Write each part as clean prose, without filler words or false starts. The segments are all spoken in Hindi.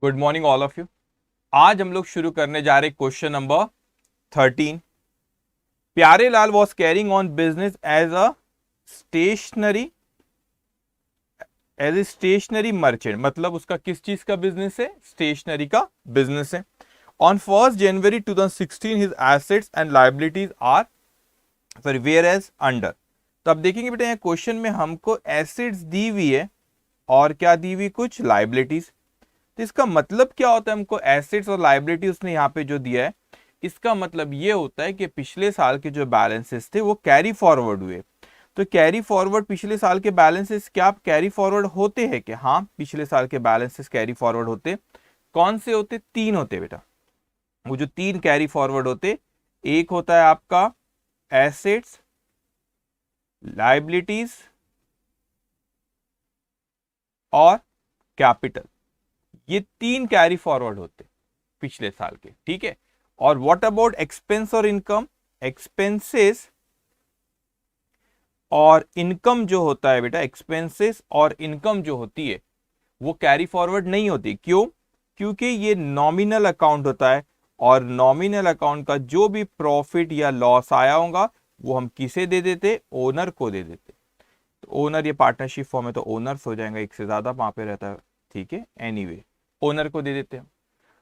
Good morning all of you. आज हम लोग शुरू करने जा रहे question number 13। Pyare Lal was carrying on business stationery as a stationery merchant, मतलब उसका किस चीज का बिजनेस है? स्टेशनरी का बिजनेस है। On 1 January 2016 his assets and liabilities are sorry were as under. तो अब देखेंगे बेटा, यहाँ क्वेश्चन में हमको एसेट्स दी हुई है और क्या दी हुई, कुछ लाइबिलिटीज। तो इसका मतलब क्या होता है? हमको एसेट्स और लाइबिलिटी उसने यहाँ पे जो दिया है, इसका मतलब ये होता है कि पिछले साल के जो बैलेंसेस थे वो कैरी फॉरवर्ड हुए। तो कैरी फॉरवर्ड पिछले साल के बैलेंसेस क्या कैरी फॉरवर्ड होते हैं? कि हाँ, पिछले साल के बैलेंसेस कैरी फॉरवर्ड होते। कौन से होते? तीन होते बेटा। वो जो तीन कैरी फॉरवर्ड होते, एक होता है आपका एसेट्स, लाइबिलिटीज और कैपिटल। ये तीन कैरी फॉरवर्ड होते पिछले साल के, ठीक है। और व्हाट अबाउट एक्सपेंस और इनकम? एक्सपेंसेस और इनकम जो होता है बेटा, एक्सपेंसेस और इनकम जो होती है वो कैरी फॉरवर्ड नहीं होती। क्यों? क्योंकि ये नॉमिनल अकाउंट होता है और नॉमिनल अकाउंट का जो भी प्रॉफिट या लॉस आया होगा वो हम किसे दे देते? ओनर को दे देते। तो ओनर, ये पार्टनरशिप फॉर्म है तो ओनर्स हो जाएगा, एक से ज्यादा वहां पे रहता है, ठीक है। एनीवे ओनर को दे देते हैं।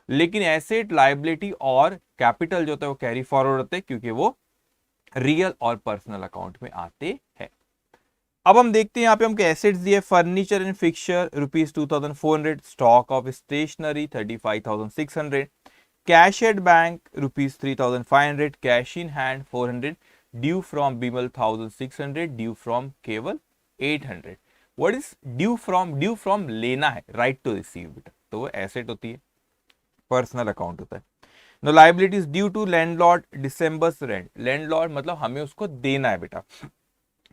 लेकिन एसेट, लाइबिलिटी और कैपिटल जो होता है वो कैरी फॉरवर्ड होते हैं, क्योंकि वो रियल और पर्सनल अकाउंट में आते हैं। अब हम देखते हैं यहाँ पे हमको एसेट्स दिए, furniture and fixture ₹2400, stock of stationery 35,600, cash at bank ₹3,500, cash in hand 400, due from Bimal 1,600, due from Keval 800। What is due from? Due from लेना है, राइट टू रिसीव बेटा, तो वो एसेट होती है, पर्सनल अकाउंट होता है। No liabilities due to landlord disburses rent. Landlord मतलब हमें उसको देना है बेटा,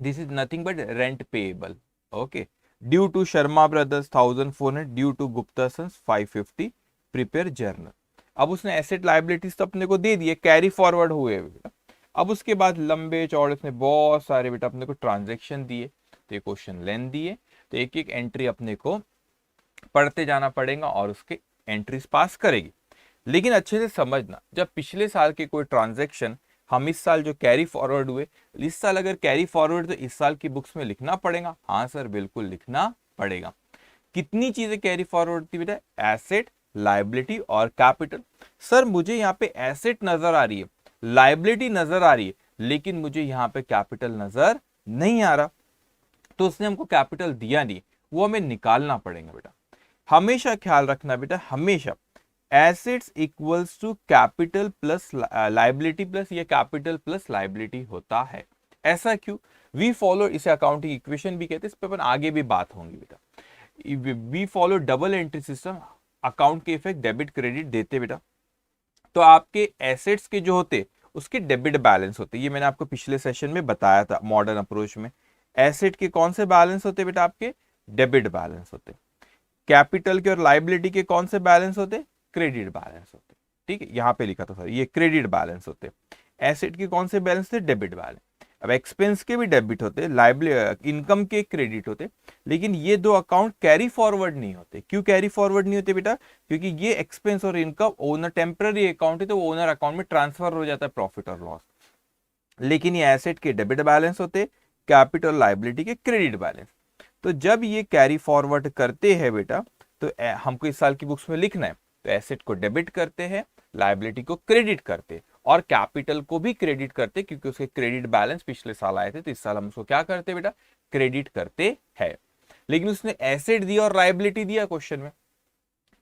this is nothing but rent payable. Okay. Due to Sharma brothers 1,400, due to Gupta sons 550, prepare journal. अब उसने एसेट लाइबिलिटीज तो अपने को दे दिए, कैरी फॉरवर्ड हुए बेटा। अब उसके बाद लंबे चौड़े उसने बहुत सारे बेटा अपने को ट्रांजेक्शन दिए, तो ये क्वेश्चन लेंथ दिए, तो एक एक एंट्री अपने को पढ़ते जाना पड़ेगा और उसके एंट्रीज पास करेगी। लेकिन अच्छे से समझना, जब पिछले साल के कोई ट्रांजैक्शन हम इस साल जो कैरी फॉरवर्ड हुए, इस साल अगर कैरी फॉरवर्ड तो इस साल की बुक्स में लिखना पड़ेगा। हाँ सर, बिल्कुल लिखना पड़ेगा। कितनी चीजें कैरी फॉरवर्ड थी बेटा? एसेट, लाइबिलिटी और कैपिटल। सर मुझे यहाँ पे एसेट नजर आ रही है, लाइबिलिटी नजर आ रही है, लेकिन मुझे यहाँ पे कैपिटल नजर नहीं आ रहा। तो उसने हमको कैपिटल दिया नहीं, वो हमें निकालना पड़ेगा बेटा। हमेशा ख्याल रखना बेटा, हमेशा assets equals to capital plus liability plus ये कैपिटल प्लस लाइबिलिटी होता है। ऐसा क्यों? वी फॉलो, इसे अकाउंटिंग इक्वेशन भी कहते हैं, इस पर अपन आगे भी बात होंगी बेटा। We follow double entry system, account के इफेक्ट डेबिट क्रेडिट देते बेटा। तो आपके एसेट्स के जो होते उसके डेबिट बैलेंस होते, ये मैंने आपको पिछले सेशन में बताया था मॉडर्न अप्रोच में। एसेट के कौन से बैलेंस होते बेटा? आपके डेबिट बैलेंस होते। कैपिटल के और लाइबिलिटी के कौन से बैलेंस होते? क्रेडिट बैलेंस होते। ठीक है, यहां पे लिखा था सर, ये क्रेडिट बैलेंस होते। एसेट के कौन से बैलेंस थे? Debit balance. अब एक्सपेंस के भी डेबिट होते, लाइबिलिटी इनकम के क्रेडिट होते, लेकिन ये दो अकाउंट कैरी फॉरवर्ड नहीं होते। क्यों कैरी फॉरवर्ड नहीं होते बेटा? क्योंकि ये एक्सपेंस और इनकम ओनर टेम्पररी अकाउंट है, तो वो ओनर अकाउंट में ट्रांसफर हो जाता है प्रॉफिट और लॉस। लेकिन ये एसेट के डेबिट बैलेंस होते, कैपिटल लाइबिलिटी के क्रेडिट बैलेंस। तो जब ये कैरी फॉरवर्ड करते हैं बेटा, तो हमको इस साल की बुक्स में लिखना है, तो एसेट को डेबिट करते हैं, लाइबिलिटी को क्रेडिट करते हैं और कैपिटल को भी क्रेडिट करते, क्योंकि उसके क्रेडिट बैलेंस पिछले साल आए थे, तो इस साल हम उसको क्या करते बेटा? क्रेडिट करते हैं। लेकिन उसने एसेट दिया और लाइबिलिटी दिया क्वेश्चन में,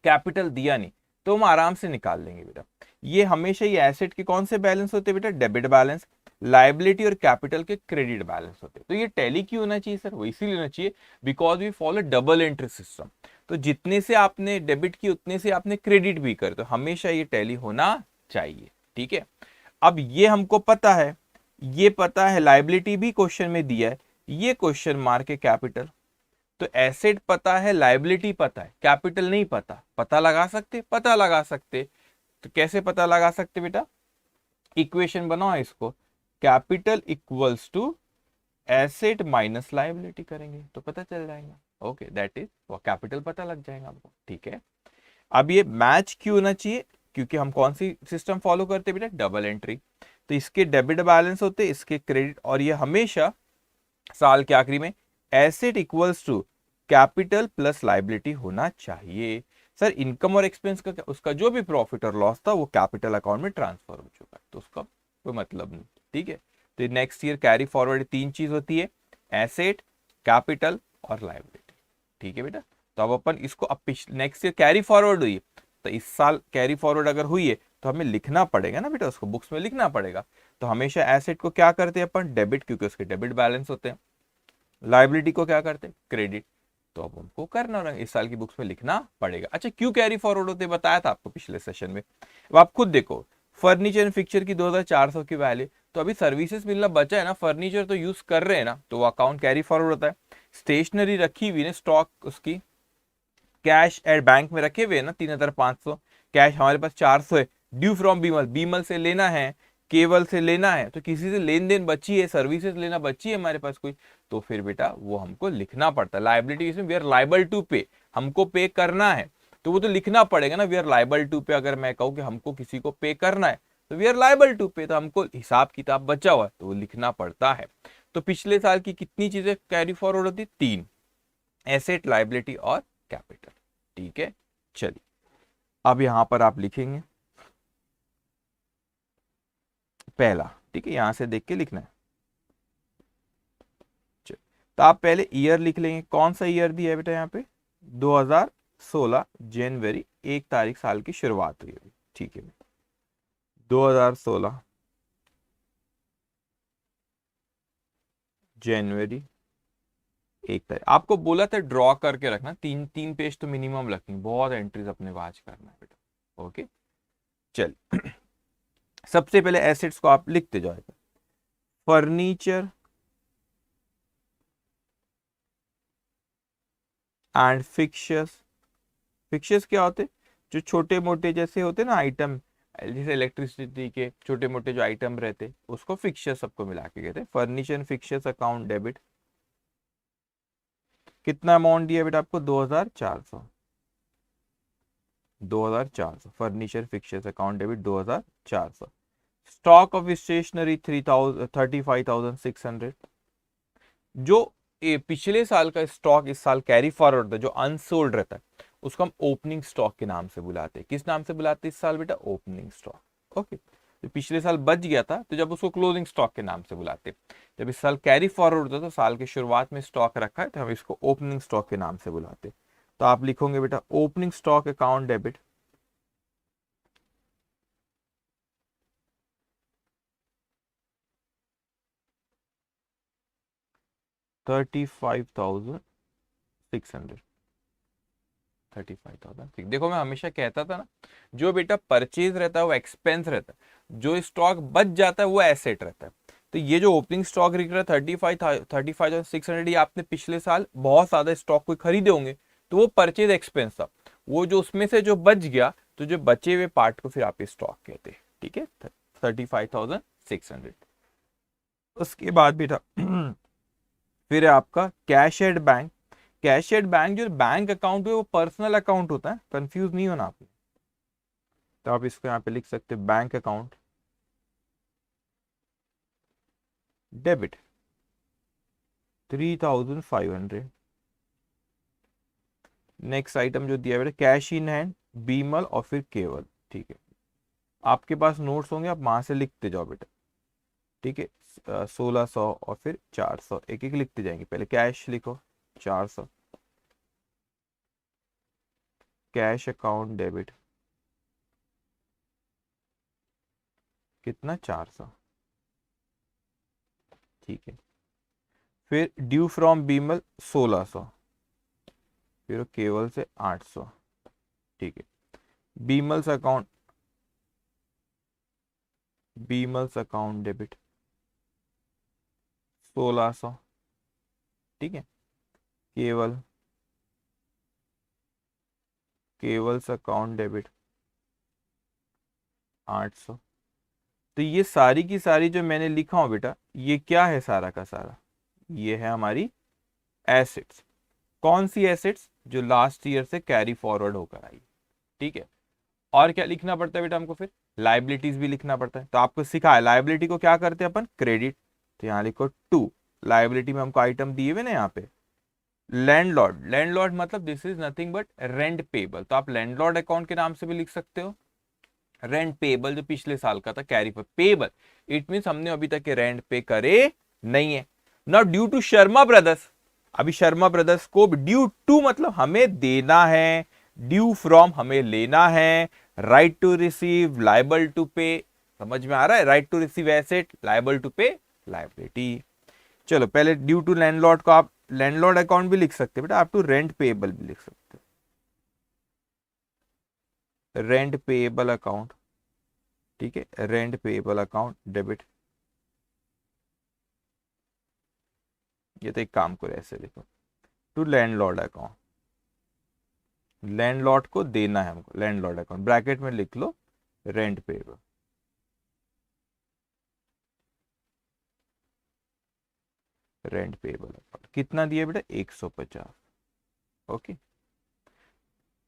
कैपिटल दिया नहीं, तो हम आराम से निकाल लेंगे बेटा। ये हमेशा ये एसेट के कौन से बैलेंस होते बेटा? Debit balance. लाइबिलिटी और कैपिटल के क्रेडिट बैलेंस होते। तो ये टैली क्यों होना चाहिए सर? वो इसीलिए होना चाहिए because we follow double entry system. तो जितने से आपने डेबिट की उतने से आपने क्रेडिट भी कर, तो हमेशा ये टैली होना चाहिए, ठीक है। अब ये हमको पता है, ये पता है, लाइबिलिटी भी क्वेश्चन में दिया है, ये क्वेश्चन मार्क है कैपिटल। तो एसेट पता है, लाइबिलिटी पता है, कैपिटल नहीं पता, पता लगा सकते? पता लगा सकते। तो कैसे पता लगा सकते बेटा? इक्वेशन बनाओ इसको, capital equals to asset minus liability करेंगे तो पता चल जाएगा। ओके, दैट इज वो कैपिटल पता लग जाएगा आपको, ठीक है। अब ये मैच क्यों होना चाहिए, क्योंकि हम कौन सी सिस्टम फॉलो करते हैं बेटा, डबल एंट्री। तो इसके डेबिट बैलेंस होते, इसके क्रेडिट, और ये हमेशा साल के आखिरी में asset equals to capital plus liability होना चाहिए। सर इनकम और एक्सपेंस का उसका जो भी प्रॉफिट और लॉस था वो कैपिटल अकाउंट में ट्रांसफर हो चुका है, तो उसका कोई मतलब नहीं। ठीक है, तो नेक्स्ट ईयर कैरी फॉरवर्ड तीन चीज होती है, एसेट, कैपिटल और लाइबिलिटी। ठीक है बेटा, तो अब अपन इसको अब नेक्स्ट ईयर कैरी फॉरवर्ड हुई, तो इस साल कैरी फॉरवर्ड अगर हुई है तो हमें लिखना पड़ेगा ना बेटा, उसको बुक्स में लिखना पड़ेगा। तो हमेशा एसेट को क्या करते हैं अपन, डेबिट, क्योंकि उसके डेबिट बैलेंस होते हैं। लाइबिलिटी को क्या करते हैं, क्रेडिट। तो अब हमको करना होगा, इस साल की बुक्स में लिखना पड़ेगा। अच्छा क्यों कैरी फॉरवर्ड होते बताया था आपको पिछले सेशन में। अब आप खुद देखो, फर्नीचर एंड फिक्चर की 2400 की वैल्यू, तो अभी सर्विसेज मिलना बचा है ना, फर्नीचर तो यूज कर रहे हैं ना, तो वो अकाउंट कैरी फॉरवर्ड होता है। स्टेशनरी रखी हुई है स्टॉक, उसकी कैश एट बैंक में रखे हुए हैं ना 3500, कैश हमारे पास 400 है, ड्यू फ्रॉम बीमल, बीमल से लेना है, केवल से लेना है, तो किसी से लेन देन बची है, सर्विसेज लेना बची है हमारे पास कोई, तो फिर बेटा वो हमको लिखना पड़ता है। लाइबिलिटी इसमें वी आर लाइबल टू पे, हमको पे करना है, तो वो तो लिखना पड़ेगा ना, वी आर लाइबल टू पे। अगर मैं कहूँ कि हमको किसी को पे करना है तो we are liable to pay, तो हमको हिसाब किताब बचा हुआ है तो वो लिखना पड़ता है। तो पिछले साल की कितनी चीजें कैरी फॉरवर्ड होती, तीन, एसेट, लाइबिलिटी और कैपिटल। ठीक है, चलिए अब यहां पर आप लिखेंगे पहला, ठीक है, यहां से देख के लिखना है। तो आप पहले ईयर लिख लेंगे, कौन सा ईयर दिया है बेटा यहाँ पे, 2016 जनवरी 1 तारीख साल की शुरुआत हुई है। ठीक है, 2016 जनवरी 1 तारीख। आपको बोला था ड्रॉ करके रखना, तीन तीन पेज तो मिनिमम रखनी, बहुत एंट्रीज अपने वाच करना है बेटा। ओके, चल सबसे पहले एसेट्स को आप लिखते जाएगा, फर्नीचर एंड फिक्चर्स। फिक्चर्स क्या होते, जो छोटे मोटे जैसे होते ना आइटम, जैसे इलेक्ट्रिसिटी के छोटे मोटे जो आइटम रहते उसको फिक्चर सबको मिला के कहते हैं। Furniture and fixtures account debit, कितना अमाउंट दिया बेटा आपको, 2400, 2400 furniture fixtures account debit 2400। Stock of stationery 35,600, जो पिछले साल का स्टॉक इस साल कैरी फॉरवर्ड था, जो अनसोल्ड रहता है उसको हम ओपनिंग स्टॉक के नाम से बुलाते हैं। किस नाम से बुलाते हैं इस साल बेटा, ओपनिंग स्टॉक। ओके, तो पिछले साल बच गया था तो जब उसको क्लोजिंग स्टॉक के नाम से बुलाते, जब इस साल कैरी फॉरवर्ड होता तो साल के शुरुआत में स्टॉक रखा है तो हम इसको ओपनिंग स्टॉक के नाम से बुलाते। तो आप लिखोगे बेटा ओपनिंग स्टॉक अकाउंट डेबिट 35,600, 35,000। देखो मैं हमेशा कहता था ना, जो बेटा परचेज रहता है वो एक्सपेंस रहता है, जो स्टॉक बच जाता है वो एसेट रहता है। तो ये जो ओपनिंग स्टॉक दिख रहा है 35,600, ये आपने पिछले साल बहुत ज्यादा स्टॉक कोई खरीदे होंगे तो वो परचेज एक्सपेंस था, वो जो उसमें से जो बच गया, तो जो बचे हुए पार्ट को फिर आप स्टॉक कहते हैं। ठीक है, 35,600। उसके बाद बेटा फिर है आपका cash at bank. Cash at bank जो बैंक अकाउंट है वो पर्सनल अकाउंट होता है, कंफ्यूज नहीं होना आपको। तो आप इसको यहाँ पे लिख सकते हैं bank account debit 3,500। Next item जो दिया बेटा कैश इन हैंड, बीमल और फिर केवल। ठीक है, आपके पास नोट्स होंगे, आप वहां से लिखते जाओ बेटा। ठीक है, 1600 और फिर 400, एक एक लिखते जाएंगे। पहले कैश लिखो 400, कैश अकाउंट डेबिट कितना, 400। ठीक है, फिर ड्यू फ्रॉम बीमल 1600, फिर केवल से 800। ठीक है, बीमल्स अकाउंट, बीमल्स अकाउंट डेबिट 1600। ठीक है, केवल, केवल्स अकाउंट डेबिट 800। तो ये सारी की सारी जो मैंने लिखा हूं बेटा, ये क्या है सारा का सारा, ये है हमारी एसेट्स। कौन सी एसेट्स, जो लास्ट ईयर से कैरी फॉरवर्ड होकर आई। ठीक है। और क्या लिखना पड़ता है बेटा हमको, फिर लाइबिलिटीज भी लिखना पड़ता है। तो आपको सिखा है लाइबिलिटी को क्या करते हैं अपन, क्रेडिट। तो यहाँ लिखो टू, लाइबिलिटी में हमको आइटम दिए हुए ना यहाँ पे, लैंडलॉर्ड। लैंडलॉर्ड मतलब this is nothing but rent payable, तो आप लैंडलॉर्ड अकाउंट के नाम से भी लिख सकते हो। रेंट पेबल जो पिछले साल का था, carry for payable, it means हमने अभी तक के रेंट पे करे नहीं है। Now due to Sharma brothers, अभी शर्मा ब्रदर्स को ड्यू टू मतलब हमें देना है, ड्यू फ्रॉम हमें लेना है, right to receive, liable to pay, समझ में आ रहा है, right to receive asset, liable to pay liability. चलो पहले ड्यू टू लैंडलॉर्ड को आप लैंडलॉर्ड अकाउंट भी लिख सकते हैं बेटा, आप टू रेंट पेएबल भी लिख सकते हो, रेंट पेएबल अकाउंट, ठीक है, रेंट पेएबल अकाउंट डेबिट। ये तो एक काम करो ऐसे लिखो, टू लैंडलॉर्ड अकाउंट, लैंडलॉर्ड को देना है हमको, लैंडलॉर्ड अकाउंट ब्रैकेट में लिख लो rent payable, rent payable account कितना दिया बेटा 150। ओके,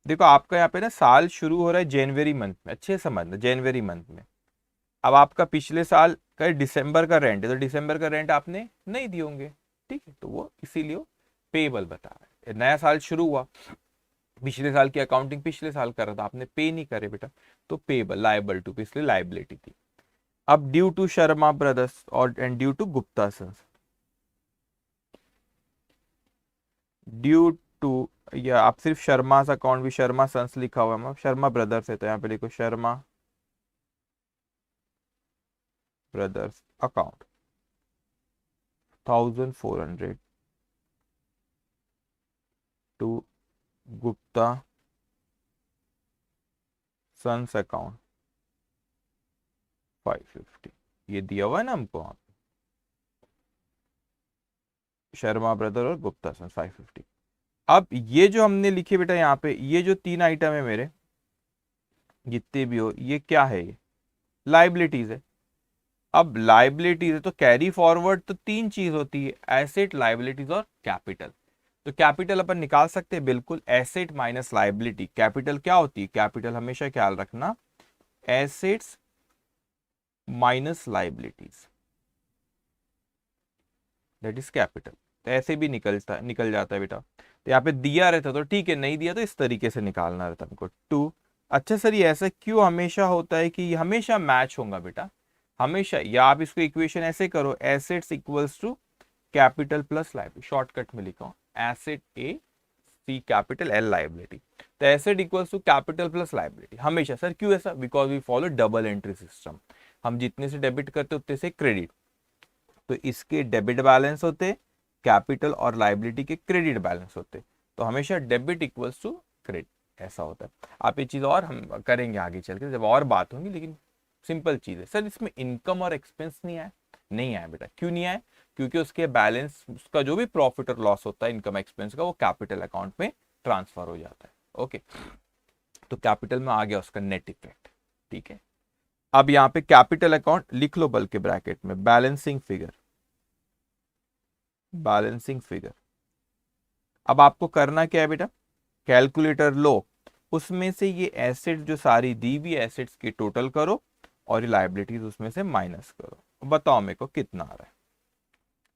देखो आपका यहाँ पे ना साल शुरू हो रहा है जनवरी मंथ में, अच्छे समझना जनवरी मंथ में। अब आपका पिछले साल का दिसंबर का रेंट है, तो दिसंबर का रेंट आपने नहीं दिए होंगे, ठीक है, तो वो इसीलिए पेबल बता रहा है। नया साल शुरू हुआ, पिछले साल की अकाउंटिंग पिछले साल कर रहा था, आपने पे नहीं करे बेटा, तो पेबल, लाइबल टू, इसलिए लाइबिलिटी थी। अब ड्यू टू शर्मा ब्रदर्स और and due to Gupta sons, due to, या आप सिर्फ शर्मा अकाउंट भी शर्मा सन्स लिखा हुआ है, शर्मा ब्रदर्स है तो यहाँ पे लिखो Sharma brothers account 1400 to Gupta sons account 550, ये दिया हुआ है ना हमको वहां पे, शर्मा ब्रदर और गुप्ता सन्स 550। अब ये जो हमने लिखे बेटा यहाँ पे, ये जो तीन आइटम है मेरे जितने भी हो, ये क्या है, ये लाइबिलिटीज है। अब लाइबिलिटीज है तो कैरी फॉरवर्ड तो तीन चीज होती है, एसेट, लाइबिलिटीज और कैपिटल। तो कैपिटल अपन निकाल सकते हैं बिल्कुल, एसेट माइनस लाइबिलिटी। कैपिटल क्या होती है, कैपिटल हमेशा ख्याल रखना assets minus liabilities, that is capital. तो ऐसे भी निकल जाता है बेटा। तो यहाँ पे दिया रहता तो ठीक है, नहीं दिया तो इस तरीके से निकालना रहता हमको टू। अच्छा सर ये ऐसा क्यों हमेशा होता है कि हमेशा मैच होगा बेटा, हमेशा, या आप इसको इक्वेशन ऐसे करो, assets equals to capital plus liability, shortcut में लिखा asset A C capital L liability. तो asset equals to capital plus liability हमेशा। सर क्यों ऐसा, because we follow double entry system, हम जितने से डेबिट करते उतने से क्रेडिट। तो इसके डेबिट बैलेंस होते, कैपिटल और लाइबिलिटी के क्रेडिट बैलेंस होते, तो हमेशा डेबिट इक्वल्स टू क्रेडिट, ऐसा होता है। आप ये चीज और हम करेंगे आगे चल के जब और बात होगी, लेकिन सिंपल चीज है। सर इसमें इनकम और एक्सपेंस नहीं आया, नहीं आया बेटा, क्यों नहीं आया, क्योंकि उसके बैलेंस, उसका जो भी प्रॉफिट और लॉस होता है इनकम एक्सपेंस का, वो कैपिटल अकाउंट में ट्रांसफर हो जाता है। ओके, तो कैपिटल में आ गया उसका नेट इफेक्ट, ठीक है। अब यहाँ पे कैपिटल अकाउंट लिख लो बल्कि ब्रैकेट में, बैलेंसिंग फिगर, बैलेंसिंग फिगर। अब आपको करना क्या है बेटा, कैलकुलेटर लो, उसमें से ये एसेट जो सारी दी हुई एसेट्स की टोटल करो और लाइबिलिटीज उसमें से माइनस करो, बताओ मेरे को कितना आ रहा है।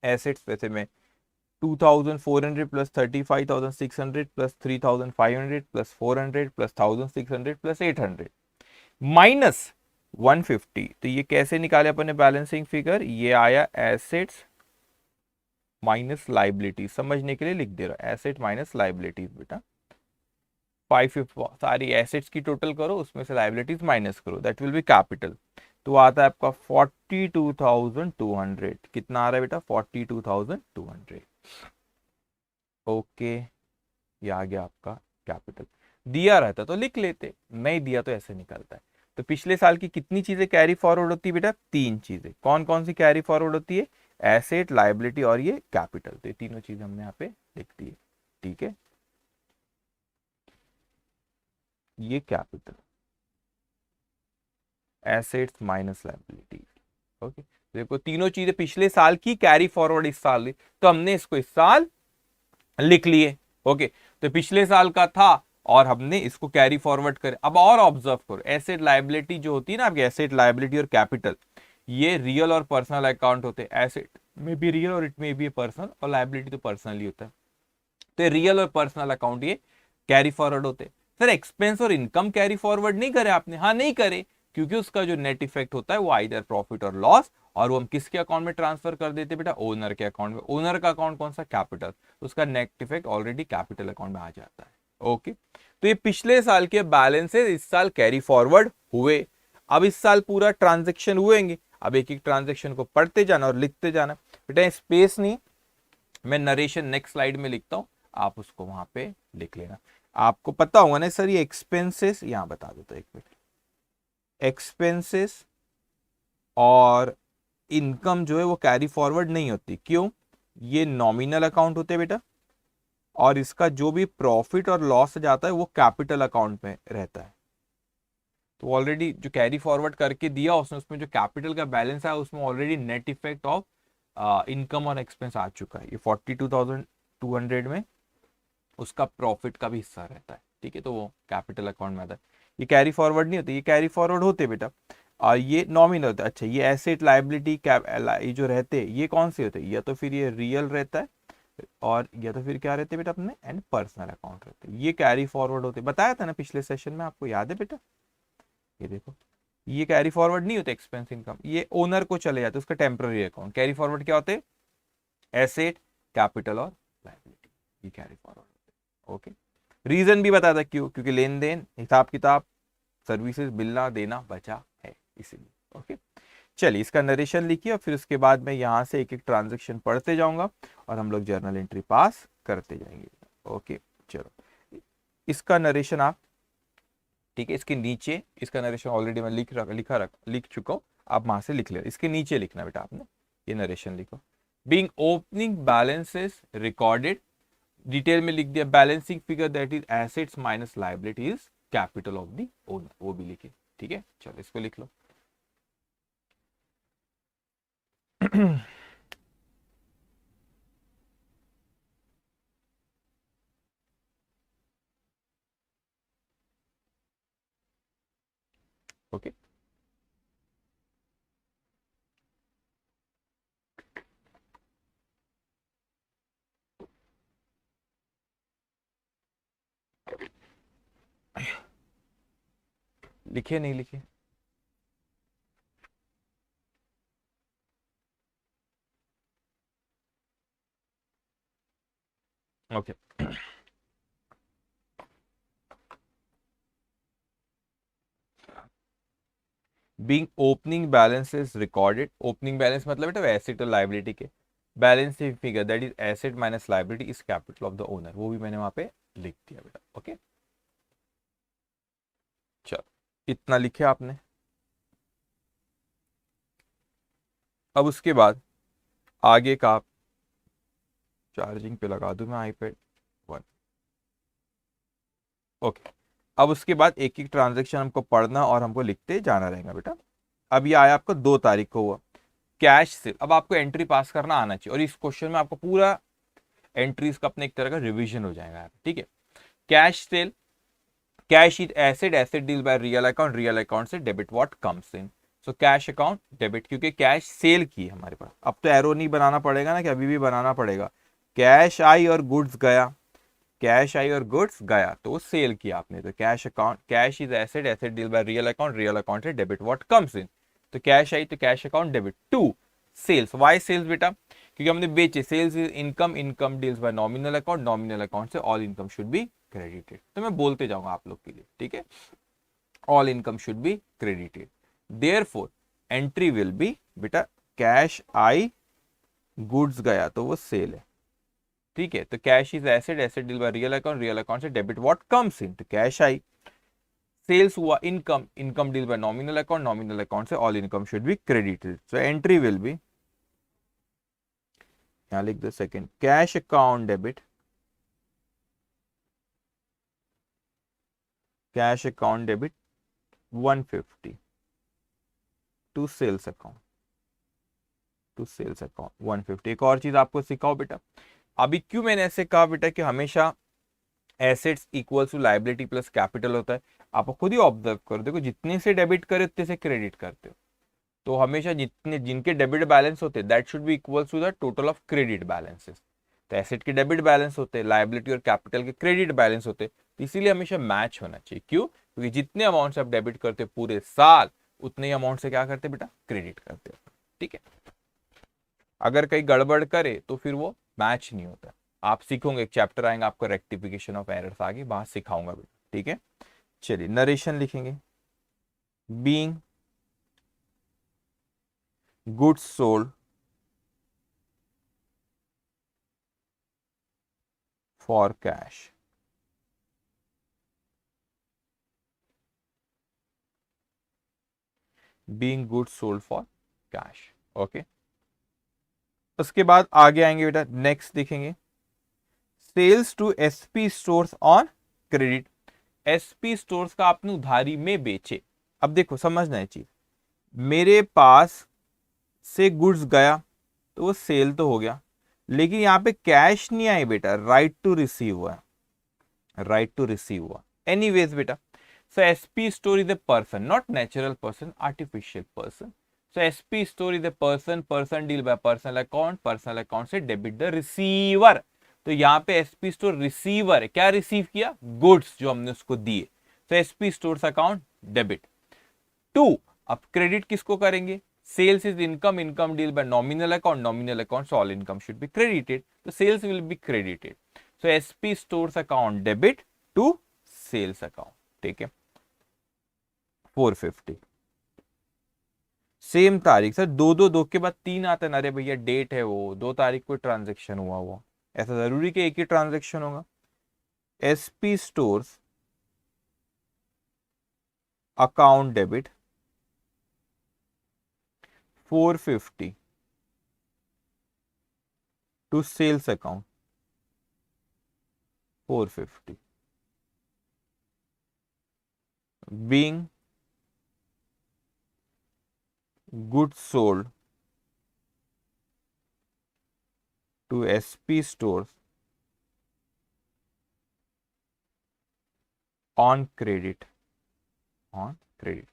एसेट्स वैसे में 2400 plus 35,600 plus 3,500 plus 400 plus 1,600 plus 800 minus 150। तो ये कैसे निकाले अपन ने बैलेंसिंग फिगर, ये आया एसेट्स माइनस लाइबिलिटी, समझने के लिए लिख दे रहा, एसेट माइनस लाइबिलिटीज बेटा। 550 सारी एसेट्स की टोटल करो, उसमें से लाइबिलिटीज माइनस करो, दैट विल बी कैपिटल। तो आता है आपका 42,200, कितना आ रहा है बेटा 42,200। ओके, ये आ गया आपका कैपिटल। दिया रहता तो लिख लेते, नहीं दिया तो ऐसे निकलता है। तो पिछले साल की कितनी चीजें कैरी फॉरवर्ड होती है बेटा, तीन चीजें। कौन कौन सी कैरी फॉरवर्ड होती है, एसेट, लाइबिलिटी और ये कैपिटल। तो ये तीनों चीजें हमने यहाँ पे लिख दी है, ठीक है। ये capital, assets minus liability, okay. देखो तीनों चीजें पिछले साल की कैरी फॉरवर्ड इस साल, तो हमने इसको इस साल लिख लिए। ओके, तो पिछले साल का था और हमने इसको कैरी फॉरवर्ड कर। अब और ऑब्जर्व करो, एसेट लायबिलिटी जो होती है ना आपकी, एसेट लायबिलिटी और कैपिटल, ये रियल और पर्सनल अकाउंट होते हैं। एसेट में भी रियल और इट में भी पर्सनल, और लायबिलिटी तो पर्सनल ही होता है। तो रियल और पर्सनल अकाउंट ये कैरी फॉरवर्ड होते। सर एक्सपेंस और इनकम कैरी फॉरवर्ड नहीं करे आपने? हाँ नहीं करे, क्योंकि उसका जो नेट इफेक्ट होता है वो आइदर प्रॉफिट और लॉस, और वो हम किसके अकाउंट में ट्रांसफर कर देते बेटा? ओनर के अकाउंट में। ओनर का अकाउंट कौन सा? कैपिटल। उसका net effect already capital account में आ जाता है। ओके, तो ये पिछले साल के बैलेंसेस इस साल कैरी फॉरवर्ड हुए। अब इस साल पूरा ट्रांजेक्शन हुएंगे, अब एक एक ट्रांजेक्शन को पढ़ते जाना और लिखते जाना बेटा। स्पेस नहीं, मैं नरेशन नेक्स्ट स्लाइड में लिखता हूं, आप उसको वहां पे लिख लेना। आपको पता होगा ना सर, ये एक्सपेंसेस यहां बता देता एक मिनट। एक्सपेंसेस और इनकम जो है वो कैरी फॉरवर्ड नहीं होती। क्यों? ये नॉमिनल अकाउंट होते हैं बेटा, और इसका जो भी प्रॉफिट और लॉस जाता है वो कैपिटल अकाउंट में रहता है। तो ऑलरेडी जो कैरी फॉरवर्ड करके दिया उसने, उसमें जो कैपिटल का बैलेंस है उसमें already net effect of income और एक्सपेंस आ चुका है। ये 42,200 में उसका प्रॉफिट का भी हिस्सा रहता है, ठीक है, तो वो कैपिटल अकाउंट में आता है। ये कैरी फॉरवर्ड नहीं होते, ये कैरी फॉरवर्ड होते बेटा, और ये नॉमिनल होता है। अच्छा, ये एसेट लायबिलिटी ये जो रहते हैं ये कौन से होते हैं? या तो फिर ये रियल रहता है, और या तो फिर क्या रहते हैं बेटा अपने? एंड पर्सनल अकाउंट रहते हैं, ये कैरी फॉरवर्ड होते। बताया था ना पिछले सेशन में, आपको याद है बेटा? ये देखो, ये कैरी फॉरवर्ड नहीं होते एक्सपेंस इनकम, ये ओनर को चले जाते, उसका टेम्पररी अकाउंट। कैरी फॉरवर्ड क्या होते हैं? एसेट, कैपिटल और लायबिलिटी, ये कैरी फॉरवर्ड होते। ओके, रीजन भी बताया था क्यों, क्योंकि लेन देन, हिसाब किताब, सर्विसेज मिलना देना बचा है, इसीलिए। ओके, चलिए इसका नरेशन लिखिए, और फिर उसके बाद मैं यहां से एक एक ट्रांजेक्शन पढ़ते जाऊंगा और हम लोग जर्नल एंट्री पास करते जाएंगे। ओके, चलो इसका नरेशन आप, ठीक है, इसके नीचे इसका नरेशन ऑलरेडी मैं लिख चुका हूं, आप वहां से लिख ले। इसके नीचे लिखना बेटा आपने, ये नरेशन लिखो। Being opening balances recorded, detail में लिख दिया balancing figure that is assets minus liability is capital of the owner, वो भी लिखे। ठीक है, चलो इसको लिख लो। ओके, लिखे नहीं लिखे? Okay, being opening balances recorded, opening balance मतलब बेटा एसेट और लायबिलिटी के balance figure that is asset minus liability is capital of the owner, वो भी मैंने वहां पे लिख दिया बेटा। ओके, चलो इतना लिखे आपने। अब उसके बाद आगे का, चार्जिंग पे लगा दूं मैं आईपैड 1। ओके, अब उसके बाद एक एक ट्रांजेक्शन हमको पढ़ना और हमको लिखते जाना रहेगा बेटा। अब ये आया आपको 2 तारीख को हुआ कैश से। अब आपको एंट्री पास करना आना चाहिए, और इस क्वेश्चन में आपको पूरा एंट्रीज का अपने एक तरह का रिवीजन हो जाएगा। ठीक है, cash sale, cash is asset, asset deal by real account, real account से debit what comes in. So cash account debit, क्योंकि कैश सेल की हमारे पास। अब तो एरो नहीं बनाना पड़ेगा ना, कि अभी भी बनाना पड़ेगा। कैश आई और गुड्स गया, कैश आई और गुड्स गया, तो वो सेल किया आपने। तो cash account, cash is asset, asset deal by real account, real account से डेबिट व्हाट कम्स इन। तो कैश आई तो cash account debit to sales. Why sales बेटा? क्योंकि हमने बेचे। Sales is income, income deals by nominal account, nominal account से all income should be credited. तो मैं बोलते जाऊंगा आप लोग के लिए, ठीक है? All income should be credited, therefore entry will be बेटा कैश आई, गुड्स गया तो वो सेल है। ठीक है, तो cash is asset, asset deal by real account, real account से डेबिट व्हाट कम्स इन, तो कैश आई। सेल्स हुआ income, income deal by nominal account, nominal account से all income should be credited. So entry will be, यहां लिख दो second, cash account debit, cash account debit 150 to sales account, to sales account 150। एक और चीज आपको सिखाओ बेटा, अभी क्यों मैंने ऐसे कहा बेटा कि हमेशा assets equals to liability plus capital होता है। आप खुद ही ऑब्जर्व करो, देखो जितने से डेबिट करे उतने से क्रेडिट करते हो, तो हमेशा जितने जिनके डेबिट बैलेंस होते हैं that should be equals to the total of credit balances. तो एसेट के डेबिट बैलेंस होते हैं, लाइबिलिटी और कैपिटल के क्रेडिट बैलेंस होते हैं, तो इसीलिए हमेशा मैच होना चाहिए। क्यों? क्योंकि जितने अमाउंट से आप डेबिट करते हो पूरे साल, उतने ही अमाउंट से क्या करते बेटा, क्रेडिट करते हो। ठीक है, अगर कहीं गड़बड़ करे तो फिर वो मैच नहीं होता। आप सीखोगे, एक चैप्टर आएगा आपको रेक्टिफिकेशन ऑफ एरर्स, आगे वहां सिखाऊंगा बेटा। ठीक है, चलिए नरेशन लिखेंगे। Being goods sold for cash, being goods sold for cash. Okay, उसके बाद आगे आएंगे बेटा, नेक्स्ट देखेंगे sales to SP stores on credit. SP stores का आपने उधारी में बेचे। अब देखो समझना है चीज, मेरे पास से गुड्स गया तो वो सेल तो हो गया, लेकिन यहाँ पे कैश नहीं आई बेटा, राइट टू रिसीव हुआ, राइट टू रिसीव हुआ। एनीवेज बेटा, so SP store is a person, not natural person, artificial person. So SP store is a person, person deal by personal account, personal account से डेबिट द रिसीवर। तो यहाँ पे एसपी स्टोर रिसीवर है, क्या रिसीव किया, गुड्स जो हमने उसको दिए। तो SP stores account debit. To, अब क्रेडिट किसको करेंगे, sales is income, income deal by nominal account, nominal account all income should be credited, तो sales will be credited. So SP stores account debit to sales account. ठीक है, 450। सेम तारीख, सर दो के बाद 3 आता है ना, अरे भैया डेट है वो 2 तारीख को ट्रांजेक्शन हुआ, वो ऐसा जरूरी कि एक ही ट्रांजेक्शन होगा। SP stores account debit 450 to sales account 450, being goods sold to SP stores on credit, on credit।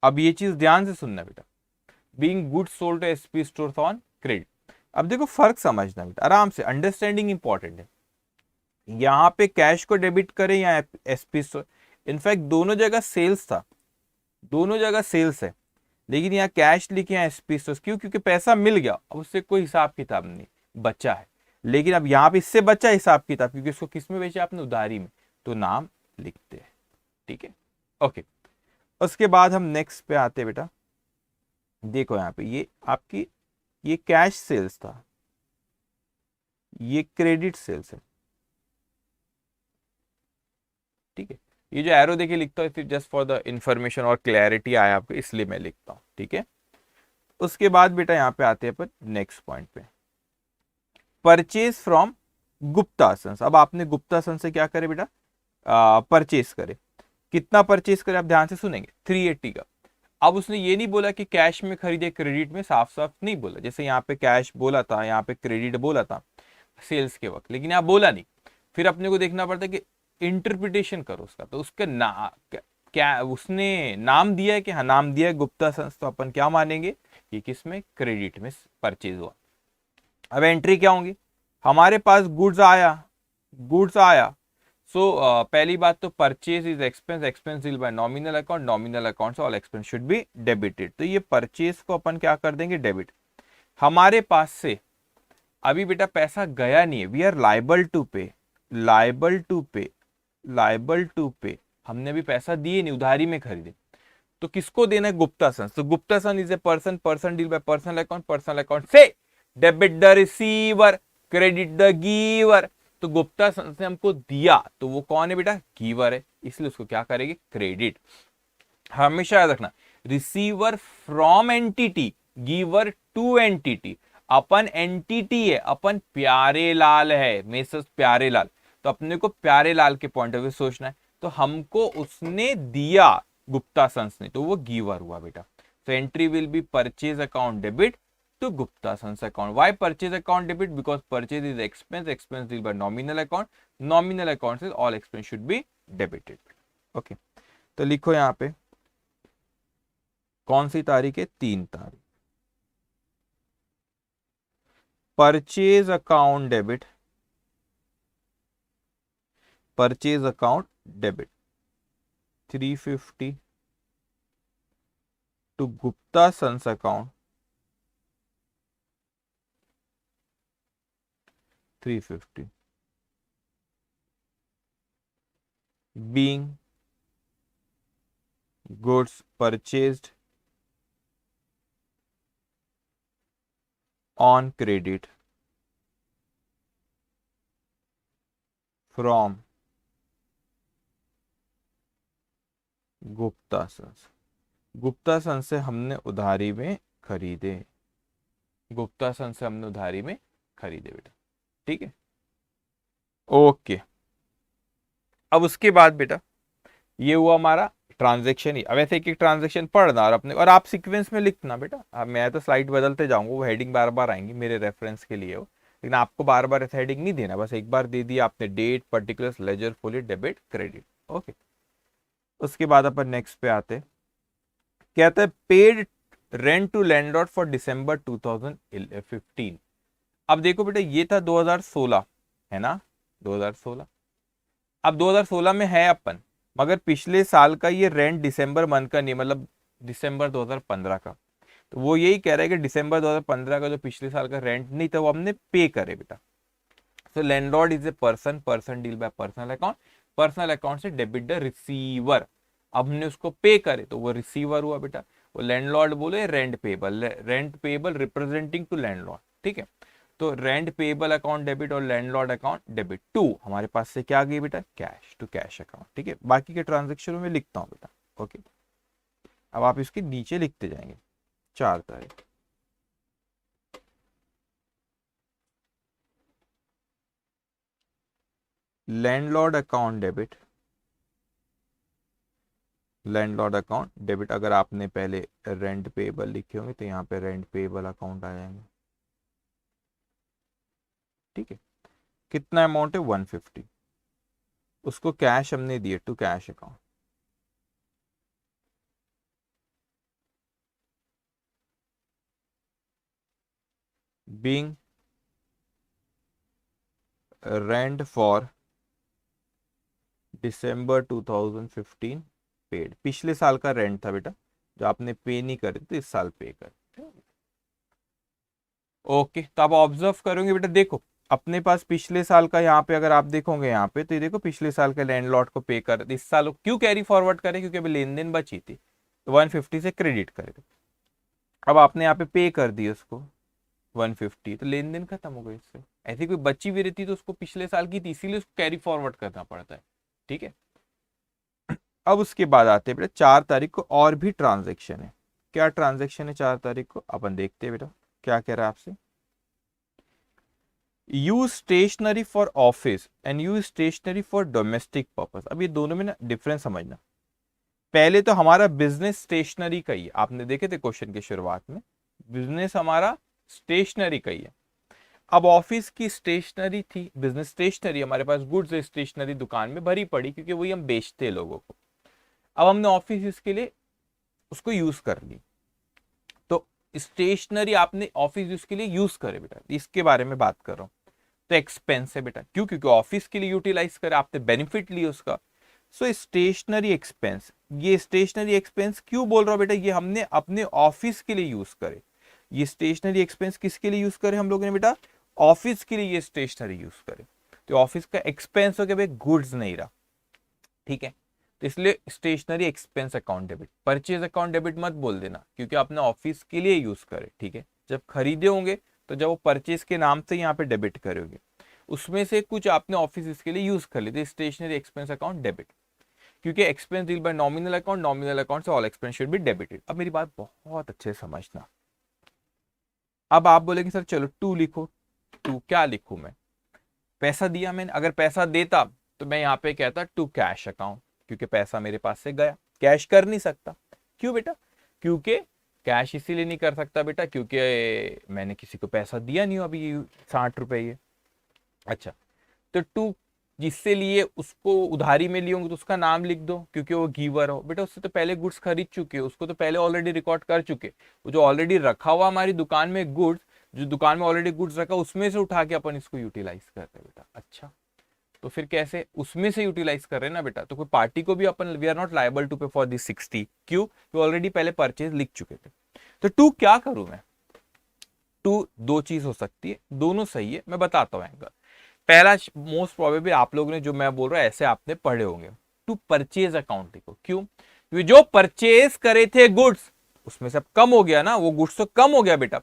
अब ये चीज ध्यान से सुनना बेटा, being goods sold to SP stores on credit। अब देखो फर्क समझना बेटा, आराम से, अंडरस्टैंडिंग इंपॉर्टेंट है। यहाँ पे कैश को डेबिट करें या एसपी स्टोर, इनफैक्ट दोनों जगह सेल्स था, दोनों जगह सेल्स है, लेकिन यहाँ कैश लिखे हैं एसपी स्टोर, क्यों, क्योंकि पैसा मिल गया, अब उससे कोई हिसाब किताब नहीं बचा है। लेकिन अब यहाँ पे इससे बचा हिसाब किताब, क्योंकि इसको किस में बेचा आपने, उधारी में, तो नाम लिखते हैं। ठीक है, ओके। उसके बाद हम नेक्स्ट पे आते हैं बेटा, देखो यहाँ पे ये आपकी, ये कैश सेल्स था, ये क्रेडिट सेल्स है। ठीक है, ये जो एरो देखिए लिखता हूँ जस्ट फॉर द इंफॉर्मेशन और क्लैरिटी आया आपको, इसलिए मैं लिखता हूँ। ठीक है, उसके बाद बेटा यहाँ पे आते हैं अपन नेक्स्ट पॉइंट पे, परचेज फ्रॉम गुप्ता सन्स। अब आपने गुप्ता सन्स से क्या करे बेटा, परचेज करे। कितना परचेज करे आप ध्यान से सुनेंगे, 380 का। अब उसने ये नहीं बोला कि कैश में खरीदे क्रेडिट में, साफ साफ नहीं बोला, जैसे यहाँ पे कैश बोला था, यहाँ पे क्रेडिट बोला था सेल्स के वक्त, लेकिन यहाँ बोला नहीं। फिर अपने को देखना पड़ता है कि इंटरप्रिटेशन करो उसका, तो उसका क्या उसने नाम दिया है कि हाँ नाम दिया है गुप्ता सन्स, तो अपन क्या मानेंगे कि किसमें, क्रेडिट में परचेज हुआ। अब एंट्री क्या होंगी, हमारे पास गुड्स आया, गुड्स आया, सो पहली बात तो purchase is expense, expense deal by nominal account, nominal account से all expense should be debited, तो ये परचेज को अपन क्या कर देंगे, डेबिट। हमारे पास से अभी बेटा पैसा गया नहीं है, वी आर लाइबल टू पे, लाइबल टू पे, लाइबल टू पे, हमने अभी पैसा दिए नहीं, उधारी में खरीदे, तो किसको देना है, गुप्ता सन्स। तो Gupta son is a person, person deal by personal account, personal account से debit the receiver, credit the giver. तो गुप्ता सन्स ने हमको दिया, तो वो कौन है बेटा, गिवर है, इसलिए उसको क्या करेंगे, क्रेडिट। हमेशा याद रखना, receiver from entity, giver to entity. Upon entity है, अपन प्यारे लाल है, मेसर्स प्यारे लाल, तो अपने को प्यारे लाल के पॉइंट ऑफ व्यू सोचना है, तो हमको उसने दिया गुप्ता सन्स ने, तो वो गिवर हुआ बेटा। तो entry will B purchase account debit to Gupta Sons account. Why purchase account debit? Because purchase is expense, expense deal by nominal account, nominal account says all expense should be debited. Okay, तो लिखो यहाँ पे कौन सी तारीख है, 3 तारीख. Purchase account debit, purchase account debit 350 to Gupta Sons account 350 being goods purchased on credit from Gupta sons. Gupta sons से हमने उधारी में खरीदे, गुप्ता सन्स से हमने उधारी में खरीदे बेटा. ठीक है, ओके. अब उसके बाद बेटा ये हुआ हमारा ट्रांजैक्शन ही. अब ऐसे एक एक ट्रांजैक्शन पढ़ना और अपने, और आप सीक्वेंस में लिखना बेटा. अब मैं तो स्लाइड बदलते जाऊंगा, वो हेडिंग बार बार आएंगी मेरे रेफरेंस के लिए, वो लेकिन आपको बार बार ऐसा हेडिंग नहीं देना, बस एक बार दे दिया आपने date, particulars, ledger, full, debit, credit. Okay, उसके बाद अपन नेक्स्ट पे आते. कहता है paid rent to landlord for December 2015. अब देखो बेटा ये था 2016 है ना, 2016. अब 2016 में है अपन, मगर पिछले साल का ये रेंट दिसंबर मंथ का नहीं, मतलब दिसंबर 2015 का. तो वो यही कह रहा है कि दिसंबर 2015 का जो पिछले साल का रेंट नहीं था वो हमने पे करे बेटा. So landlord is a person, person deal by personal account, personal account से डेबिट द रिसीवर. अब हमने उसको पे करे तो वो रिसीवर हुआ बेटा. वो लैंडलॉर्ड बोले rent payable, rent payable representing two landlord. ठीक है, तो रेंट पेबल अकाउंट डेबिट और लैंडलॉर्ड अकाउंट डेबिट टू हमारे पास से क्या गई बेटा, कैश टू कैश अकाउंट. ठीक है, बाकी के ट्रांजेक्शनों में लिखता हूं बेटा. ओके, अब आप इसके नीचे लिखते जाएंगे. 4 तारीख landlord account debit, landlord account debit. अगर आपने पहले रेंट पेबल लिखे होंगे तो यहाँ पे रेंट पेबल अकाउंट आ जाएंगे. ठीक है, कितना अमाउंट है 150, उसको कैश हमने दिए to cash account. Being rent for December 2015 paid. पिछले साल का रेंट था बेटा जो आपने पे नहीं करे तो इस साल पे कर. ओके, तो आप ऑब्जर्व करोगे बेटा, देखो अपने पास पिछले साल का यहाँ पे अगर आप देखोगे यहाँ पे तो ये देखो पिछले साल के लैंडलॉर्ड को पे कर, इस साल क्यों कैरी फॉरवर्ड करे, क्योंकि अभी लेन देन बची थी तो 150 से क्रेडिट करे. अब आपने यहाँ पे कर दी उसको 150, तो लेन देन खत्म हो गई. इससे ऐसी कोई बची भी रहती तो उसको पिछले साल की थी, इसीलिए उसको कैरी फॉरवर्ड करना पड़ता है. ठीक है, अब उसके बाद आते हैं बेटा 4 तारीख को और भी ट्रांजेक्शन है. क्या ट्रांजेक्शन है 4 तारीख को अपन देखते हैं बेटा. क्या कह रहा है आपसे, use stationery for office and use stationery for domestic purpose. अब ये दोनों में ना डिफरेंस समझना. पहले तो हमारा बिजनेस स्टेशनरी का ही है, आपने देखे थे क्वेश्चन की शुरुआत में, बिजनेस हमारा स्टेशनरी का ही है. अब ऑफिस की स्टेशनरी थी, बिजनेस स्टेशनरी हमारे पास गुड्स स्टेशनरी दुकान में भरी पड़ी क्योंकि वही हम बेचते हैं लोगों को. अब हमने ऑफिस इसके लिए उसको यूज कर ली, तो स्टेशनरी आपने ऑफिस यूज के लिए यूज करे बेटा, इसके बारे में बात कर रहा हूं. तो एक्सपेंस है बेटा, क्यों, क्योंकि ऑफिस के लिए यूटिलाइज करे, आपने बेनिफिट लिया उसका. सो स्टेशनरी एक्सपेंस, ये स्टेशनरी एक्सपेंस क्यों बोल रहा हूं बेटा, ये हमने अपने ऑफिस के लिए यूज करे. ये स्टेशनरी एक्सपेंस किसके लिए यूज करे हम लोगों ने बेटा, ऑफिस के लिए ये स्टेशनरी यूज करे. तो ऑफिस का एक्सपेंस हो गया भाई, गुड्स नहीं रहा. ठीक है, तो इसलिए stationery expense account debit. Purchase account debit मत बोल देना क्योंकि आपने ऑफिस के लिए यूज करे. ठीक है, जब खरीदे होंगे तो जब वो परचेज के नाम से यहाँ पे डेबिट करोगे, उसमें से कुछ आपने ऑफिस इसके लिए यूज कर लिए, स्टेशनरी एक्सपेंस अकाउंट डेबिट. क्योंकि expense deal by nominal account, nominal account से all expense should be debited. अब मेरी बात बहुत अच्छे से समझना. अब आप बोलेंगे सर चलो 2 लिखो. 2 क्या लिखूं मैं, पैसा दिया मैंने, अगर पैसा देता तो मैं यहाँ पे कहता टू कैश अकाउंट, क्योंकि पैसा मेरे पास से गया, कैश कर नहीं सकता. क्यों बेटा, क्योंकि कैश इसीलिए नहीं कर सकता बेटा क्योंकि मैंने किसी को पैसा दिया नहीं हो अभी 60 रुपए ये। अच्छा, तो टू जिससे लिए उसको उधारी में लिए होंगे तो उसका नाम लिख दो क्योंकि वो गिवर हो। बेटा उससे तो पहले गुड्स खरीद चुके हो, उसको तो पहले ऑलरेडी रिकॉर्ड कर चुके। वो जो ऑलरेडी रखा हुआ हमारी दुकान में गुड्स, जो दुकान में ऑलरेडी गुड्स रखा उसमें से उठा के अपन इसको यूटिलाइज करते हैं बेटा। अच्छा, तो फिर कैसे उसमें से यूटिलाइज कर रहे हैं ना बेटा, तो कोई पार्टी को भी अपन we are not liable to pay for this 60। क्यों? ऑलरेडी पहले परचेज लिख चुके थे। तो टू क्या करूं मैं? टू दो चीज हो सकती है, दोनों सही है, मैं बताता हूं एंगल। पहला मोस्ट प्रोबेबली आप लोगों ने जो मैं बोल रहा हूं ऐसे आपने पढ़े होंगे। टू परचेज अकाउंट लिखो। क्यों? क्योंकि जो परचेज करे थे गुड्स उसमें से अब कम हो गया ना, वो गुड्स तो कम हो गया बेटा।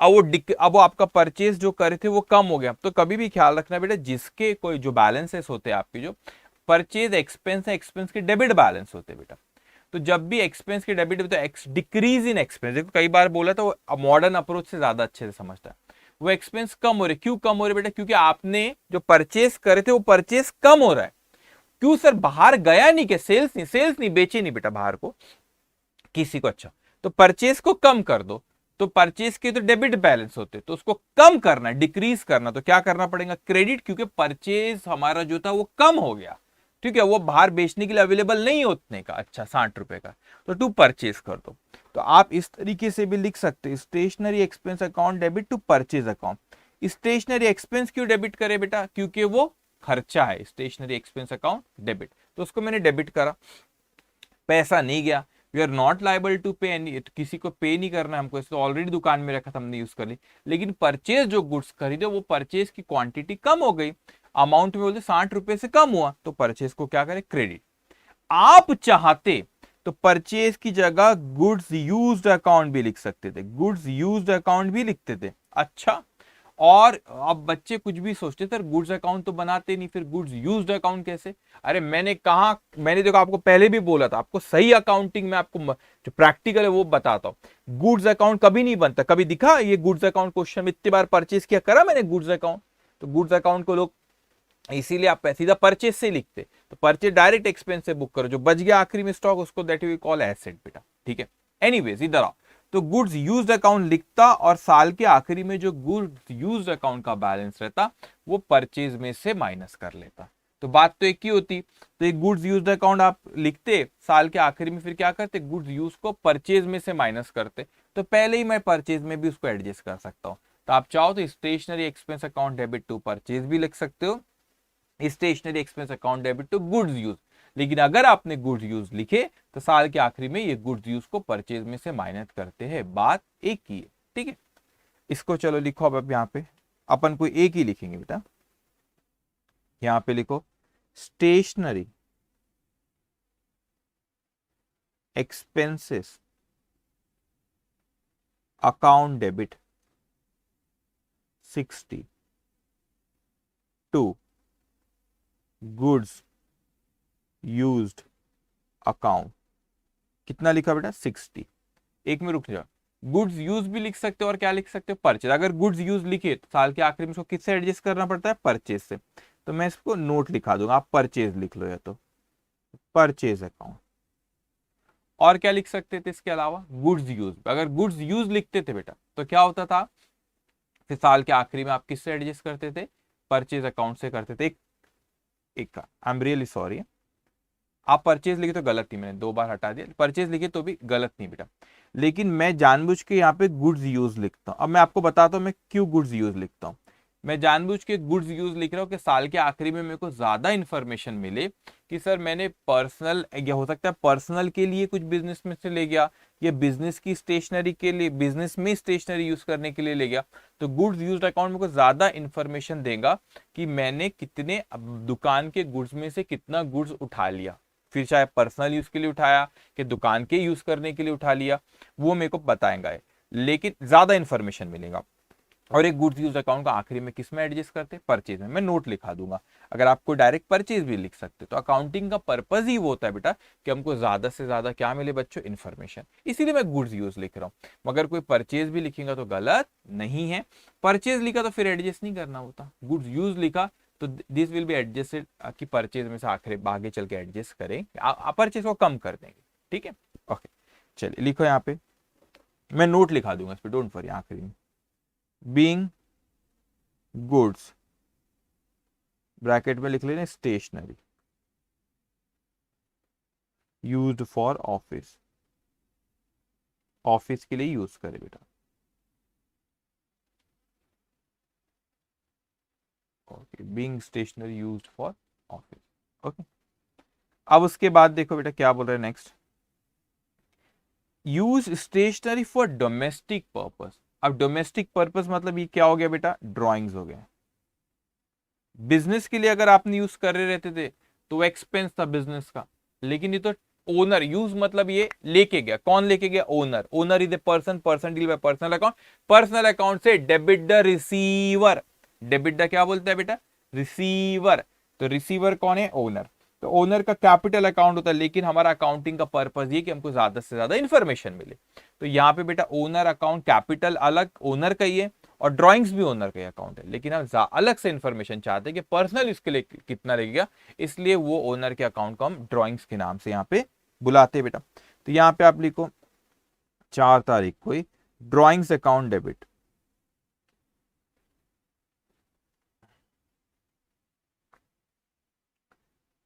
अब वो आपका परचेज जो करे थे वो कम हो गया। तो कभी भी ख्याल रखना बेटा, जिसके कोई जो बैलेंसेस होते हैं आपके, जो परचेज एक्सपेंस है, एक्सपेंस के डेबिट बैलेंस होते हैं बेटा। तो जब भी एक्सपेंस के डेबिट होता है, डिक्रीज इन एक्सपेंस, देखो कई बार बोला था वो मॉडर्न अप्रोच से ज्यादा अच्छे से समझता है। वो एक्सपेंस कम हो रहे, क्यों कम हो रहे बेटा? क्योंकि आपने जो परचेस करे थे वो परचेस कम हो रहा है। क्यों सर? बाहर गया नहीं क्या? सेल्स नहीं बेचे नहीं बेटा बाहर को किसी को। अच्छा, तो परचेस को कम कर दो। तो परचेस के तो डेबिट बैलेंस होते, तो उसको कम करना, डिक्रीज करना, तो क्या करना पड़ेगा? क्रेडिट, क्योंकि परचेज हमारा जो था वो कम हो गया। ठीक है, वो बाहर बेचने के लिए अवेलेबल नहीं उतने का। अच्छा, 60 रुपए का, तो टू परचेज कर दो। तो आप इस तरीके से भी लिख सकते हैं, stationery expense account debit to purchase account. Stationery expense क्यों डेबिट करे बेटा? क्योंकि वो खर्चा है। स्टेशनरी एक्सपेंस अकाउंट डेबिट, तो उसको मैंने डेबिट करा, पैसा नहीं गया। We are not liable to pay any, किसी को पे नहीं करना है हमको, इसको ऑलरेडी दुकान में रखा था, हमने यूज कर ली। लेकिन परचेज जो गुड्स खरीदे वो परचेज की क्वांटिटी कम हो गई, अमाउंट में बोलते 60 रुपए से कम हुआ, तो परचेज को क्या करें? क्रेडिट। आप चाहते तो परचेज की जगह गुड्स यूज्ड अकाउंट भी लिख सकते थे, गुड्स यूज्ड अकाउंट भी लिखते थे। अच्छा, और अब बच्चे कुछ भी सोचते थे, गुड्स अकाउंट तो बनाते नहीं, फिर गुड्स यूज्ड अकाउंट कैसे? अरे मैंने कहा, मैंने देखो आपको पहले भी बोला था, आपको सही अकाउंटिंग में आपको जो प्रैक्टिकल है वो बताता हूं। गुड्स अकाउंट कभी नहीं बनता, कभी दिखा ये गुड्स अकाउंट क्वेश्चन में? इतनी बार परचेज किया करा मैंने गुड्स अकाउंट? तो गुड्स अकाउंट को लोग इसीलिए आप सीधा परचेज से लिखते, तो परचेज डायरेक्ट एक्सपेंस से बुक करो, जो बच गया आखिरी में स्टॉक उसको दैट वी कॉल एसेट बेटा। ठीक है, एनीवेज इधर आओ। तो गुड्स यूज्ड अकाउंट लिखता और साल के आखिरी में जो गुड्स यूज्ड अकाउंट का बैलेंस रहता वो परचेज में से माइनस कर लेता। तो बात तो एक ही होती। तो एक गुड्स यूज्ड अकाउंट आप लिखते साल के आखिरी में, फिर क्या करते? गुड्स यूज को परचेज में से माइनस करते। तो पहले ही मैं परचेज में भी उसको एडजस्ट कर सकता हूं। तो आप चाहो तो stationery expense account debit to purchase भी लिख सकते हो, stationery expense account debit to goods use. लेकिन अगर आपने गुड्स यूज लिखे तो साल के आखिरी में ये गुड्स यूज को परचेज में से माइनस करते हैं, बात एक ही है। ठीक है, इसको चलो लिखो। अब यहाँ पे अपन कोई एक ही लिखेंगे बेटा, यहां पे लिखो stationery expenses account debit 60 to goods used account. कितना लिखा बेटा? 60। एक में रुक जाओ, गुड्स यूज भी लिख सकते हो और क्या लिख सकते हो? परचेज। अगर गुड्स यूज लिखे तो साल के आखिरी में इसको किससे एडजस्ट करना पड़ता है? परचेज से। तो मैं इसको नोट लिखा दूंगा, आप परचेज लिख लो, या तो परचेज अकाउंट। और क्या लिख सकते थे इसके अलावा? Goods use. अगर गुड्स यूज लिखते थे बेटा तो क्या होता था? फिर साल के आखिरी में आप किससे एडजस्ट करते थे? परचेज अकाउंट से करते थे। एक आई एम रियली सॉरी, आप परचेज लिखे तो गलत थी, मैंने 2 बार हटा दिया। परचेज लिखे तो भी गलत नहीं बेटा, लेकिन मैं जानबूझ के यहाँ पे गुड्स यूज लिखता हूँ। अब मैं आपको बताता हूँ मैं क्यों गुड्स यूज लिखता हूँ। मैं जानबूझ के गुड्स यूज लिख रहा हूँ कि साल के आखिरी में मेरे को ज्यादा इंफॉर्मेशन मिले कि सर मैंने पर्सनल, या हो सकता है पर्सनल के लिए कुछ बिजनेस में से ले गया, या बिजनेस की स्टेशनरी के लिए, बिजनेस में स्टेशनरी यूज करने के लिए ले गया। तो गुड्स यूज अकाउंट मेरे को ज्यादा इंफॉर्मेशन देगा कि मैंने कितने दुकान के गुड्स में से कितना गुड्स उठा लिया, फिर चाहे पर्सनल यूज के लिए उठाया कि दुकान के यूज करने के लिए उठा लिया, वो मेरे को बताएंगा। लेकिन ज्यादा इंफॉर्मेशन मिलेगा। और एक गुड्स यूज अकाउंट का आखिरी में किस में एडजस्ट करते? परचेज में। मैं नोट लिखा दूंगा, अगर आपको डायरेक्ट परचेज भी लिख सकते। तो अकाउंटिंग का पर्पज ही वो होता है बेटा कि हमको ज्यादा से ज्यादा क्या मिले बच्चों? इन्फॉर्मेशन। इसीलिए मैं गुड्स यूज लिख रहा हूँ। मगर कोई परचेज भी लिखेगा तो गलत नहीं है। परचेज लिखा तो फिर एडजस्ट नहीं करना होता, गुड्स यूज लिखा तो दिस विल बी एडजस्टेड, कि परचेज में से आगे चल के एडजस्ट करें, परचेज को कम कर देंगे। ठीक है, ओके, चलिए लिखो यहाँ पे मैं नोट लिखा दूंगा इस पर, डोंट वरी आखिरी में। बीइंग गुड्स, ब्रैकेट में लिख लेना stationery, used for office, office के लिए यूज करे बेटा। Okay, being stationery used for office. Okay, अब उसके बाद देखो बेटा क्या बोल रहे हैं next, use stationery for domestic purpose. अब डोमेस्टिक पर्पस मतलब ये क्या हो गया बेटा, ड्राइंग्स हो गया। बिजनेस के लिए अगर आपने यूज कर रहे रहते थे तो एक्सपेंस था बिजनेस का, लेकिन ये तो ओनर यूज मतलब ये लेके गया, कौन लेके गया, owner. Owner is a person, person deal by personal account, personal account से debit the receiver. Debit the क्या बोलता है बेटा, रिसीवर। तो रिसीवर कौन है, ओनर। तो ओनर का कैपिटल अकाउंट होता है, लेकिन हमारा अकाउंटिंग का पर्पज ये कि हमको ज्यादा से ज्यादा इंफॉर्मेशन मिले। तो यहाँ पे बेटा ओनर अकाउंट, कैपिटल अलग ओनर का ही है और ड्राइंग्स भी ओनर का अकाउंट है, लेकिन हम अलग से इंफॉर्मेशन चाहते हैं कि पर्सनल इसके लिए कितना लगेगा, इसलिए वो ओनर के अकाउंट को हम ड्राइंग्स के नाम से यहाँ पे बुलाते हैं बेटा। तो यहाँ पे आप लिखो 4 तारीख को ही drawings account debit,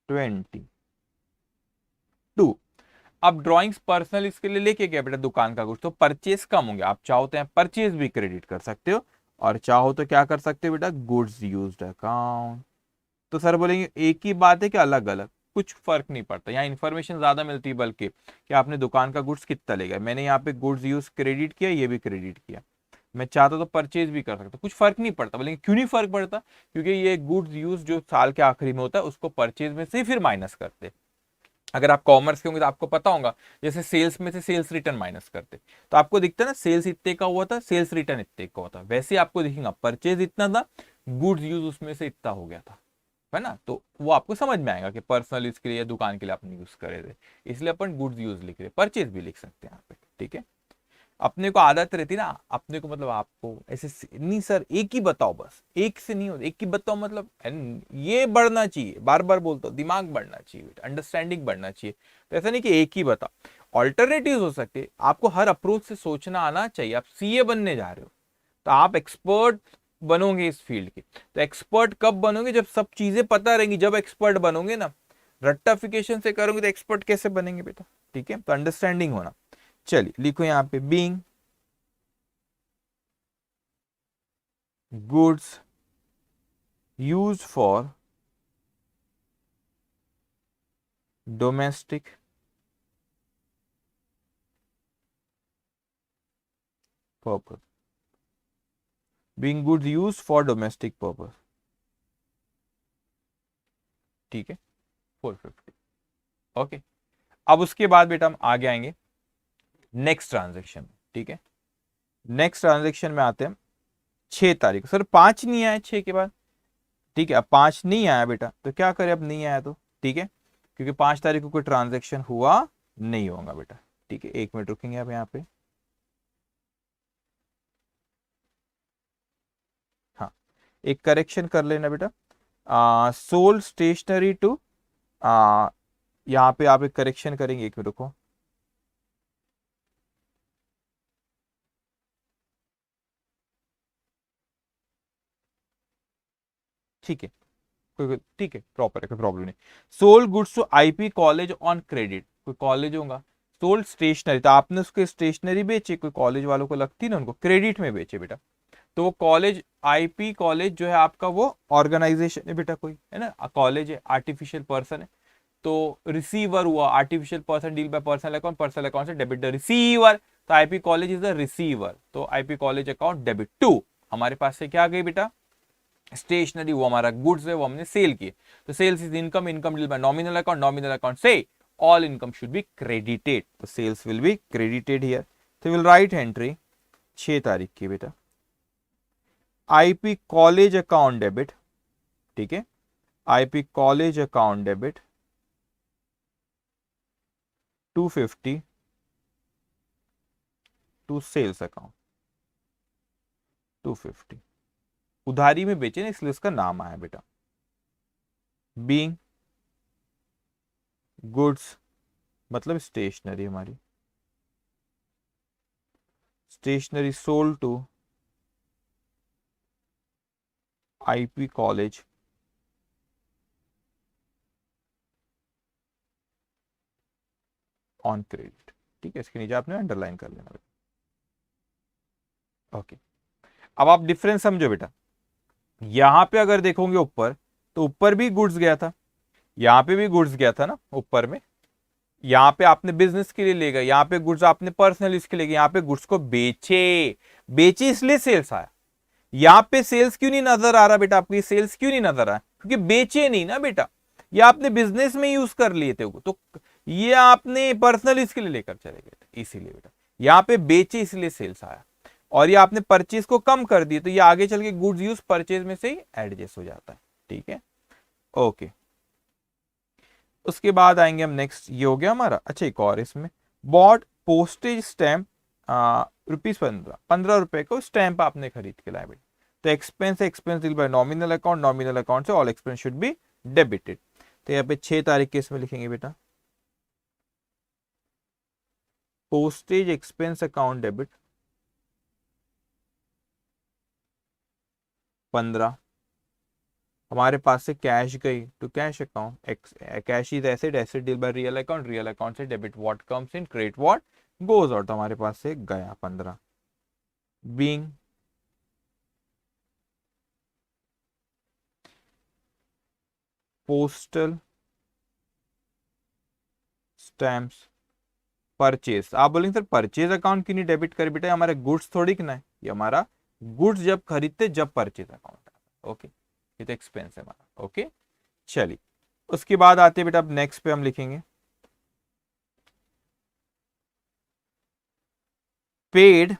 twenty two. अब ड्राइंग्स पर्सनल इसके लिए लेके गया बेटा दुकान का कुछ, तो परचेज कम होंगे। आप चाहो तो परचेज भी क्रेडिट कर सकते हो और चाहो तो क्या कर सकते हो बेटा, गुड्स यूज्ड अकाउंट। तो सर बोलेंगे एक ही बात है कि अलग अलग, कुछ फर्क नहीं पड़ता, यहाँ इन्फॉर्मेशन ज्यादा मिलती है, बल्कि कि आपने दुकान का गुड्स कितना लेगा। मैंने यहाँ पे गुड्स यूज क्रेडिट किया, ये भी क्रेडिट किया, मैं चाहता तो परचेज भी कर सकता, कुछ फर्क नहीं पड़ता। बोलेंगे क्यों नहीं फर्क पड़ता, क्योंकि ये गुड्स यूज जो साल के आखिरी में होता है उसको परचेज में से फिर माइनस करते। अगर आप कॉमर्स के होंगे तो आपको पता होगा, जैसे सेल्स में से सेल्स रिटर्न माइनस करते, तो आपको दिखता है ना सेल्स इतने का हुआ था, सेल्स रिटर्न इतने का हुआ था, वैसे आपको दिखेगा परचेज इतना था, गुड्स यूज उसमें से इतना हो गया था, है ना। तो वो आपको समझ में आएगा कि पर्सनल यूज के लिए या दुकान के लिए आपने यूज करे थे, इसलिए अपन गुड्स यूज लिख रहे, परचेज भी लिख सकते हैं यहाँ पे, ठीक है। अपने को आदत रहती ना, अपने को मतलब आपको ऐसे नहीं सर एक ही बताओ, बस एक से नहीं होता, एक ही बताओ मतलब ये बढ़ना चाहिए, बार बार बोलता हूँ, दिमाग बढ़ना चाहिए, अंडरस्टैंडिंग बढ़ना चाहिए। तो ऐसा नहीं कि एक ही बताओ, ऑल्टरनेटिव हो सकते, आपको हर अप्रोच से सोचना आना चाहिए। आप सीए बनने जा रहे हो तो आप एक्सपर्ट बनोगे इस फील्ड के, तो एक्सपर्ट कब बनोगे, जब सब चीजें पता रहेंगी, जब एक्सपर्ट बनोगे ना। रट्टाफिकेशन से करोगे तो एक्सपर्ट कैसे बनेंगे बेटा, ठीक है। तो अंडरस्टैंडिंग होना। चलिए लिखो यहां पे being goods use for domestic purpose, being goods use for domestic purpose, ठीक है 450। ओके, अब उसके बाद बेटा हम आगे आएंगे नेक्स्ट ट्रांजेक्शन, ठीक है। नेक्स्ट ट्रांजेक्शन में आते हैं 6 तारीख, सर 5 नहीं आया 6 के बाद, ठीक है। अब 5 नहीं आया बेटा तो क्या करें, अब नहीं आया तो ठीक है, क्योंकि 5 तारीख को कोई ट्रांजेक्शन हुआ नहीं होगा बेटा, ठीक है। 1 मिनट रुकेंगे आप यहाँ पे, हाँ एक करेक्शन कर लेना बेटा, सोल्ड स्टेशनरी टू, यहाँ पे आप एक करेक्शन करेंगे, 1 मिनट रुको, ठीक है ठीक है, प्रॉपर है, कोई प्रॉब्लम नहीं। Sold goods to IP college on credit, कोई कॉलेज होगा। सोल्ड स्टेशनरी, तो आपने उसके स्टेशनरी बेची, कोई कॉलेज वालों को लगती ना, उनको क्रेडिट में बेचे बेटा। तो वो कॉलेज, आईपी कॉलेज जो है आपका वो ऑर्गेनाइजेशन है बेटा, कोई है ना, कॉलेज है, आर्टिफिशियल पर्सन है। तो रिसीवर हुआ, artificial person deal by personal account, personal account से डेबिट द रिसीवर, तो IP college is the receiver, तो IP college account debit to. हमारे पास से क्या आ गई बेटा, स्टेशनरी, वो हमारा गुड्स है, वो हमने सेल किए, तो sales is income, income deal by nominal account, nominal account से all income should be credited, तो sales will be credited here. तो विल राइट एंट्री 6 तारीख की बेटा, आईपी कॉलेज अकाउंट डेबिट, ठीक है, IP college account debit 250 to sales account 250, उधारी में बेचे ना इसलिए इसका नाम आया बेटा। बीइंग गुड्स मतलब स्टेशनरी हमारी, stationery sold to IP college on credit. ठीक है, इसके नीचे आपने अंडरलाइन कर लेना बेटा। ओके, अब आप डिफरेंस समझो बेटा। यहां पे अगर देखोगे ऊपर, तो ऊपर भी गुड्स गया था, यहां पे भी गुड्स गया था ना ऊपर में। यहाँ पे आपने बिजनेस के लिए ले गए, यहाँ पे गुड्स आपने पर्सनल यूज के लिए, यहाँ पे गुड्स को बेचे, बेचे इसलिए सेल्स आया। यहाँ पे सेल्स क्यों नहीं नजर आ रहा बेटा आपको, ये सेल्स क्यों नहीं नजर आया, क्योंकि बेचे नहीं ना बेटा, ये आपने बिजनेस में यूज कर लिए थे वो, तो ये आपने पर्सनल यूज के लिए लेकर चले गए थे, इसीलिए बेटा यहाँ पे बेचे इसलिए सेल्स आया। और ये आपने परचेज को कम कर दिए, तो ये आगे चल के गुड्स यूज परचेज में से ही एडजस्ट हो जाता है। ठीक है, ओके। उसके बाद आएंगे हम नेक्स्ट, ये हो गया हमारा। अच्छा, एक और इसमें, बॉट पोस्टेज स्टैम्प ₹15, 15 रुपए को स्टैंप आपने खरीद के लाए बेटा। तो एक्सपेंस है, expense deal by nominal account, nominal account से all expense should be debited. तो यहाँ पे 6 तारीख के इसमें लिखेंगे बेटा, पोस्टेज एक्सपेंस अकाउंट डेबिट 15, हमारे पास से कैश गई to cash account, cash is asset, asset deal by real account, real account से debit what comes in, credit what goes out. तो हमारे पास से गया 15। बीइंग पोस्टल स्टैम्प्स परचेज, आप बोलेंगे सर परचेज अकाउंट क्यों नहीं डेबिट कर बेटा, हमारे गुड्स थोड़ी ना है, ये हमारा गुड्स जब खरीदते जब परचेज अकाउंट है। ओके, ये तो एक्सपेंस है हमारा। ओके, चलिए उसके बाद आते हैं बेटा, अब नेक्स्ट पे हम लिखेंगे paid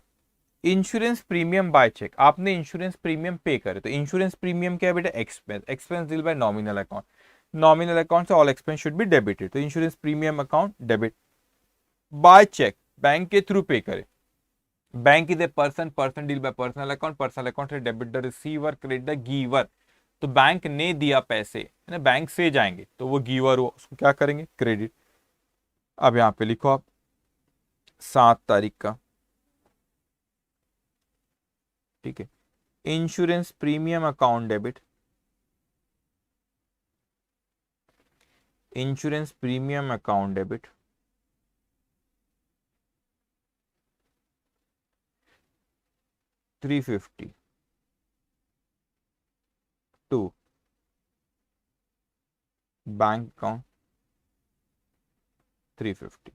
insurance premium by cheque. आपने इंश्योरेंस प्रीमियम पे करे, तो इंश्योरेंस प्रीमियम क्या है बेटा, expense, expense deal by nominal account, nominal account से all expense should be debited. तो insurance premium account debit by cheque, bank के थ्रू पे करे। Bank is a person, person deal by personal account, personal account से debit the receiver, credit the giver. तो बैंक ने दिया पैसे, है ना, बैंक से जाएंगे, तो वो गिवर हो, उसको क्या करेंगे, क्रेडिट। अब यहां पे लिखो आप 7 तारीख का, ठीक है, insurance premium account debit, insurance premium account debit 350 to bank account 350,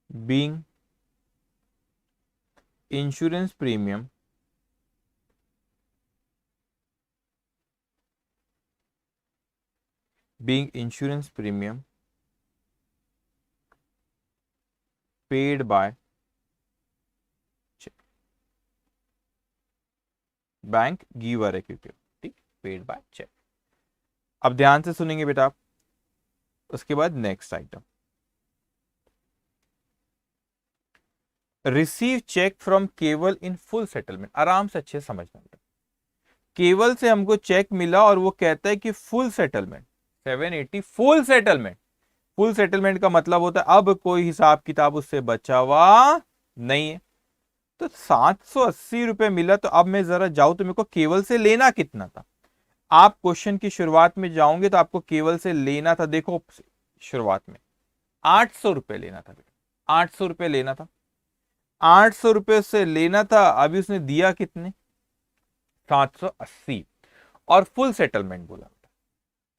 being insurance premium being insurance premium paid by check, bank giver है क्योंकि, ठीक, पेड बाय चेक। अब ध्यान से सुनेंगे बेटा आप। उसके बाद next item, receive cheque from Keval in full settlement. आराम से अच्छे समझना बेटा, केवल से हमको चेक मिला और वो कहता है कि full settlement 780 full settlement. Full settlement का मतलब होता है अब कोई हिसाब किताब उससे बचा हुआ नहीं है। तो 780 रुपए मिला, तो अब मैं जरा जाऊं तो मेरे को केवल से लेना कितना था। आप क्वेश्चन की शुरुआत में जाओगे तो आपको केवल से लेना था, देखो शुरुआत में 800 रुपए लेना था बेटा, 800 रुपए लेना था, 800 रुपए से लेना था। अभी उसने दिया कितने, 780, और फुल सेटलमेंट बोला।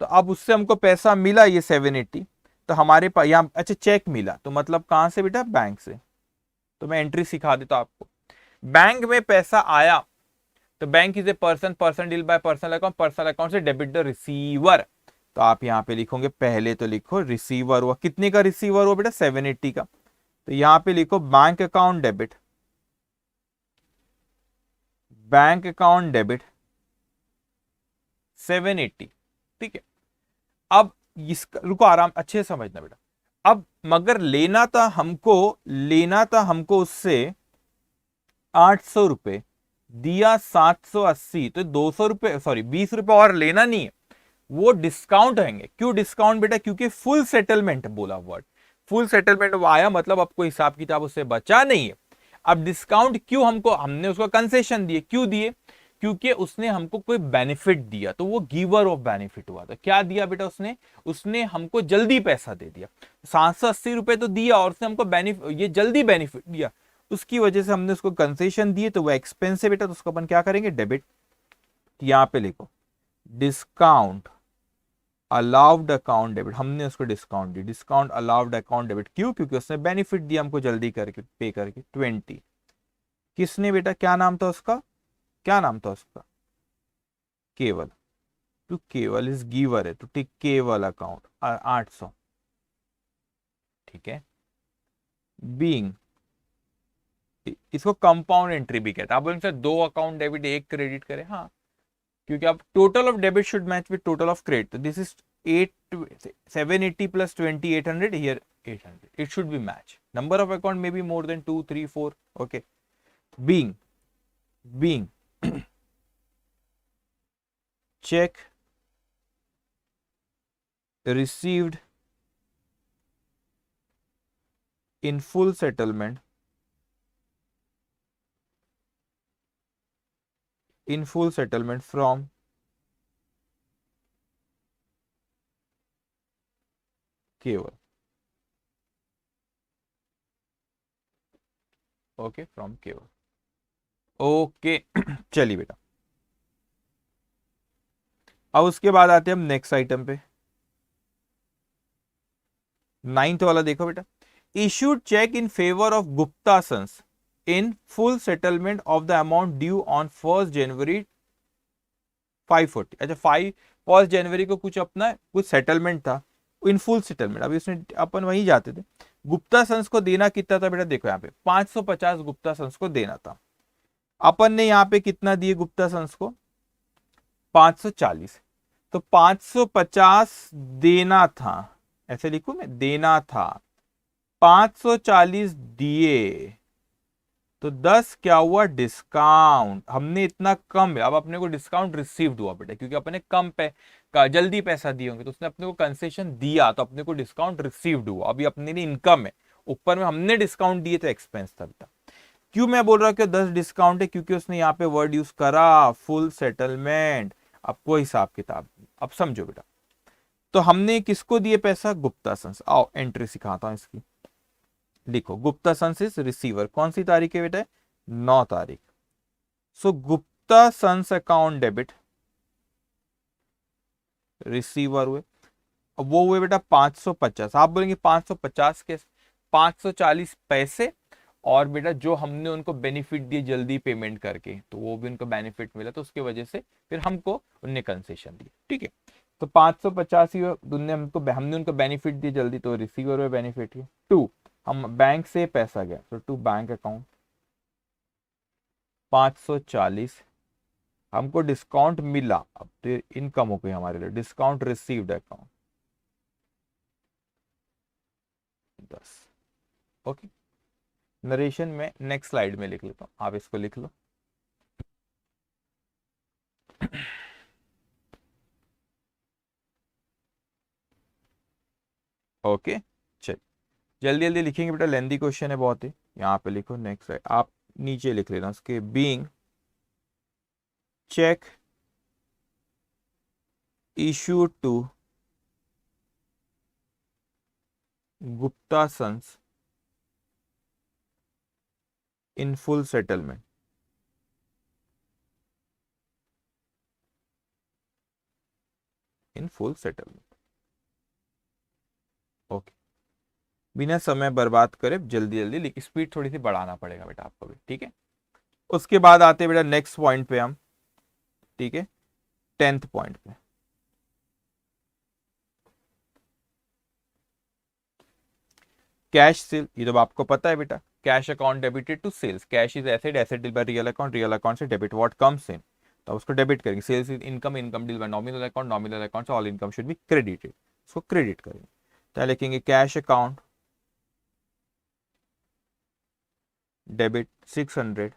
तो अब उससे हमको पैसा मिला ये 780, तो हमारे पास यहाँ, अच्छा चेक मिला, तो मतलब कहां से बेटा, बैंक से। तो मैं एंट्री सिखा देता आपको। बैंक में पैसा आया, तो bank is a person, person deal by personal account, personal account से डेबिट द रिसीवर। तो आप यहाँ पे लिखोगे, पहले तो लिखो रिसीवर हुआ, कितने का रिसीवर हुआ बेटा, 780 का। तो यहाँ पे लिखो bank account debit, bank account debit 780, ठीक है। अब इसका रुको, आराम अच्छे से समझना बेटा। अब मगर लेना था हमको उससे 800 रुपए, दिया 780, तो 200 रुपए, सॉरी 20 रुपए और लेना नहीं है, वो डिस्काउंट होंगे। क्यों डिस्काउंट बेटा, क्योंकि फुल सेटलमेंट बोला वर्ड, फुल सेटलमेंट वो आया, मतलब आपको हिसाब किताब उससे बचा नहीं है। अब डिस्काउंट क्यों हमको, हमने उसको कंसेशन दिए, क्यों दिए, क्योंकि उसने हमको कोई बेनिफिट दिया, तो वो गिवर ऑफ बेनिफिट हुआ था। क्या दिया बेटा उसने, उसने हमको जल्दी पैसा दे दिया, 780 रुपए तो दिया और उसने हमको बेनिफिट, ये जल्दी बेनिफिट दिया, उसकी वजह से हमने उसको कंसेशन दिए, तो वो एक्सपेंस है बेटा, तो उसको अपन क्या करेंगे, डेबिट। यहां पे लिखो डिस्काउंट अलाउड अकाउंट डेबिट, हमने उसको डिस्काउंट दी, डिस्काउंट अलाउड अकाउंट डेबिट, क्यों, क्योंकि उसने बेनिफिट दिया हमको जल्दी करके पे करके 20। किसने बेटा, क्या नाम था उसका, क्या नाम था उसका, केवल, तो केवल इज गिवर है, तो टिक केवल अकाउंट 800, ठीक है। बीइंग, इसको कंपाउंड एंट्री भी कहते हैं। आप बोलेंगे सर दो अकाउंट डेबिट एक क्रेडिट करें, हाँ, क्योंकि आप total of debit should match with total of credit, तो this is 780 plus 20 800 here 800, it should be match, number of account may be more than 2 3 4, okay. Being, being check received in full settlement, in full settlement from केवल, ओके, फ्रॉम केवल, ओके। चलिए बेटा, अब उसके बाद आते हैं हम नेक्स्ट आइटम पे, 9th वाला देखो बेटा, issued check in favor of Gupta Sons in full settlement of the amount due on 1st January 540। अच्छा, 1st जनवरी को कुछ अपना कुछ सेटलमेंट था, इन फुल सेटलमेंट, अभी उसने अपन वहीं जाते थे। गुप्ता सन्स को देना कितना था बेटा, देखो यहाँ पे 550 गुप्ता सन्स को देना था, अपन ने यहाँ पे कितना दिए गुप्ता सन्स को, 540, तो 550 देना था, ऐसे लिखू मैं, देना था, 540 दिए, तो 10 क्या हुआ, डिस्काउंट, हमने इतना कम है, अब अपने को डिस्काउंट रिसीव्ड हुआ बेटा, क्योंकि अपने कम पे का जल्दी पैसा दिए होंगे, तो उसने अपने को कंसेशन दिया, तो अपने को डिस्काउंट रिसीव्ड हुआ, अभी अपने लिए इनकम है, ऊपर में हमने डिस्काउंट दिए तो एक्सपेंस था बेटा। क्यों मैं बोल रहा हूँ कि 10 डिस्काउंट है, क्योंकि उसने यहाँ पे वर्ड यूज करा फुल सेटलमेंट, आपको हिसाब किताब, अब समझो बेटा, तो हमने किसको दिए पैसा, गुप्ता सन्स, आओ एंट्री सिखाता हूं इसकी, लिखो गुप्ता सन्स इज रिसीवर, कौन सी तारीख है बेटा, 9 तारीख, सो Gupta sons account debit, receiver हुए, अब वो हुए बेटा 550, आप बोलेंगे 550 के 540 पैसे, और बेटा जो हमने उनको बेनिफिट दिए जल्दी पेमेंट करके, तो वो भी उनको बेनिफिट मिला, तो उसके वजह से फिर हमको उनने कंसेशन दिया, ठीक है। तो 550 ही हमने उनको बेनिफिट दिए जल्दी, तो रिसीवर हुए बेनिफिट है। 2, हम बैंक से पैसा गया, तो टू बैंक अकाउंट 540, हमको डिस्काउंट मिला, अब तो इनकम हो गई हमारे लिए, discount received account 10, okay. Narration में नेक्स्ट स्लाइड में लिख लेता हूं, आप इसको लिख लो। ओके, चल जल्दी जल्दी लिखेंगे बेटा, लेंदी क्वेश्चन है बहुत ही, यहाँ पे लिखो नेक्स्ट स्लाइड, आप नीचे लिख लेना उसके, being cheque issued to Gupta Sons in full settlement, in full settlement, okay. बिना समय बर्बाद करे जल्दी जल्दी, स्पीड थोड़ी सी बढ़ाना पड़ेगा बेटा आपको भी, ठीक है। उसके बाद आते बेटा नेक्स्ट पॉइंट पे हम, ठीक है, 10th पॉइंट पे, कैश सेल, ये तो आपको पता है बेटा, cash account debited to sales, cash is asset, asset deal by real account, real account से डेबिट व्हाट कम्स इन, तो उसको डेबिट करेंगे। Sales is income, income deal by nominal account, nominal account से all income should be credited, उसको क्रेडिट करेंगे, तो लिखेंगे cash account debit 600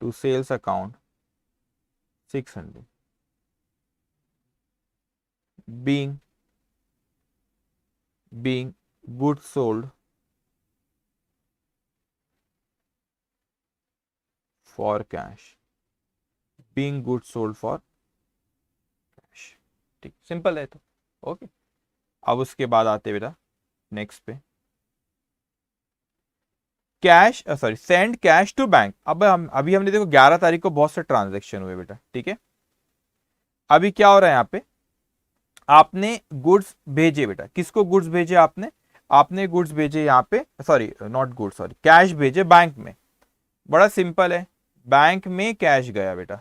to sales account 600, being goods sold for cash, being good sold for cash. ठीक, सिंपल है तो ओके। अब उसके बाद आते बेटा नेक्स्ट पे, cash sorry send cash to bank. अब हम अभी हमने देखो 11 तारीख को बहुत से ट्रांजेक्शन हुए बेटा, ठीक है। अभी क्या हो रहा है यहाँ पे, आपने गुड्स भेजे बेटा, किसको गुड्स भेजे आपने, आपने गुड्स भेजे यहाँ पे, sorry not goods, sorry cash भेजे बैंक में। बड़ा सिंपल है, बैंक में कैश गया बेटा,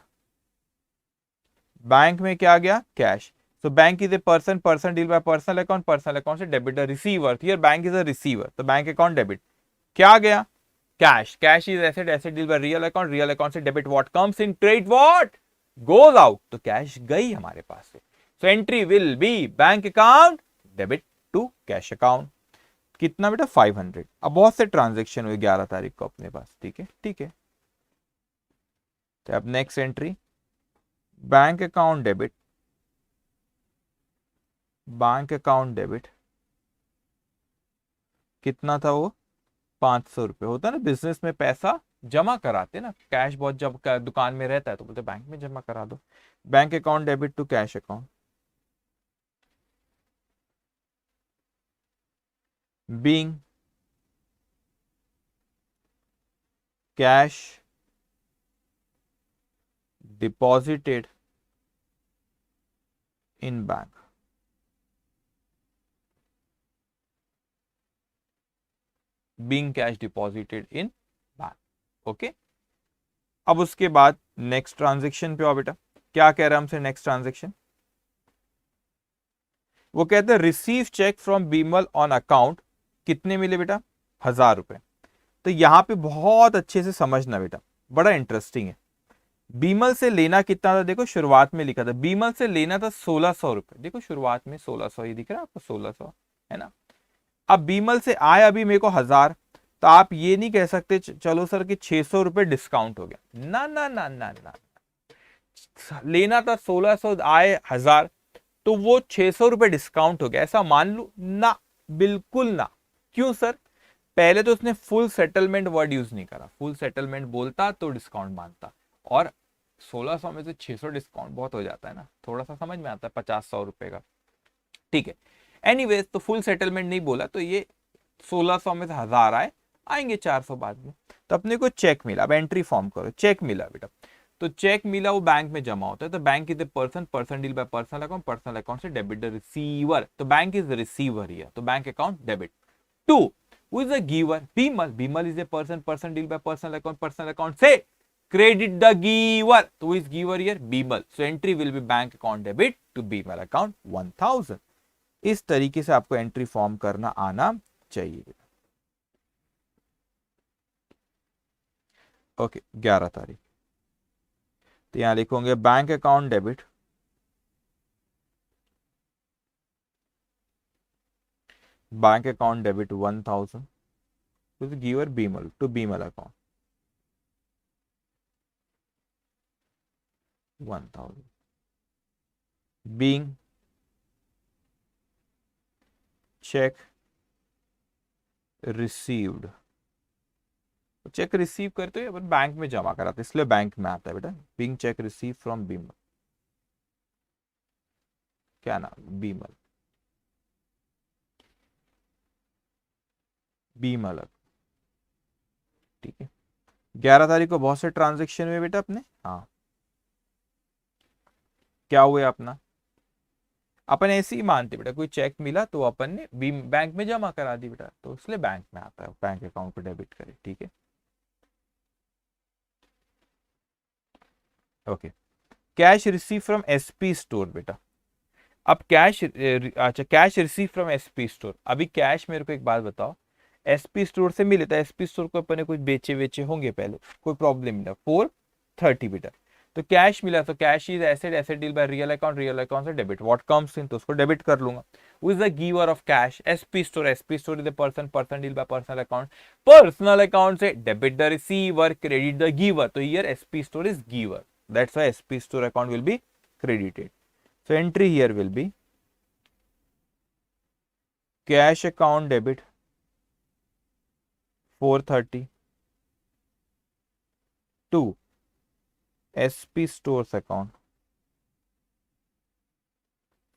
बैंक में क्या गया, cash. So bank is a person, person deal by personal account से debit the receiver, here bank is a receiver, तो बैंक अकाउंट डेबिट, क्या गया, cash, cash is asset, asset deal by real account से debit what comes in credit what goes out, तो कैश गई हमारे पास से। So entry will be bank account debit to cash account. कितना बेटा 500। अब बहुत से ट्रांजेक्शन हुए 11 तारीख को अपने पास, ठीक है ठीक है। तो अब next entry, bank account debit, bank account debit कितना था वो, 500 रुपए। होता है ना बिजनेस में पैसा जमा कराते ना, कैश बहुत जब दुकान में रहता है तो बोलते बैंक में जमा करा दो। Bank account debit to cash account, being cash deposited in bank, being cash deposited in bank, okay. अब उसके बाद नेक्स्ट ट्रांजेक्शन पे आओ बेटा, क्या कह रहा है हमसे नेक्स्ट ट्रांजेक्शन, वो कहते हैं receive cheque from Bimal on account, कितने मिले बेटा 1000 रुपए। तो यहां पे बहुत अच्छे से समझना बेटा, बड़ा इंटरेस्टिंग है। बीमल से लेना कितना था, देखो शुरुआत में लिखा था बीमल से लेना था 1600 रुपए, देखो शुरुआत में 1600 ही दिख रहा है आपको, 1600 है ना। अब बीमल से आया अभी मेरे को 1000, तो आप ये नहीं कह सकते चलो सर कि 600 रुपए डिस्काउंट हो गया, ना ना ना ना ना, लेना था 1600 आए 1000, तो वो 600 रुपए डिस्काउंट हो गया ऐसा मान लू ना, बिल्कुल ना। क्यों सर, पहले तो उसने फुल सेटलमेंट वर्ड यूज नहीं करा, फुल सेटलमेंट बोलता तो डिस्काउंट मानता, और 1600 में से 600 डिस्काउंट बहुत हो जाता है ना, थोड़ा सा समझ में आता है 50-100 रुपए का, ठीक है। एनीवेज तो फुल सेटलमेंट नहीं बोला, तो ये 1600 में से 1000 आए, आएंगे 400 बाद में। तो अपने को चेक मिला, अब एंट्री फॉर्म करो, चेक मिला बेटा, तो चेक मिला वो बैंक में जमा होता है, तो bank is a person, person deal by personal account से डेबिट द रिसीवर, तो bank is the receiver here, तो bank account debit to who is the giver, Bimal, Bimal is a person, person deal by personal account से क्रेडिट द गिवर, तो who is giver here Bimal, so entry will be bank account debit to Bimal account 1000। इस तरीके से आपको एंट्री फॉर्म करना आना चाहिए। ओके 11 तारीख, तो यहां लिखोगे bank account debit, bank account debit 1000 to the giver Bimal, to Bimal account 1000, being cheque received, cheque रिसीव करते हो बैंक में जमा कराते, इसलिए बैंक में आता है बेटा, being check receive from Bimal, क्या नाम बीमल, बीमल, ठीक है। 11 तारीख को बहुत से ट्रांजेक्शन हुए बेटा अपने, हाँ क्या हुए अपना, अपन ऐसे ही मानते बेटा, कोई चेक मिला तो अपन ने बैंक में जमा करा दी बेटा, तो इसलिए बैंक में आता है, बैंक अकाउंट पे डेबिट करे, ठीक है okay. Cash receive from SP store बेटा, अब कैश अच्छा cash receive from SP store, अभी कैश मेरे को एक बात बताओ, एसपी स्टोर से मिले था, एसपी स्टोर को अपने कुछ बेचे वेचे होंगे पहले, कोई प्रॉब्लम नहीं, 430 बेटा, तो कैश मिला, तो cash is asset, asset deal by real account से डेबिट व्हाट कम्स इन, तो उसको डेबिट कर लूंगा। Who is the giver of cash, SP store, SP store is the person, person deal by personal account से debit the receiver, credit the giver, तो here SP store is giver, that's why SP store account will be credited. So entry here will be cash account debit 430 to SP stores account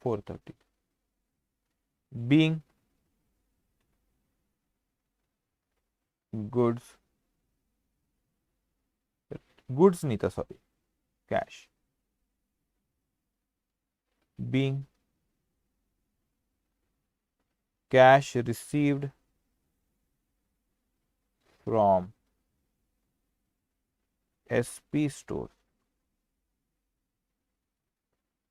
430 being goods, goods नहीं था sorry, cash, being cash received from SP store,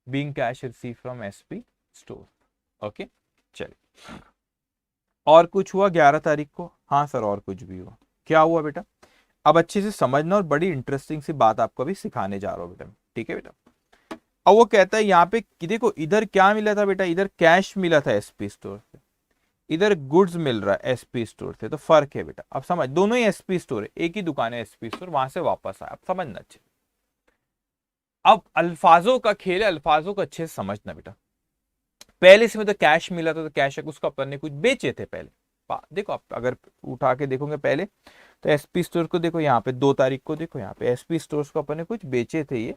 being cash receive from SP store. Okay, चलिए और कुछ हुआ 11 तारीख को? हाँ सर और कुछ भी हुआ। क्या हुआ बेटा? अब अच्छे से समझना, और बड़ी इंटरेस्टिंग सी बात आपको अभी सिखाने जा रहा हूं बेटा, ठीक है बेटा। अब वो कहता है यहाँ पे कि देखो इधर क्या मिला था बेटा, इधर कैश मिला था SP स्टोर से, इधर गुड्स मिल रहा है SP स्टोर से, तो फर्क है बेटा। अब समझ, दोनों ही SP स्टोर है, एक ही दुकान है SP स्टोर, वहां से वापस आया। अब समझना अच्छे, अब अल्फाजों का खेल है, अल्फाजों को अच्छे से समझना बेटा। पहले से में तो कैश मिला था, तो कैश है उसको अपन ने कुछ बेचे थे पहले। देखो आप अगर उठा के देखोगे पहले, तो SP स्टोर को देखो यहाँ पे 2 तारीख को, देखो यहाँ पे SP स्टोर्स को अपन ने कुछ बेचे थे, ये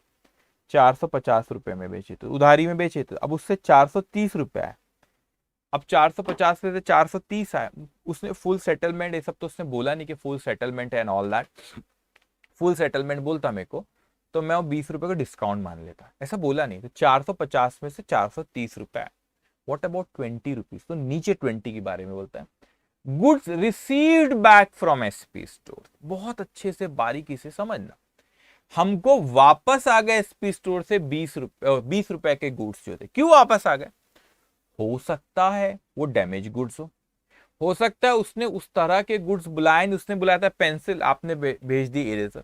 450 रुपए में बेचे थे, उधारी में बेचे थे। अब उससे 430 रुपए आए, अब 450 में से 430 आया, उसने फुल सेटलमेंट, ये सब तो उसने बोला नहीं कि फुल सेटलमेंट है and all that. Full settlement बोलता मेरे को तो मैं 20 रुपए का डिस्काउंट मान लेता, ऐसा बोला नहीं। तो 450 में से 430 रुपए आया। व्हाट अबाउट 20 रुपीज, तो नीचे 20 के बारे में बोलता है। Goods received back from SP store, बहुत अच्छे से बारीकी से समझना। हमको वापस आ गए SP स्टोर से 20 रुपए के गुड्स जो थे। क्यों वापस आ गए? हो सकता है वो डैमेज गुड्स हो सकता है उसने उस तरह के गुड्स बुलाए नहीं, उसने बुलाया था पेंसिल, आपने भेज दी इरेजर,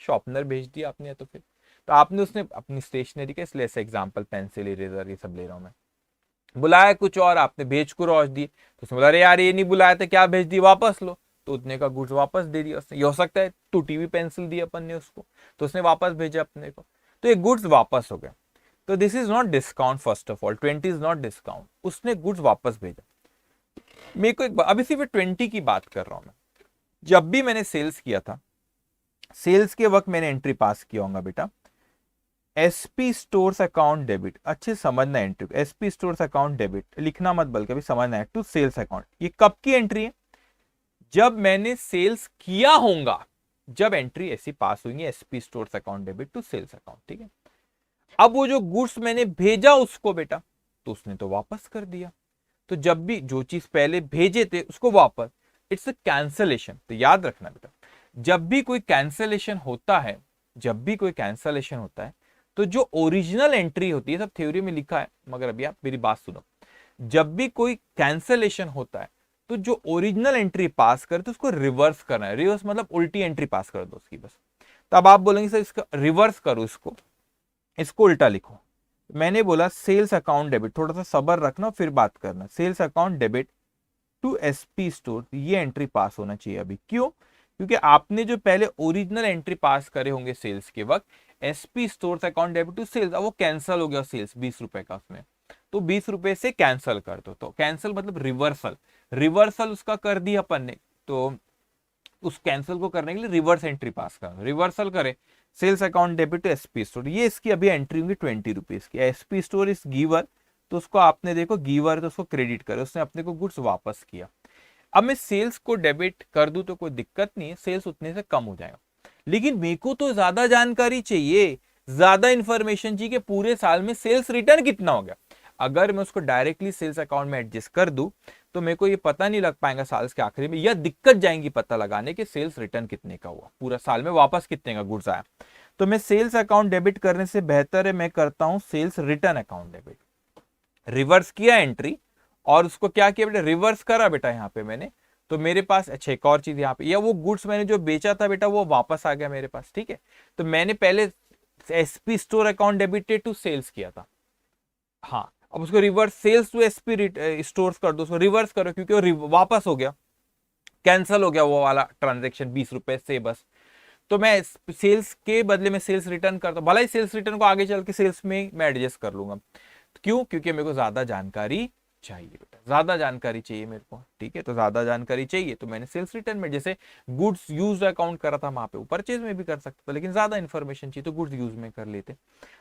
शॉर्पनर भेज दिया आपने, तो फिर तो आपने उसने अपनी स्टेशनरी के, इसलिए ऐसे एग्जांपल पेंसिल इरेजर ये सब ले रहा हूं मैं, बुलाया कुछ और, आपने भेज को रोज दी, तो उसने बोला अरे यार ये नहीं बुलाया था, क्या भेज दी, वापस लो, तो उतने का गुड्स वापस दे दिया उसने। ये हो सकता है टूटी हुई पेंसिल दी अपन ने उसको, तो उसने वापस भेजा अपने को, तो ये गुड्स वापस हो गया। तो this is not discount, first of all 20 is not discount, उसने गुड्स वापस भेजा। मेरे को एक अभी सिर्फ 20 की बात कर रहा हूं मैं। जब भी मैंने सेल्स किया था, सेल्स के वक्त मैंने एंट्री पास किया होगा बेटा, SP स्टोर्स अकाउंट डेबिट, अच्छे समझना entry, SP stores account debit लिखना मत बल्कि अभी समझना है, टू सेल्स अकाउंट। ये कब की एंट्री है? जब मैंने सेल्स किया होगा, जब एंट्री ऐसी पास हुई SP stores account debit to sales account, ठीक है। अब वो जो गुड्स मैंने भेजा उसको बेटा, तो उसने तो वापस कर दिया। तो जब भी जो चीज पहले भेजे थे उसको वापस, इट्स अ कैंसलेशन। तो याद रखना बेटा, जब भी कोई कैंसलेशन होता है, जब भी कोई कैंसलेशन होता है, तो जो ओरिजिनल एंट्री होती है, सब थ्योरी में लिखा है, मगर अभी आप मेरी बात सुनो, जब भी कोई कैंसलेशन होता है तो जो ओरिजिनल एंट्री पास करे तो उसको रिवर्स करना है। रिवर्स मतलब उल्टी एंट्री पास कर दो उसकी बस। तो अब आप बोलेंगे सर इसका रिवर्स करो, इसको उल्टा लिखो। मैंने बोला सेल्स अकाउंट डेबिट, थोड़ा सा सब्र रखना फिर बात करना। Sales account debit to SP store, ये एंट्री पास होना चाहिए अभी। क्यों? क्योंकि आपने जो पहले ओरिजिनल एंट्री पास करे होंगे सेल्स के वक्त, SP store account debit to sales, अब वो कैंसिल हो गया सेल्स 20 रुपए का उसमें, तो 20 रुपए से कैंसिल कर दो। तो कैंसिल मतलब रिवर्सल, रिवर्सल उसका कर दिया अपन ने, तो उस कैंसिल को करने के लिए रिवर्स एंट्री पास करना, रिवर्सल करे sales account debit to SP store. ये इसकी अभी एंट्री होगी 20 रुपीज की। SP स्टोर इज गिवर, तो उसको आपने देखो गिवर, तो उसको क्रेडिट करे, उसने अपने को गुड्स वापस किया। अब मैं सेल्स को डेबिट कर दूं तो कोई दिक्कत नहीं है, सेल्स उतने से कम हो जाएगा। लेकिन मेरे को तो ज्यादा जानकारी चाहिए, ज्यादा इंफॉर्मेशन चाहिए कि पूरे साल में सेल्स रिटर्न कितना हो गया। अगर मैं उसको डायरेक्टली सेल्स अकाउंट में एडजस्ट कर दूं तो मेरे को ये पता नहीं लग पाएगा साल के आखिरी में, या दिक्कत जाएंगी पता लगाने के सेल्स रिटर्न कितने का हुआ, पूरा साल में वापस कितने का गुड्स आया। तो मैं सेल्स अकाउंट डेबिट करने से बेहतर है मैं करता हूं sales return account debit. Reverse किया एंट्री और उसको क्या किया बेटा, रिवर्स करा बेटा यहाँ पे मैंने, तो मेरे पास अच्छा एक और चीज यहाँ पे, या वो गुड्स मैंने जो बेचा था बेटा वो वापस आ गया मेरे पास, ठीक है। तो मैंने पहले SP store account debited to sales किया था, हाँ, अब उसको reverse sales to SP stores कर दो, उसको रिवर्स करो क्योंकि वो वापस हो गया, कैंसिल हो गया वो वाला ट्रांजेक्शन 20 रुपए से बस। तो मैं सेल्स के बदले में सेल्स रिटर्न करता हूं, भला ही सेल्स रिटर्न को आगे चल के सेल्स में मैं एडजस्ट कर लूंगा। क्यों? क्योंकि मेरे को ज्यादा जानकारी चाहिए बेटा, ज्यादा जानकारी चाहिए मेरे को, ठीक है। तो ज्यादा जानकारी चाहिए तो मैंने सेल्स रिटर्न में, जैसे गुड्स यूज अकाउंट करा था वहां पे, वो परचेज में भी कर सकता था, लेकिन ज्यादा इन्फॉर्मेशन चाहिए तो गुड्स यूज में कर लेते।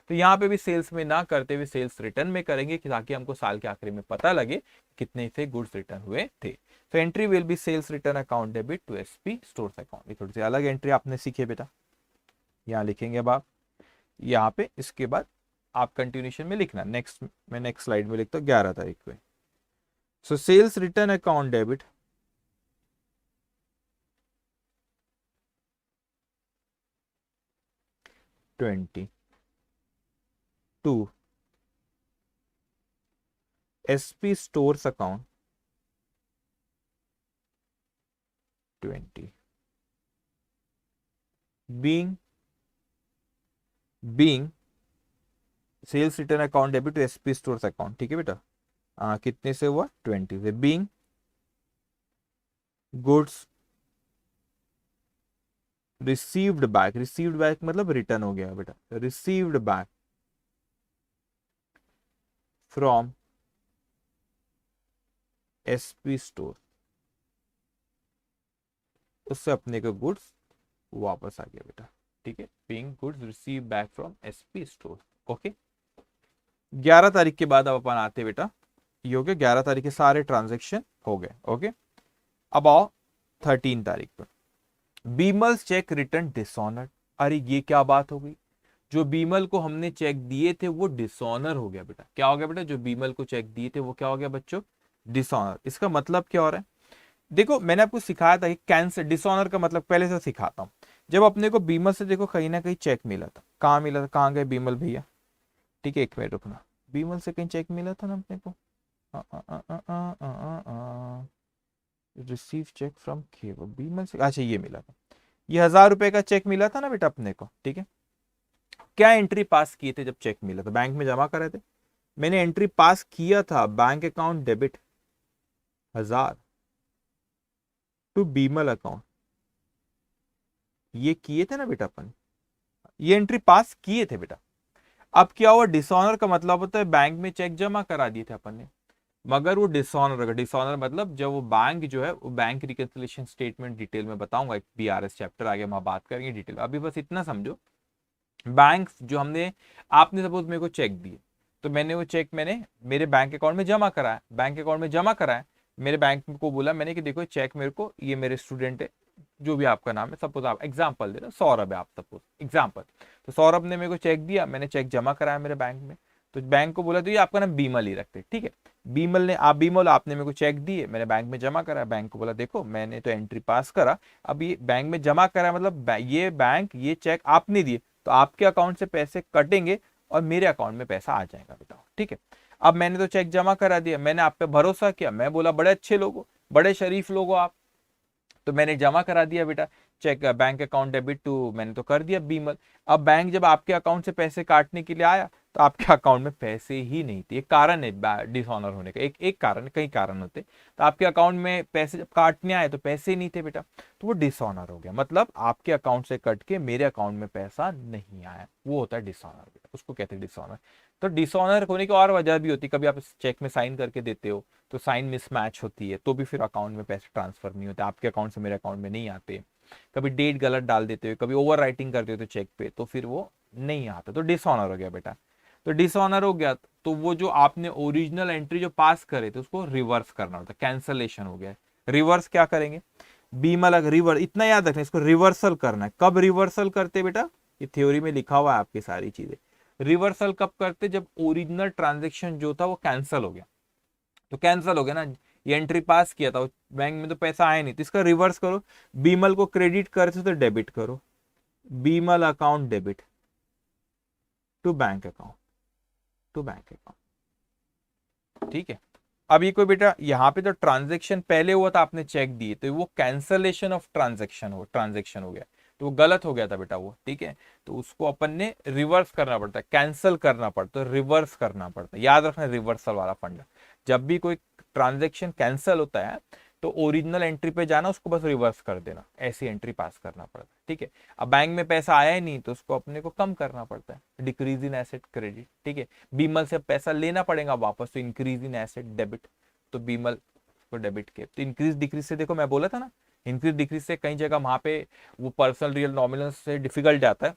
तो यहाँ पे भी सेल्स में ना करते हुए सेल्स रिटर्न में करेंगे, ताकि हमको साल के आखिरी में पता लगे कितने से गुड्स रिटर्न हुए थे। तो entry will be sales return account debit to SP stores account. ये थोड़ी सी अलग एंट्री आपने सीखी बेटा, यहाँ लिखेंगे अब आप यहाँ पे। इसके बाद आप कंटिन्यूशन में लिखना, नेक्स्ट मैं नेक्स्ट स्लाइड में लिखता हूँ 11 तारीख पे। So sales return account debit $20 to SP stores account 20 being sales return account debit to SP stores account, ठीक है बेटा। कितने से हुआ 20 से। बीइंग गुड्स रिसीव्ड बैक मतलब रिटर्न हो गया बेटा, received back from SP store, उससे अपने को गुड्स वापस आ गया बेटा, ठीक है। Being goods receive back from SP store, okay. 11 तारीख के बाद अब अपन आते बेटा, ये हो गया 11 तारीख के सारे ट्रांजेक्शन हो गए, ओके। अब आओ 13 तारीख पर, बीमल्स चेक रिटर्न डिसऑनर्ड। अरे ये क्या बात हो गई, जो बीमल को हमने चेक दिए थे वो डिसऑनर हो गया बेटा। क्या हो गया बेटा, जो बीमल को चेक दिए थे वो क्या हो गया बच्चों, डिसऑनर। इसका मतलब क्या हो रहा है, देखो मैंने आपको सिखाया था कि कैंसिल, डिसऑनर का मतलब पहले से सिखाता हूं। जब अपने को बीमल से देखो कहीं ना कहीं चेक मिला था, कहाँ मिला था, कहाँ गए बीमल भैया, ठीक है एक मिनट रुकना, बीमल से कहीं चेक मिला था ना अपने को, रिसीव चेक फ्रॉम केवल बीमल से, अच्छा ये मिला था, ये 1000 रुपए का चेक मिला था ना बेटा अपने को, ठीक है। क्या एंट्री पास किए थे जब चेक मिला था, बैंक में जमा करे थे, मैंने एंट्री पास किया था bank account debit 1000 to Bimal account, ये किए थे ना बेटा अपन, ये एंट्री पास किए थे बेटा। अब क्या हुआ, डिसऑनर का मतलब होता है बैंक में चेक जमा करा दिए थे अपन ने, मगर वो डिसऑनर का, डिसऑनर मतलब जब वो बैंक जो है वो बैंक रिकंसिलिएशन स्टेटमेंट डिटेल में बताऊंगा, एक बीआरएस चैप्टर आगे वहां बात करेंगे डिटेल। अभी बस इतना समझो, बैंक जो हमने, आपने सपोज मेरे को चेक दिए, तो मैंने वो चेक मैंने मेरे बैंक अकाउंट में जमा कराया, बैंक अकाउंट में जमा कराया, मेरे बैंक को बोला मैंने कि देखो चेक मेरे को, ये मेरे स्टूडेंट है, जो भी आपका नाम है, सपोज आप एग्जाम्पल दे रहे हो, सौरभ है आप सपोज एग्जाम्पल, तो सौरभ ने मेरे को चेक दिया, मैंने चेक जमा कराया मेरे बैंक में, तो बैंक को बोला तो ये आपका नाम बीमल ही रखते, ठीक है। बीमल ने, आप बीमल आपने मेरे को चेक दिए, मैंने बैंक में जमा करा, बैंक को बोला देखो मैंने तो एंट्री पास करा, अब ये बैंक में जमा करा मतलब ये बैंक, ये चेक आपने दिए, तो आपके अकाउंट से पैसे कटेंगे और मेरे अकाउंट में पैसा आ जाएगा बेटा, ठीक है। अब मैंने तो चेक जमा करा दिया, मैंने आप पे भरोसा किया, मैं बोला बड़े अच्छे लोग हो, बड़े शरीफ लोग हो आप, तो मैंने जमा करा दिया बेटा cheque, bank account debit to, मैंने तो कर दिया बीमल। अब बैंक जब आपके अकाउंट से पैसे काटने के लिए आया तो आपके अकाउंट में पैसे ही नहीं थे, एक कारण है डिसऑनर होने का, एक कारण, कई कारण होते, तो आपके अकाउंट में पैसे जब काटने आए तो पैसे ही नहीं थे बेटा, तो वो डिसऑनर हो गया, मतलब आपके अकाउंट से कट के मेरे अकाउंट में पैसा नहीं आया, वो होता है डिसऑनर बेटा, उसको कहते हैं डिसऑनर। तो डिसऑनर होने की और वजह भी होती है, कभी आप चेक में साइन करके देते हो तो साइन मिसमैच होती है, तो भी फिर अकाउंट में पैसे ट्रांसफर नहीं होते, आपके अकाउंट से मेरे अकाउंट में नहीं आते, कभी डेट गलत डाल देते हो, कभी ओवर राइटिंग करते हो तो चेक पे, तो फिर वो नहीं आता, तो डिसऑनर हो गया बेटा। तो डिसऑनर हो गया तो वो जो आपने ओरिजिनल एंट्री जो पास करे थे उसको रिवर्स करना होता है, कैंसलेशन हो गया। रिवर्स क्या करेंगे, बीमल रिवर्स, इतना याद रखना, इसको रिवर्सल करना है। कब रिवर्सल करते बेटा, ये थ्योरी में लिखा हुआ है आपकी सारी चीजें। रिवर्सल कब करते, जब ओरिजिनल ट्रांजेक्शन जो था वो कैंसिल हो गया, तो कैंसिल हो गया ना, ये एंट्री पास किया था बैंक में तो पैसा आया नहीं, तो इसका रिवर्स करो, बीमल को क्रेडिट करते तो डेबिट करो, Bimal account debit to bank account, to bank account, ठीक है। अब ये कोई बेटा यहाँ पे तो ट्रांजेक्शन पहले हुआ था, आपने चेक दिए, तो वो कैंसलेशन ऑफ ट्रांजेक्शन हो गया, तो वो गलत हो गया था बेटा वो, ठीक है। तो उसको अपन ने रिवर्स करना पड़ता है, कैंसिल करना पड़ता है, रिवर्स करना पड़ता है, याद रखना रिवर्सल वाला फंडा। जब भी कोई ट्रांजेक्शन कैंसिल होता है तो ओरिजिनल एंट्री पे जाना, उसको बस रिवर्स कर देना, ऐसी एंट्री पास करना पड़ता है। ठीक है, अब बैंक में पैसा आया ही नहीं तो उसको अपने को कम करना पड़ता है, डिक्रीज इन एसेट क्रेडिट। ठीक है, बीमल से पैसा लेना पड़ेगा वापस, तो इंक्रीज इन एसेट डेबिट, तो बीमल को डेबिट के। तो इंक्रीज डिक्रीज से देखो मैं बोला था ना, इंक्रीज डिक्रीज से कई जगह वहां पे वो पर्सनल रियल नॉमिनल से डिफिकल्ट जाता है,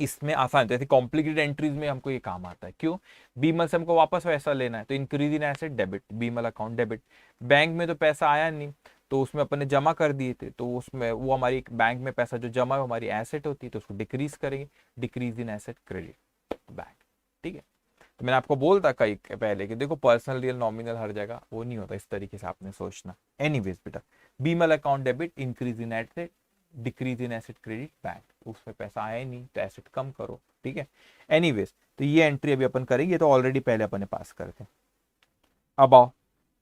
इसमें आसान होता है। कॉम्प्लिकेटेड एंट्रीज में हमको ये काम आता है। क्यों? बीमल से हमको वापस पैसा लेना है, तो increase in asset debit, Bimal account debit. Bank में तो पैसा आया नहीं तो उसमें अपने जमा कर दिए थे, तो उसमें वो हमारी बैंक में पैसा जो जमा है हमारी एसेट होती है, तो उसको डिक्रीज करेंगे, decrease in asset credit bank. ठीक है, तो मैंने आपको बोलता कई पहले कि देखो पर्सनल रियल नॉमिनल हर जगह वो नहीं होता, इस तरीके से आपने सोचना। एनीवेज बेटा, Bimal account debit, increase in asset, decrease in asset credit bank, उसमें पैसा आया ही नहीं तो एसेट कम करो। ठीक है, एनीवेज तो ये एंट्री अभी अपन करेंगे, तो ऑलरेडी पहले अपन ने पास करते। अब आओ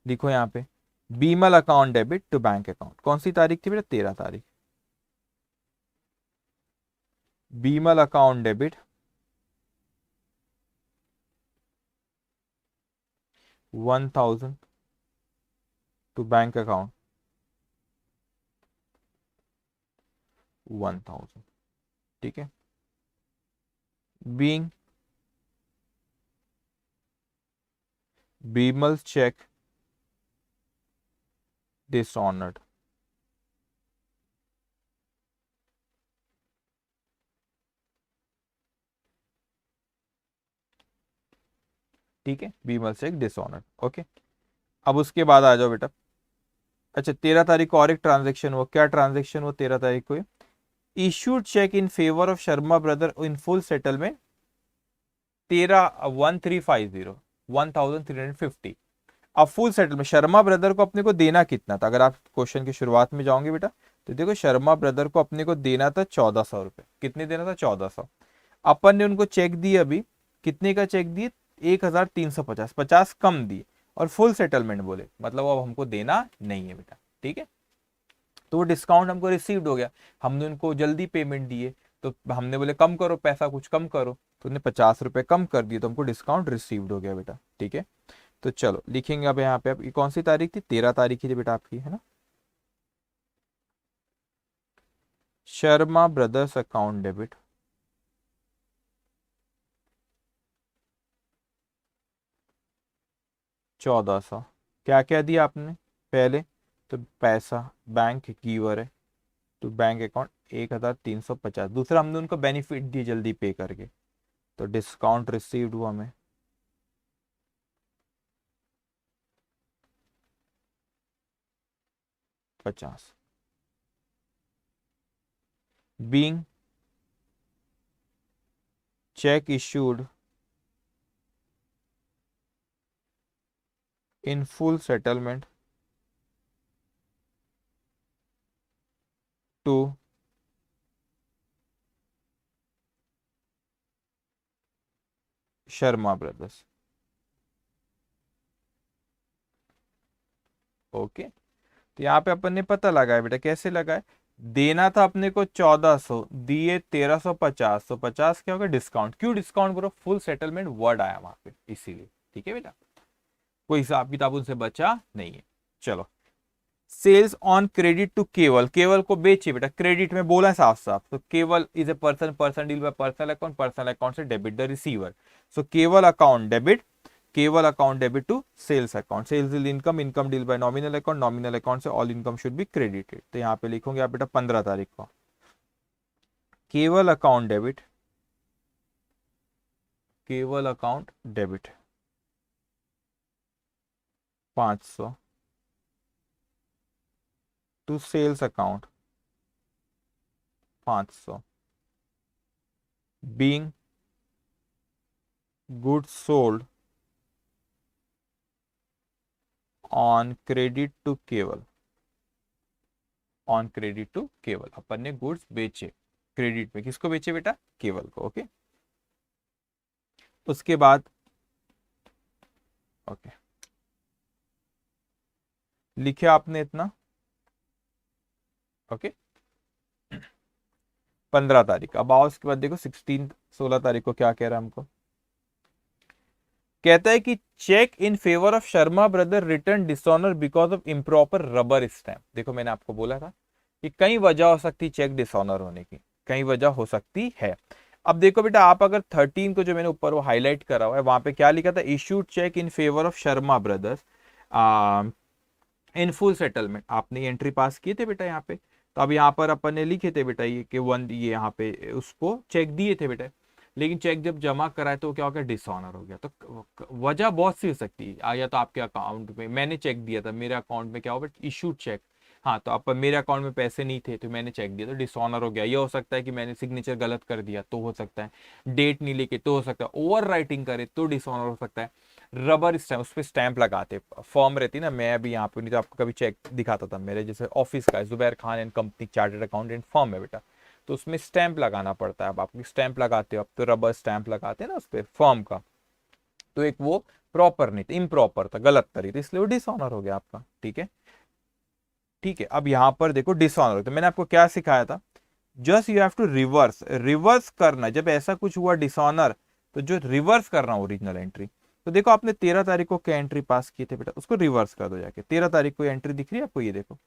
लिखो यहाँ पे, Bimal account debit to bank account, कौन सी तारीख थी बेटा? 13 तारीख। Bimal account debit 1000 to bank account 1000। ठीक है, बीइंग बीमल चेक dishonored। ठीक है, बीमल चेक डिसऑनर्ड। ओके, अब उसके बाद आ जाओ बेटा। अच्छा, 13 तारीख को और एक ट्रांजेक्शन हुआ, क्या ट्रांजेक्शन हुआ 13 तारीख को? Issued cheque in favour of Sharma brother in full settlement 13,1350 1350। अब फुल सेटलमेंट शर्मा ब्रदर को अपने को देना कितना था? अगर आप क्वेश्चन की शुरुआत में जाओगे बेटा, तो देखो शर्मा ब्रदर को अपने को देना था 1400 रुपए। कितने देना था? 1400। अपन ने उनको चेक दिए, अभी कितने का चेक दिए? 1350, 50 कम दिए और फुल सेटलमेंट बोले, मतलब अब हमको देना नहीं है बेटा। ठीक है, तो वो डिस्काउंट हमको रिसीव्ड हो गया, हमने उनको जल्दी पेमेंट दिए, तो हमने बोले कम करो पैसा, कुछ कम करो, तो उन्हें 50 रुपए कम कर दिए, तो हमको डिस्काउंट रिसीव्ड हो गया बेटा। ठीक है, तो चलो लिखेंगे अब यहाँ पे। अब ये कौन सी तारीख थी? 13 तारीख थी बेटा आपकी, है ना? Sharma brothers account debit 1400। क्या क्या दिया आपने पहले? तो पैसा बैंक गिवर है, तो बैंक अकाउंट 1350। दूसरा हमने उनको बेनिफिट दिए जल्दी पे करके, तो डिस्काउंट रिसीव्ड हुआ हमें 50। Being cheque issued in full settlement to Sharma brothers. Okay, तो यहाँ पे अपन ने पता लगाया बेटा, कैसे लगाए? देना था अपने को 1400, दिए 1350, तो 50 क्या होगा? डिस्काउंट। क्यों discount bro? Full settlement word आया वहां पे, इसीलिए। ठीक है बेटा, कोई हिसाब किताब उनसे बचा नहीं है। चलो, सेल्स ऑन क्रेडिट टू केवल, केवल को बेचे बेटा, क्रेडिट में बोला साफ साफ, तो Keval is a person, person deal by personal account, personal account से debit the receiver, so Keval account debit, Keval account debit to sales account, sales is income, income deal by nominal account, nominal account से all income should be credited. तो यहाँ पे लिखोगे आप बेटा 15 तारीख को, Keval account debit, Keval account debit 500 to sales account 500, being goods sold on credit to Keval, on credit to Keval, अपन ने गुड्स बेचे क्रेडिट में, किसको बेचे बेटा? केवल को। ओके, उसके बाद ओके लिखे आपने इतना। ओके, 15 तारीख। अब आओ उसके बाद देखो 16 16 तारीख को क्या कह रहा है हमको। कहता है कि cheque in favour of Sharma brother return dishonour because of improper rubber stamp. देखो मैंने आपको बोला था कि कई वजह हो सकती है चेक डिसऑनर होने की, कई वजह हो सकती है। अब देखो बेटा, आप अगर 13 को जो मैंने ऊपर वो हाईलाइट करा हुआ है, वहां पे क्या लिखा था, issued cheque in favour of Sharma brothers in full settlement. आपने एंट्री पास किए थे बेटा यहाँ पे, तो अब यहाँ पर अपन ने लिखे थे बेटा ये कि ये यहाँ पे उसको चेक दिए थे बेटा, लेकिन चेक जब जमा कराए तो क्या हो गया, डिसऑनर हो गया। तो वजह बहुत सी हो सकती है, या तो आपके अकाउंट में मैंने चेक दिया था, मेरे अकाउंट में क्या हो बेटा, इशूड चेक, हाँ तो आप मेरे अकाउंट में पैसे नहीं थे तो मैंने चेक दिया तो डिसऑनर हो गया। ये हो सकता है कि मैंने सिग्नेचर गलत कर दिया तो हो सकता है, डेट नहीं लेके तो हो सकता है, ओवर राइटिंग करे तो डिसऑनर हो सकता है। रबर स्टैम्प, उस पर स्टैंप लगाते, फॉर्म रहती ना, मैं अभी यहाँ पे नहीं तो आपको कभी चेक दिखाता था, मेरे जैसे ऑफिस का Zubair Khan and company chartered accountant form है बेटा, तो उसमें स्टैंप लगाना पड़ता है। अब आप स्टैंप लगाते हो, अब तो रबर स्टैंप लगाते हैं ना उस पर फॉर्म का, तो एक वो प्रॉपर नहीं था, इम्प्रॉपर था, गलत तरीके, इसलिए वो डिसऑनर हो गया आपका। ठीक है, ठीक है। अब यहां पर देखो डिसऑनर, तो मैंने आपको क्या सिखाया था, just you have to reverse, reverse करना जब ऐसा कुछ हुआ डिसऑनर, तो जो रिवर्स करना ओरिजिनल एंट्री। तो देखो आपने 13 तारीख को क्या एंट्री पास की थे बेटा, उसको रिवर्स कर दो जाके। 13 तारीख को एंट्री दिख रही है आपको, ये देखो,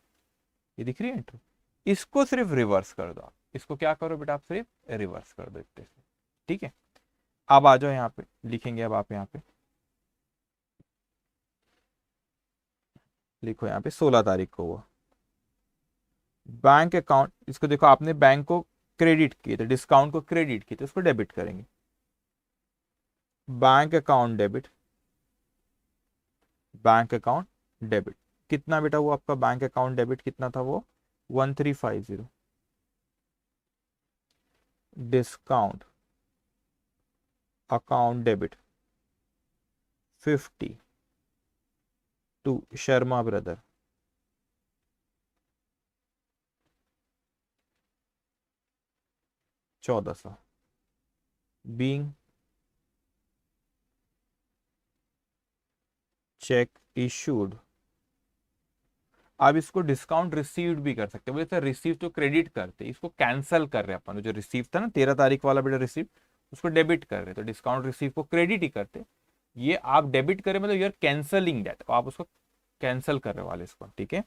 ये दिख रही है एंट्री, इसको सिर्फ रिवर्स कर दो आप। इसको क्या करो बेटा, आप सिर्फ रिवर्स कर दो इतने से। ठीक है, अब आ जाओ यहाँ पे, लिखेंगे अब आप यहाँ पे लिखो, यहाँ पे 16 तारीख को हुआ बैंक अकाउंट, इसको देखो आपने बैंक को क्रेडिट किए थे, डिस्काउंट को क्रेडिट किए थे, उसको डेबिट करेंगे। Bank account debit, bank account debit, कितना बेटा वो आपका बैंक अकाउंट डेबिट कितना था वो, 1350। Discount account debit 50 to Sharma brother, 1400 being cheque issued. आप इसको डिस्काउंट रिसीव्ड भी कर सकते हैं, बोले सर रिसीव तो क्रेडिट करते, इसको कैंसिल कर रहे हैं अपन, जो रिसीव था ना 13 तारीख वाला बेटा रिसीव, उसको डेबिट कर रहे, तो डिस्काउंट रिसीव को क्रेडिट ही करते, ये आप डेबिट करें मतलब यू आर कैंसलिंग दैट, आप उसको कैंसिल कर रहे वाले इसको। ठीक है,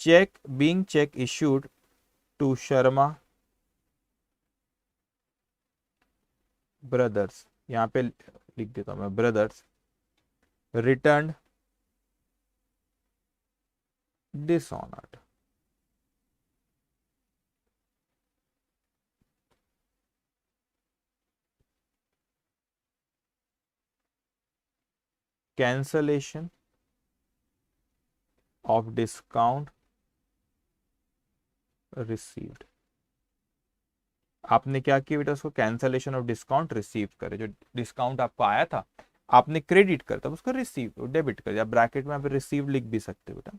cheque being cheque issued to Sharma brothers, यहाँ पे लिख देता हूं मैं brothers, return dishonoured. Cancellation of discount received, आपने क्या किया बेटा, उसको कैंसलेशन ऑफ डिस्काउंट रिसीव करे, जो डिस्काउंट आपको आया था आपने क्रेडिट कर, तब उसको रिसीव डेबिट कर दिया, ब्रैकेट में आप रिसीव लिख भी सकते हो बेटा।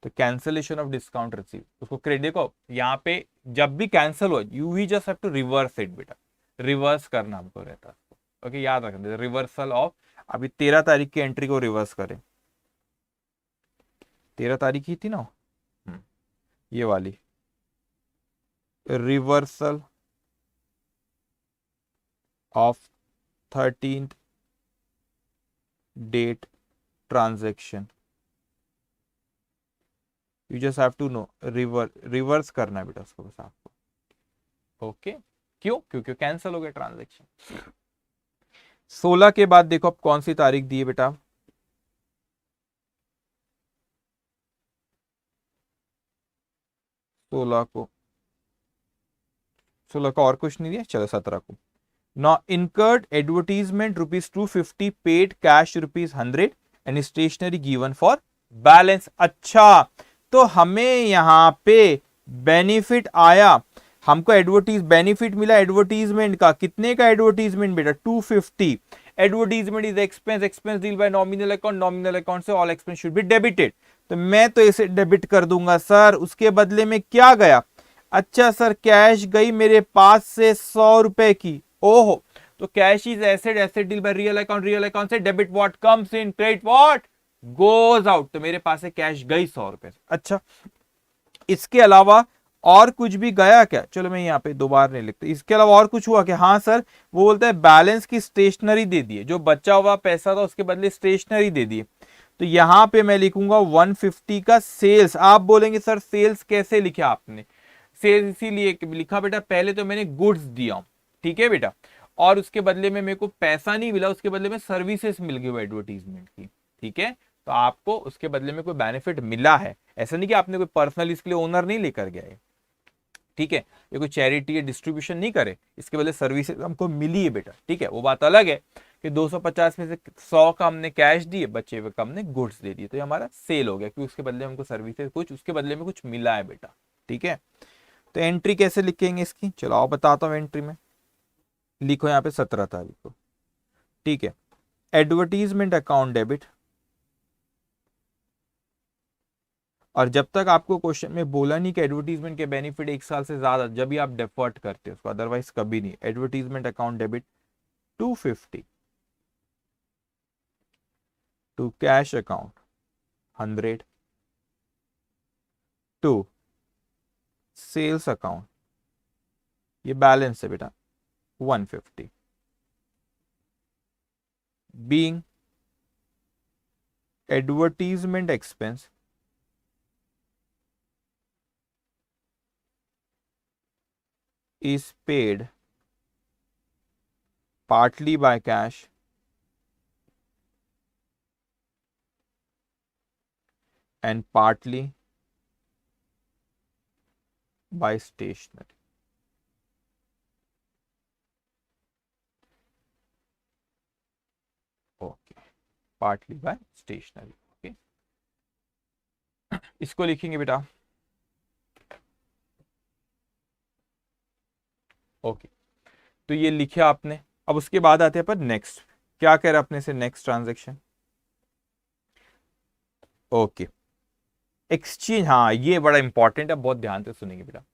तो कैंसलेशन ऑफ डिस्काउंट रिसीव, उसको क्रेडिट, देखो यहाँ पे जब भी कैंसिल हो you we just have to reverse it बेटा, रिवर्स करना हमको रहता है। ओके, याद रखना, रिवर्सल ऑफ, अभी 13 तारीख की एंट्री को रिवर्स करें, 13 तारीख ही थी ना, ये वाली, reversal of 13th date transaction, you just have to no reverse करना है बेटा उसको बस आपको। ओके, क्यों, क्योंकि कैंसिल हो गया ट्रांजेक्शन। 16 के बाद देखो अब कौन सी तारीख दी है बेटा, 16 को, 16 का और कुछ नहीं दिया, चलो 17 को, Now incurred advertisement ₹250 paid cash ₹100 and stationery given for balance। अच्छा, तो हमें यहां पे बेनिफिट आया, हमको बेनिफिट मिला एडवर्टीजमेंट का, कितने का एडवर्टीजमेंट बेटा, 250। Advertisement is expense, expense deal by nominal account, nominal account से all expense should be debited, तो मैं तो इसे डेबिट कर दूंगा सर। उसके बदले में क्या गया, अच्छा सर कैश गई मेरे पास से 100 रुपए की, ओहो, तो cash is asset, asset deal by real account, real account से debit what comes in, credit what goes out, तो मेरे पास से कैश गई 100 रुपए। अच्छा, इसके अलावा और कुछ भी गया क्या, चलो मैं यहाँ पे दोबारा नहीं लिखता, इसके अलावा और कुछ हुआ क्या, हाँ सर, वो बोलता है बैलेंस की स्टेशनरी दे दिए, जो बचा हुआ पैसा था उसके बदले स्टेशनरी दे दिए। तो यहां पे मैं लिखूंगा 150 का सेल्स। आप बोलेंगे सर सेल्स कैसे लिखा आपने, सेल्स इसीलिए लिखा बेटा, पहले तो मैंने गुड्स दिया, ठीक है बेटा, और उसके बदले में मेरे को पैसा नहीं मिला, उसके बदले में सर्विसेज मिल गई वो एडवर्टीजमेंट की, ठीक है। तो आपको उसके बदले में कोई बेनिफिट मिला है, ऐसा नहीं कि आपने कोई पर्सनल इसके लिए ओनर नहीं लेकर गया है, ठीक है, ये कोई चैरिटी या डिस्ट्रीब्यूशन नहीं करे, इसके बदले सर्विसेज हमको मिली है बेटा, ठीक है। वो बात अलग है कि 250 में से 100 का हमने कैश दिए, बचे हुए का हमने गुड्स दे दिए, तो ये हमारा सेल हो गया, क्योंकि उसके बदले हमको सर्विसेज कुछ, उसके बदले में कुछ मिला है बेटा, ठीक है। तो एंट्री कैसे लिखेंगे इसकी, चलो आओ बताता हूँ। एंट्री में लिखो यहाँ पे 17 तारीख को, ठीक है, एडवर्टीजमेंट अकाउंट डेबिट। और जब तक आपको क्वेश्चन में बोला नहीं कि एडवर्टीजमेंट के बेनिफिट 1 साल से ज्यादा, जब भी आप डिफॉल्ट करते हो उसको, अदरवाइज कभी नहीं। Advertisement account debit 250 to cash account 100 to sales account, ये बैलेंस है बेटा 150, being advertisement expense is paid partly by cash and partly by stationery. Okay, partly by stationery. Okay, इसको लिखेंगे बेटा। ओके, तो ये लिखे आपने। अब उसके बाद आते हैं पर नेक्स्ट, क्या कह रहा अपने से नेक्स्ट ट्रांजैक्शन। ओके, एक्सचेंज, हाँ ये बड़ा इंपॉर्टेंट है, बहुत ध्यान से सुनेंगे बेटा।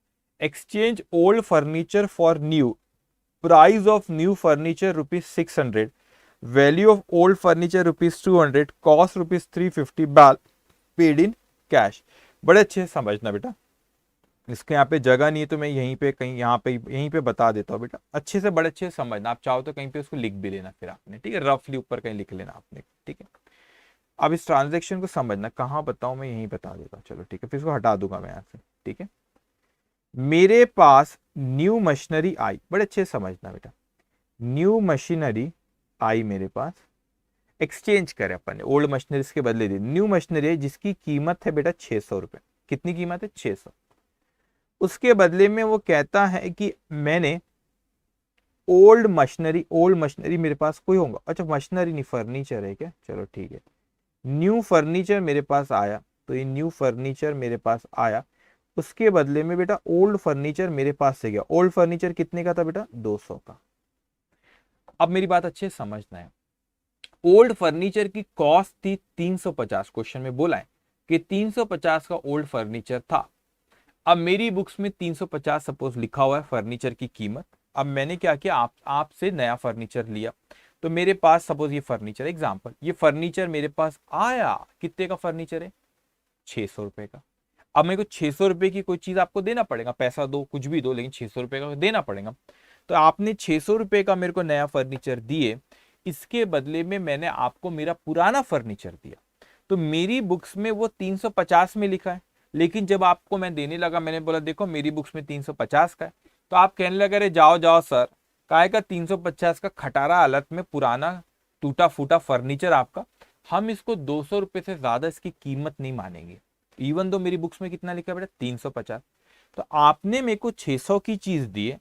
Exchange old furniture for new, price of new furniture ₹600, value of old furniture ₹200, cost ₹350, बैल पेड इन कैश। बड़े अच्छे से समझना बेटा, इसके यहाँ पे जगह नहीं है तो मैं यहीं पे कहीं यहाँ पे यहीं पे बता देता हूँ बेटा, अच्छे से बड़े अच्छे से समझना। आप चाहो तो कहीं पे उसको लिख भी लेना फिर आपने, ठीक है, रफली ऊपर कहीं लिख लेना आपने, ठीक है। अब इस ट्रांजेक्शन को समझना, कहाँ बताऊं मैं, यहीं बता देता हूँ, चलो ठीक है, फिर इसको हटा दूंगा मैं यहाँ से, ठीक है। मेरे पास न्यू मशीनरी आई, बड़े अच्छे से समझना बेटा, न्यू मशीनरी आई मेरे पास, एक्सचेंज करे अपन ने, ओल्ड मशीनरी के बदले दी, न्यू मशीनरी है जिसकी कीमत है बेटा 600 रुपए। कितनी कीमत है, 600। उसके बदले में वो कहता है कि मैंने ओल्ड मशीनरी मेरे पास कोई होगा, अच्छा मशीनरी नहीं फर्नीचर है क्या, चलो ठीक है, न्यू फर्नीचर मेरे पास आया, तो ये न्यू फर्नीचर मेरे पास आया, उसके बदले में बेटा ओल्ड फर्नीचर मेरे पास से गया। ओल्ड फर्नीचर कितने का था बेटा, 200 का। अब मेरी बात अच्छे से समझना है, ओल्ड फर्नीचर की कॉस्ट थी 350, क्वेश्चन में बोला है कि 350 का ओल्ड फर्नीचर था। अब मेरी बुक्स में 350 सपोज लिखा हुआ है फर्नीचर की कीमत। अब मैंने क्या किया, आपसे नया फर्नीचर लिया, तो मेरे पास सपोज ये फर्नीचर एग्जांपल, ये फर्नीचर मेरे पास आया, कितने का फर्नीचर है, 600 रुपए का। अब मेरे को 600 रुपए की कोई चीज आपको देना पड़ेगा, पैसा दो कुछ भी दो, लेकिन 600 रुपए का देना पड़ेगा। तो आपने 600 रुपए का मेरे को नया फर्नीचर दिए, इसके बदले में मैंने आपको मेरा पुराना फर्नीचर दिया, तो मेरी बुक्स में वो 350 में लिखा है, लेकिन जब आपको मैं देने लगा, मैंने बोला देखो मेरी बुक्स में 350 का है, तो आप कहने लगे अरे जाओ जाओ सर, काय का 350 का खटारा हालत में पुराना टूटा फूटा फर्नीचर आपका, हम इसको 200 रुपए से ज्यादा इसकी कीमत नहीं मानेंगे, इवन दो मेरी बुक्स में कितना लिखा है बेटा 350। तो आपने मेरे को 600 की चीज दी है,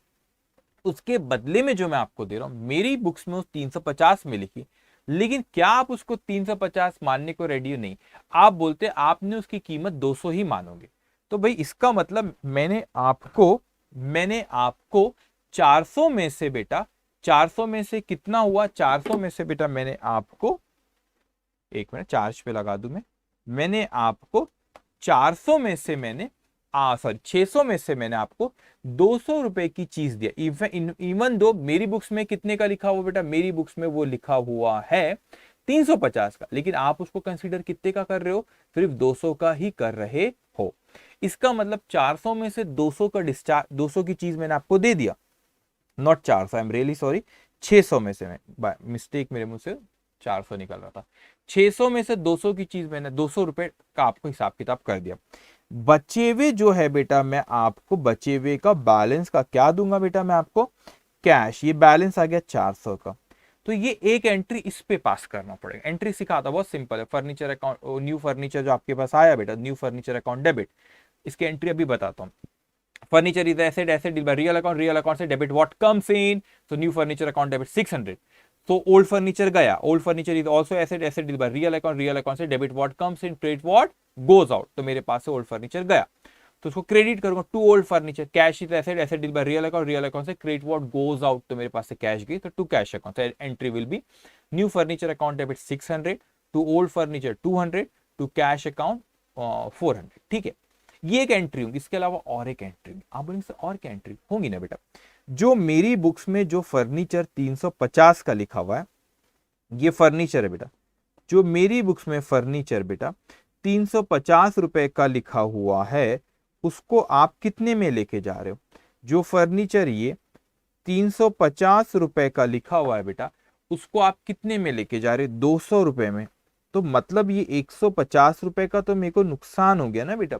उसके बदले में जो मैं आपको दे रहा हूं मेरी बुक्स में उस 350 में लिखी, लेकिन क्या आप उसको 350 मानने को रेडी हो, नहीं, आप बोलते आपने उसकी कीमत 200 ही मानोगे। तो भाई इसका मतलब मैंने आपको 400 में से बेटा, 400 में से कितना हुआ, 400 में से बेटा मैंने आपको, एक मिनट चार्ज पे लगा दूं मैंने आपको 400 में से मैंने 600 में से मैंने आपको 200 रुपए की चीज दिया। इवन दो मेरी बुक्स में कितने का लिखा हुआ बेटा, मेरी बुक्स में वो लिखा हुआ है 350 का, लेकिन आप उसको कंसीडर कितने का कर रहे हो, सिर्फ 200 का ही कर रहे हो। इसका मतलब 400 में से 200 का डिस्चार्ज, 200 की चीज मैंने आपको दे दिया, not 400, I am really sorry, 600 में से, मैं मिस्टेक मेरे मुंह से 400 निकल रहा था, 600 में से 200 की चीज मैंने 200 रुपए का आपको हिसाब किताब कर दिया। बचे हुए जो है बेटा, मैं आपको बचे हुए का बैलेंस का क्या दूंगा बेटा, मैं आपको कैश, ये बैलेंस आ गया 400 का। तो ये एक एंट्री इस पे पास करना पड़ेगा। एंट्री सिखाता बहुत सिंपल है, फर्नीचर अकाउंट, न्यू फर्नीचर जो आपके पास आया बेटा, न्यू फर्नीचर अकाउंट डेबिट, इसकी एंट्री अभी बताता हूँ। Furniture is asset, asset deal by real account से debit what comes in, so new furniture account debit 600। तो ओल्ड फर्नीचर गया, old furniture is also asset, asset deal by real account से debit what comes in, credit what goes out. तो मेरे पास से ओल्ड फर्नीचर गया, तो उसको क्रेडिट करूंगा to old furniture, cash is asset, asset deal by real account से क्रेडिट व्हाट गोज आउट, तो मेरे पास से कैश गई, तो to cash account, entry will be new furniture account debit 600, to old furniture 200, to cash account 400। ठीक है, ये एक एंट्री होगी। इसके अलावा और एक एंट्री, आप बोलेंगे सर और क्या एंट्री होंगी ना बेटा, जो मेरी बुक्स में जो फर्नीचर 350 का लिखा हुआ है, ये फर्नीचर है बेटा, जो मेरी बुक्स में फर्नीचर बेटा 350 रुपए का लिखा हुआ है, उसको आप कितने में लेके जा रहे हो। जो फर्नीचर ये 350 रुपए का लिखा हुआ है बेटा, उसको आप कितने में लेके जा रहे हो, 200 रुपए में। तो मतलब ये 150 रुपए का तो मेरे को नुकसान हो गया ना बेटा।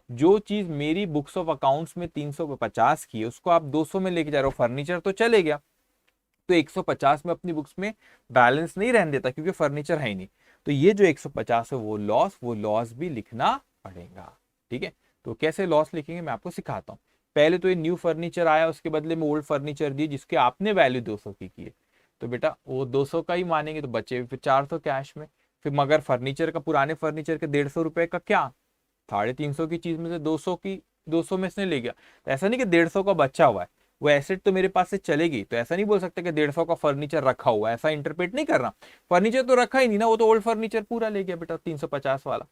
जो चीज मेरी बुक्स ऑफ अकाउंट्स में 350 की है, उसको आप 200 में लेके जा रहे हो, फर्नीचर तो चले गया, तो 150 में अपनी बुक्स में बैलेंस नहीं रहने देता, क्योंकि फर्नीचर है ही नहीं। तो ये जो 150 है वो लॉस भी लिखना पड़ेगा। ठीक है, तो कैसे लॉस लिखेंगे मैं आपको सिखाता हूँ। पहले तो ये न्यू फर्नीचर आया, उसके बदले में ओल्ड फर्नीचर दिए, जिसके आपने वैल्यू 200 की है, तो बेटा वो 200 का ही मानेंगे, तो बचे फिर 400 कैश में। फिर मगर फर्नीचर का, पुराने फर्नीचर के 150 रुपए का क्या, 350 की चीज में से 200 की, 200 में से ले गया, तो ऐसा नहीं कि 150 का बचा हुआ है, वो एसेट तो मेरे पास से चलेगी। तो ऐसा नहीं बोल सकते कि 150 का फर्नीचर रखा हुआ है, ऐसा इंटरप्रेट नहीं करना। फर्नीचर तो रखा ही नहीं ना, वो तो ओल्ड फर्नीचर पूरा ले गया बेटा 350 वाला,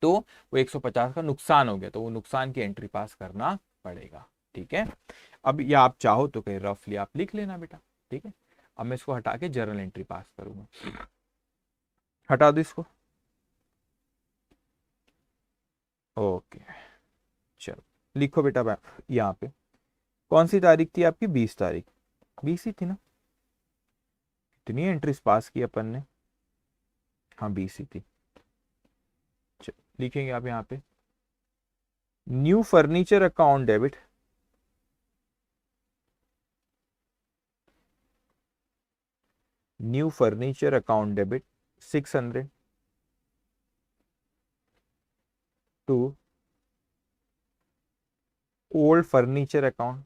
तो वो 150 का नुकसान हो गया, तो वो नुकसान की एंट्री पास करना पड़ेगा। ठीक है, अब या आप चाहो तो कहीं रफली आप लिख लेना बेटा। ठीक है, अब मैं इसको हटा के जर्नल एंट्री पास करूंगा, हटा दो इसको। ओके, चलो लिखो बेटा, यहाँ पे कौन सी तारीख थी आपकी, 20 तारीख, 20 ही थी ना, कितनी एंट्रीज पास की अपन ने, हाँ 20 ही थी। चलो लिखेंगे आप यहाँ पे new furniture account debit, new furniture account debit 600 to old furniture account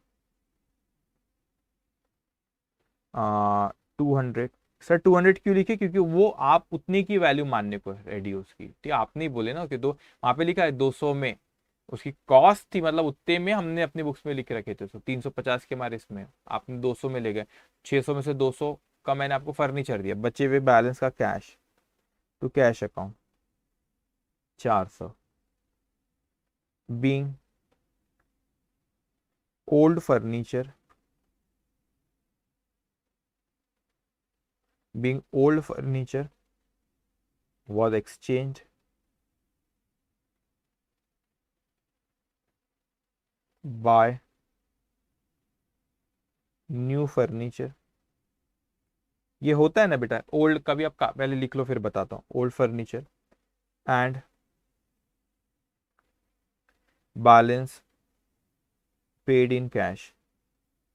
200। Sir 200 क्यों लिखे, क्योंकि वो आप उतने की वैल्यू मानने को रेडी हो उसकी। ठीक है, आपने ही बोले ना कि दो, वहां पे लिखा है 200 में उसकी कॉस्ट थी, मतलब उतने में हमने अपनी बुक्स में लिख रखे थे, तो 350 के हमारे इसमें आपने 200 में ले गए, 600 में से 200 का मैंने आपको फर्नीचर दिया, बचे हुए बैलेंस का cash, to cash account 400 being old furniture, being old furniture was exchanged by new furniture। ये होता है ना बेटा, ओल्ड का भी आप पहले लिख लो फिर बताता हूँ, old furniture and balance paid in cash.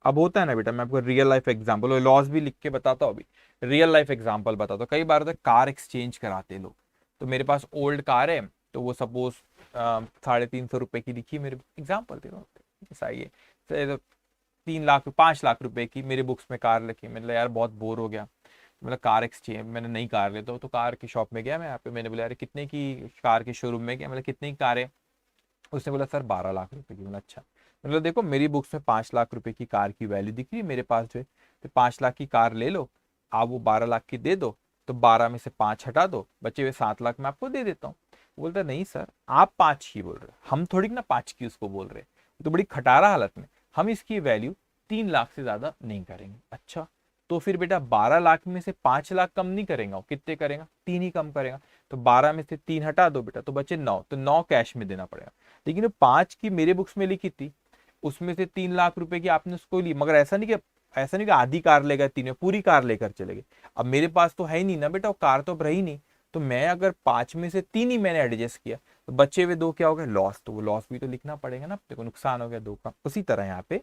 अब होता है ना बेटा, मैं आपको रियल लाइफ एग्जांपल और लॉस भी लिख के बताता हूँ, अभी रियल लाइफ एग्जांपल बताता हूँ। कई बार होता है कार एक्सचेंज कराते लोग, तो मेरे पास ओल्ड कार है, तो वो सपोज 350 रुपए की लिखी, मेरे एग्जांपल दे रहा हूँ, ऐसा ही है, 3 लाख 5 लाख रुपए की मेरे बुक्स में कार लिखी। मैंने यार बहुत बोर हो गया, मतलब कार एक्सचेंज, मैंने नई कार लेता हूँ, तो कार की शॉप में गया मैं, यहाँ पे मैंने बोला यार कितने की, कार के शोरूम में गया, मतलब कितनी कार है, उसने बोला सर 12 लाख रुपए की। मतलब अच्छा, मतलब देखो मेरी बुक्स में 5 लाख रुपए की कार की वैल्यू दिख रही है मेरे पास जो है, तो 5 लाख की कार ले लो आप, वो 12 लाख की दे दो, तो 12 में से 5 हटा दो, बचे हुए 7 लाख मैं आपको दे देता हूँ। बोलता नहीं सर आप 5 की बोल रहे, हम थोड़ी ना 5 की उसको बोल रहे, तो बड़ी खटारा हालत में, हम इसकी वैल्यू 3 लाख से ज्यादा नहीं करेंगे। अच्छा तो फिर बेटा 12 लाख में से 5 लाख कम नहीं करेगा, वो कितने करेगा, 3 ही कम करेगा। तो 12 में से 3 हटा दो बेटा, तो बचे 9, तो 9 कैश में देना पड़ेगा। लेकिन 5 की मेरे बुक्स में लिखी थी, उसमें से 3 लाख रुपए की आपने उसको ली, मगर ऐसा नहीं कि आधी कार लेगा, 3 में पूरी कार लेकर चले गए। अब मेरे पास तो है ही नहीं ना बेटा, वो कार तो अब रही नहीं। तो मैं अगर 5 में से 3 ही मैंने एडजस्ट किया, तो बचे हुए 2 क्या हो गए, लॉस। तो वो लॉस भी तो लिखना पड़ेगा ना, देखो नुकसान हो गया 2 का। उसी तरह यहाँ पे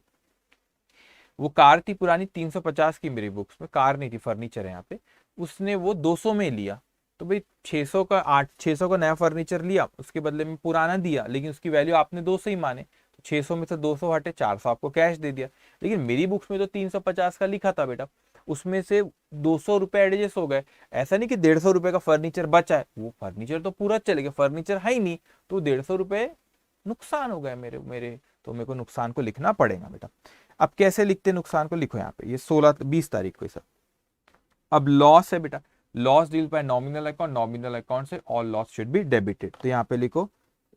वो कार थी पुरानी 350 की, मेरी बुक्स में कार नहीं थी, फर्नीचर है यहाँ पे, उसने वो 200 में लिया। तो भाई 600 का नया फर्नीचर लिया, उसके बदले में पुराना दिया, लेकिन उसकी वैल्यू आपने 200 ही माने, तो 600 में से 200 हटे, 400 आपको कैश दे दिया। लेकिन मेरी बुक्स में तो 350 का लिखा था बेटा, उसमें से 200 रुपए एडजस्ट हो गए। ऐसा नहीं कि 150 रुपए का फर्नीचर बचा है, वो फर्नीचर तो पूरा चलेगा, फर्नीचर है ही नहीं, तो 150 रुपए नुकसान हो गए मेरे मेरे तो मेरे को नुकसान को लिखना पड़ेगा बेटा। अब कैसे लिखते नुकसान को, लिखो यहाँ पे, ये 20 तारीख को सब। अब लॉस है बेटा, loss deal by nominal account, nominal account से all loss should be debited. तो यहाँ पे लिखो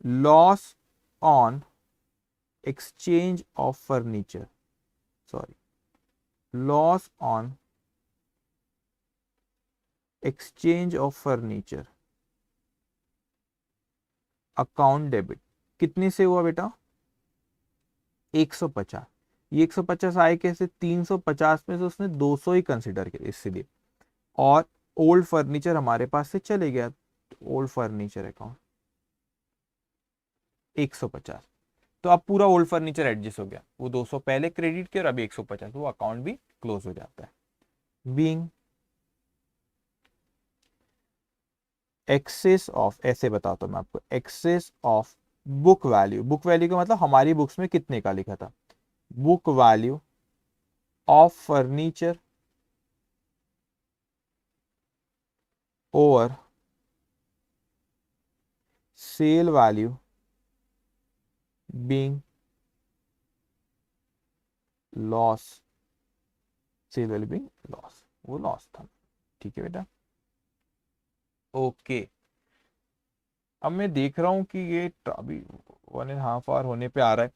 loss on exchange of furniture, sorry, loss on exchange of furniture account debit कितने से हुआ बेटा, 150। ये 150 आए कैसे, 350 में से उसने 200 ही कंसिडर किया इसलिए, और ओल्ड फर्नीचर हमारे पास से चले गया, तो ओल्ड फर्नीचर अकाउंट 150। तो अब पूरा ओल्ड फर्नीचर एडजस्ट हो गया, वो 200 पहले क्रेडिट किया और अभी 150, वो अकाउंट भी क्लोज हो जाता है। बीइंग एक्सेस ऑफ, ऐसे बताता हूं मैं आपको, excess of book value, book value का मतलब हमारी बुक्स में कितने का लिखा था, book value of furniture over sale value being loss, sale value being loss, वो लॉस था। ठीक है बेटा, ओके। अब मैं देख रहा हूं कि ये अभी 1.5 आवर होने पे आ रहा है,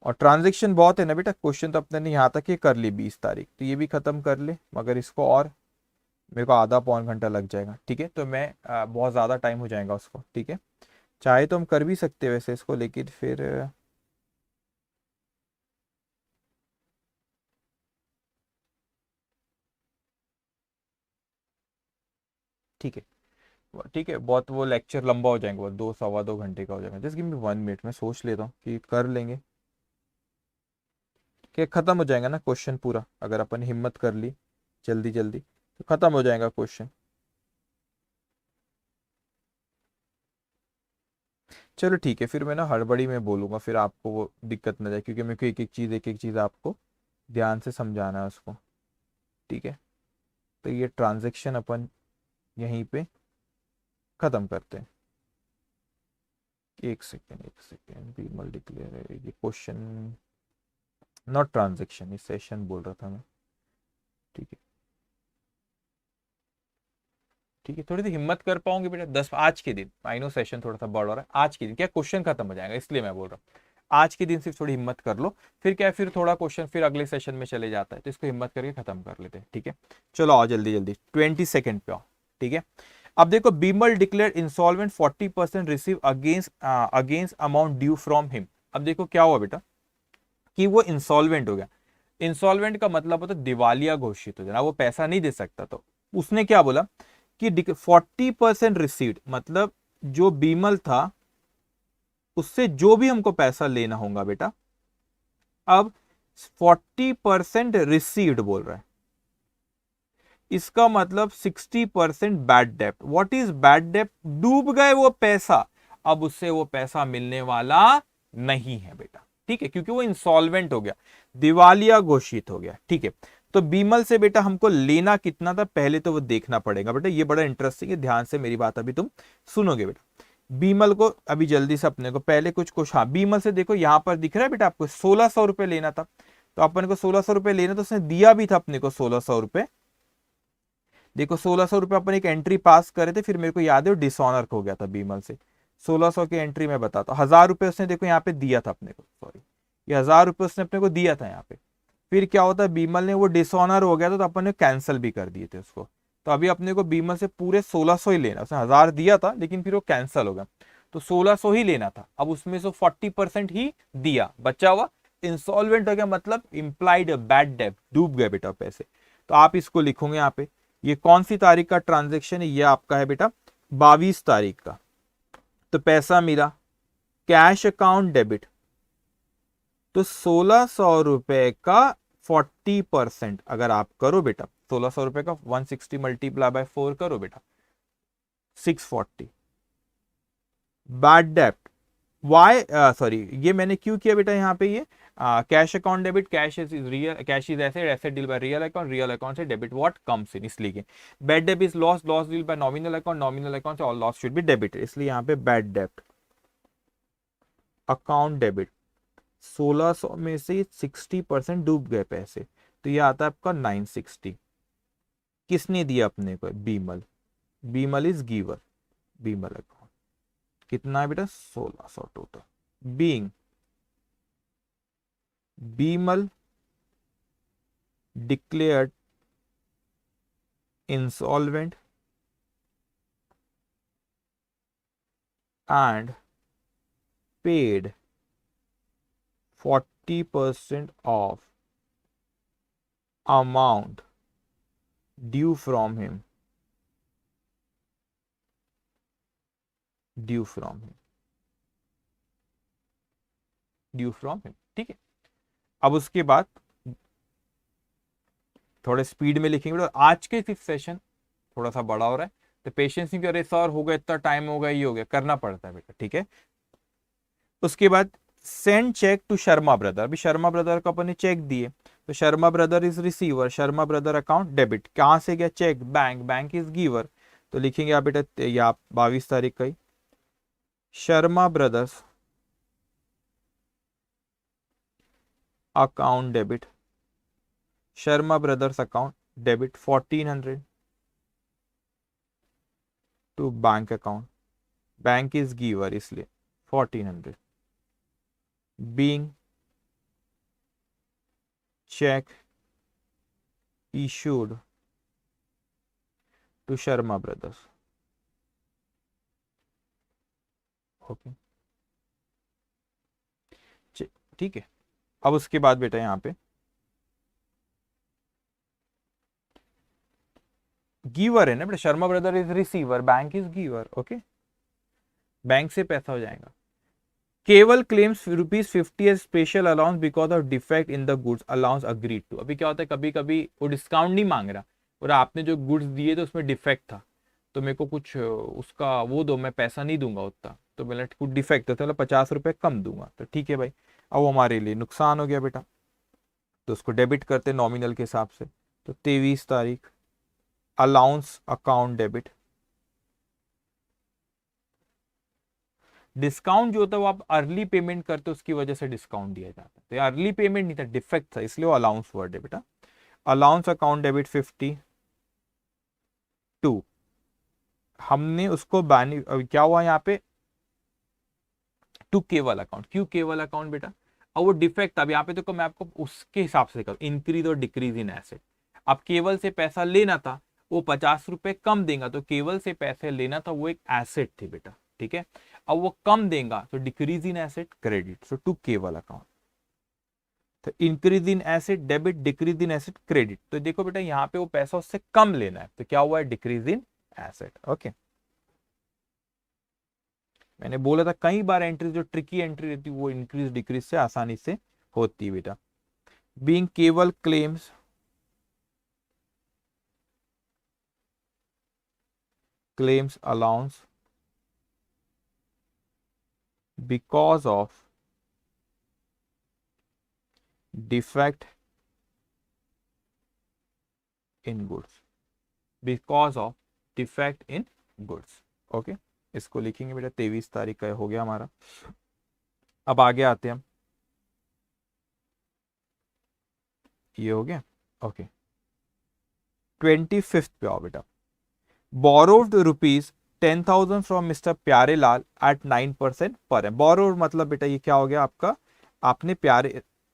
और ट्रांजेक्शन बहुत है ना बेटा, क्वेश्चन तो अपने ने यहाँ तक ही कर ली 20 तारीख, तो ये भी खत्म कर ले, मगर इसको और मेरे को आधा पौन घंटा लग जाएगा। ठीक है, तो मैं बहुत ज़्यादा टाइम हो जाएगा उसको। ठीक है, चाहे तो हम कर भी सकते हैं वैसे इसको, लेकिन फिर ठीक है, ठीक है, बहुत वो लेक्चर लंबा हो जाएगा, बहुत 2 सवा 2 घंटे का हो जाएगा। जस्ट गिव मी 1 मिनट, मैं सोच लेता हूँ कि कर लेंगे, कि खत्म हो जाएगा ना क्वेश्चन पूरा, अगर अपन हिम्मत कर ली जल्दी जल्दी तो खत्म हो जाएगा क्वेश्चन। चलो ठीक है, फिर मैं ना हड़बड़ी में बोलूंगा, फिर आपको वो दिक्कत ना जाए, क्योंकि मेरे को एक एक चीज़ आपको ध्यान से समझाना है उसको। ठीक है, तो ये ट्रांजेक्शन अपन यहीं पे खत्म करते हैं। एक सेकेंड, बी मल्टीप्लेयर है ये क्वेश्चन, नॉट ट्रांजेक्शन, ये सेशन बोल रहा था मैं। ठीक है, ठीक है, थोड़ी सी हिम्मत कर पाऊंगी बेटा, 10 आज के दिन, आई नो सेशन थोड़ा सा बड़ा हो रहा है, आज के दिन क्या क्वेश्चन खत्म हो जाएगा, इसलिए मैं बोल रहा हूँ आज के दिन सिर्फ थोड़ी हिम्मत कर लो, फिर क्या है, फिर थोड़ा क्वेश्चन फिर अगले सेशन में चले जाता है, तो इसको हिम्मत करके खत्म कर लेते हैं। ठीक है, चलो आओ जल्दी जल्दी 20 सेकेंड पे आओ। ठीक है, अब देखो, Bimal declare insolvent 40% receive against amount due from him. अब देखो क्या हुआ बेटा, कि वो इंसॉल्वेंट हो गया। इंसॉल्वेंट का मतलब होता है दिवालिया घोषित हो जाना, वो पैसा नहीं दे सकता। तो उसने क्या बोला कि 40% रिसीव्ड, मतलब जो बीमल था उससे जो भी हमको पैसा लेना होगा बेटा, अब 40% रिसीव्ड बोल रहा है, इसका मतलब 60% bad dept. What is bad डेप्ट, डूब गए वो पैसा, अब उससे वो पैसा मिलने वाला नहीं है बेटा। ठीक है, क्योंकि वो इंसॉल्वेंट हो गया, दिवालिया घोषित हो गया। ठीक है, तो बीमल से बेटा हमको लेना कितना था, पहले तो वो देखना पड़ेगा बेटा, ये बड़ा इंटरेस्टिंग है, ध्यान से मेरी बात अभी तुम सुनोगे बेटा। बीमल को अभी जल्दी से अपने को पहले कुछ हाँ, बीमल से देखो यहां पर दिख रहा है बेटा आपको 1600 रुपए लेना था, तो अपन को 1600 रुपए लेना, तो उसने दिया भी था अपने को 1600 रुपए। देखो 1600 रुपये अपन एक एंट्री पास करे थे, फिर मेरे को याद है डिसऑनर हो गया था बीमल से। 1600 की एंट्री में बताता हूँ, 1000 रुपये उसने देखो यहाँ पे दिया था अपने को, सॉरी, ये 1000 रुपये उसने अपने को दिया था यहाँ पे। फिर क्या होता है, बीमल ने वो डिसऑनर हो गया तो अपन ने कैंसिल भी कर दिए थे उसको। तो अभी अपने को बीमल से पूरे 1600 ही लेना, उसने 1000 दिया था लेकिन फिर वो कैंसिल हो गया, तो 1600 ही लेना था। अब उसमें से 40% ही दिया, बचा हुआ इंसॉल्वेंट हो गया, मतलब इंप्लाइड बैड डेब्ट, डूब गए बेटा पैसे। तो आप इसको लिखोगे यहाँ पे, ये कौन सी तारीख का ट्रांजेक्शन है, ये आपका है बेटा 22 तारीख का। तो पैसा मिला, कैश अकाउंट डेबिट, तो 1600 रुपए का 40% अगर आप करो बेटा, 1600 रुपए का 160 मल्टीप्लाई बाय 4 करो बेटा, 640। बैड डेप्ट, वाई सॉरी ये मैंने क्यों किया बेटा यहाँ पे, ये cash account debit, cash is real, cash is asset, asset deal by real account, real account से डेबिट व्हाट कम्स इन, इसलिए बैड डेब्ट is loss, loss deal by nominal account, nominal account से all loss should be debited, इसलिए यहाँ पे बैड डेब्ट अकाउंट डेबिट 1600 में से 60% डूब गए पैसे, तो ये आता है आपका 960। किसने दिया अपने को, Bimal, Bimal is giver, Bimal account कितना है बेटा 1600 total, being Bimal declared insolvent and paid 40% of amount due from him, due from him, due from him, ठीक है। अब उसके बाद थोड़े स्पीड में लिखेंगे, आज के 5th सेशन थोड़ा सा बड़ा हो रहा है, तो पेशेंस नहीं कर रहे सर, हो गया इतना टाइम हो गया, ये हो गया, करना पड़ता है बेटा, ठीक है। उसके बाद send cheque to Sharma brother, अभी शर्मा ब्रदर को अपन ने चेक दिए, तो Sharma brother is receiver, Sharma brother account debit, कहां से गया cheque, bank, bank is giver, तो लिखेंगे आप बेटा ये आप 22 तारीख का ही, Sharma brothers account debit, Sharma brothers account debit 1400 to bank account, bank is giver इसलिए 1400, being check issued to Sharma brothers, okay ठीक है। अब उसके बाद बेटा यहाँ पे गिवर है ना बेटा, Sharma brother is receiver, bank is giver, okay, bank से पैसा हो जाएगा। Keval claims ₹50 as special allowance because of defect in the goods, allowance agreed to. अभी क्या होता है, कभी कभी वो डिस्काउंट नहीं मांग रहा और आपने जो गुड्स दिए तो उसमें डिफेक्ट था, तो मेरे को कुछ उसका वो दो, मैं पैसा नहीं दूंगा उतना, तो मेरा कुछ डिफेक्ट था, चलो 50 रुपये कम दूंगा, तो ठीक है भाई। अब वो हमारे लिए नुकसान हो गया बेटा, तो उसको डेबिट करते नॉमिनल के हिसाब से, तो 23 तारीख अलाउंस अकाउंट डेबिट, डिस्काउंट जो होता है वो आप अर्ली पेमेंट करते हो उसकी वजह से डिस्काउंट दिया जाता है, तो अर्ली पेमेंट नहीं था, डिफेक्ट था, इसलिए वो अलाउंस वर्ड है बेटा। अलाउंस अकाउंट डेबिट 52, हमने उसको क्या हुआ यहाँ पे, टू केवल अकाउंट, क्यों केवल अकाउंट बेटा, अब वो डिफेक्ट, अब यहाँ पे तो मैं आपको उसके हिसाब से करूँ, इंक्रीज और डिक्रीज इन एसेट। अब केवल से पैसा लेना था, वो 50 रुपए कम देगा, तो केवल से पैसे लेना था, वो एक एसेट थी बेटा, ठीक है। अब वो कम देगा तो decrease in asset credit, so to Keval account, तो increase in asset debit, decrease in asset credit. तो देखो बेटा यहाँ पे वो पैसा उससे कम लेना है, तो क्या हुआ है, डिक्रीज इन एसेट, ओके। मैंने बोला था कई बार एंट्री जो ट्रिकी एंट्री रहती है वो इंक्रीज डिक्रीज से आसानी से होती है बेटा। बीइंग केवल claims claims allowance because of defect in goods, because of defect in goods, okay इसको लिखेंगे बेटा 23 तारीख का हो गया हमारा। अब आगे आते हैं हम, ये हो गया, ओके 25th पे आओ बेटा। बोरोड ₹10,000 फ्रॉम मिस्टर प्यारे लाल एट 9% पर है। बोरोड मतलब बेटा ये क्या हो गया आपका, आपने प्यारे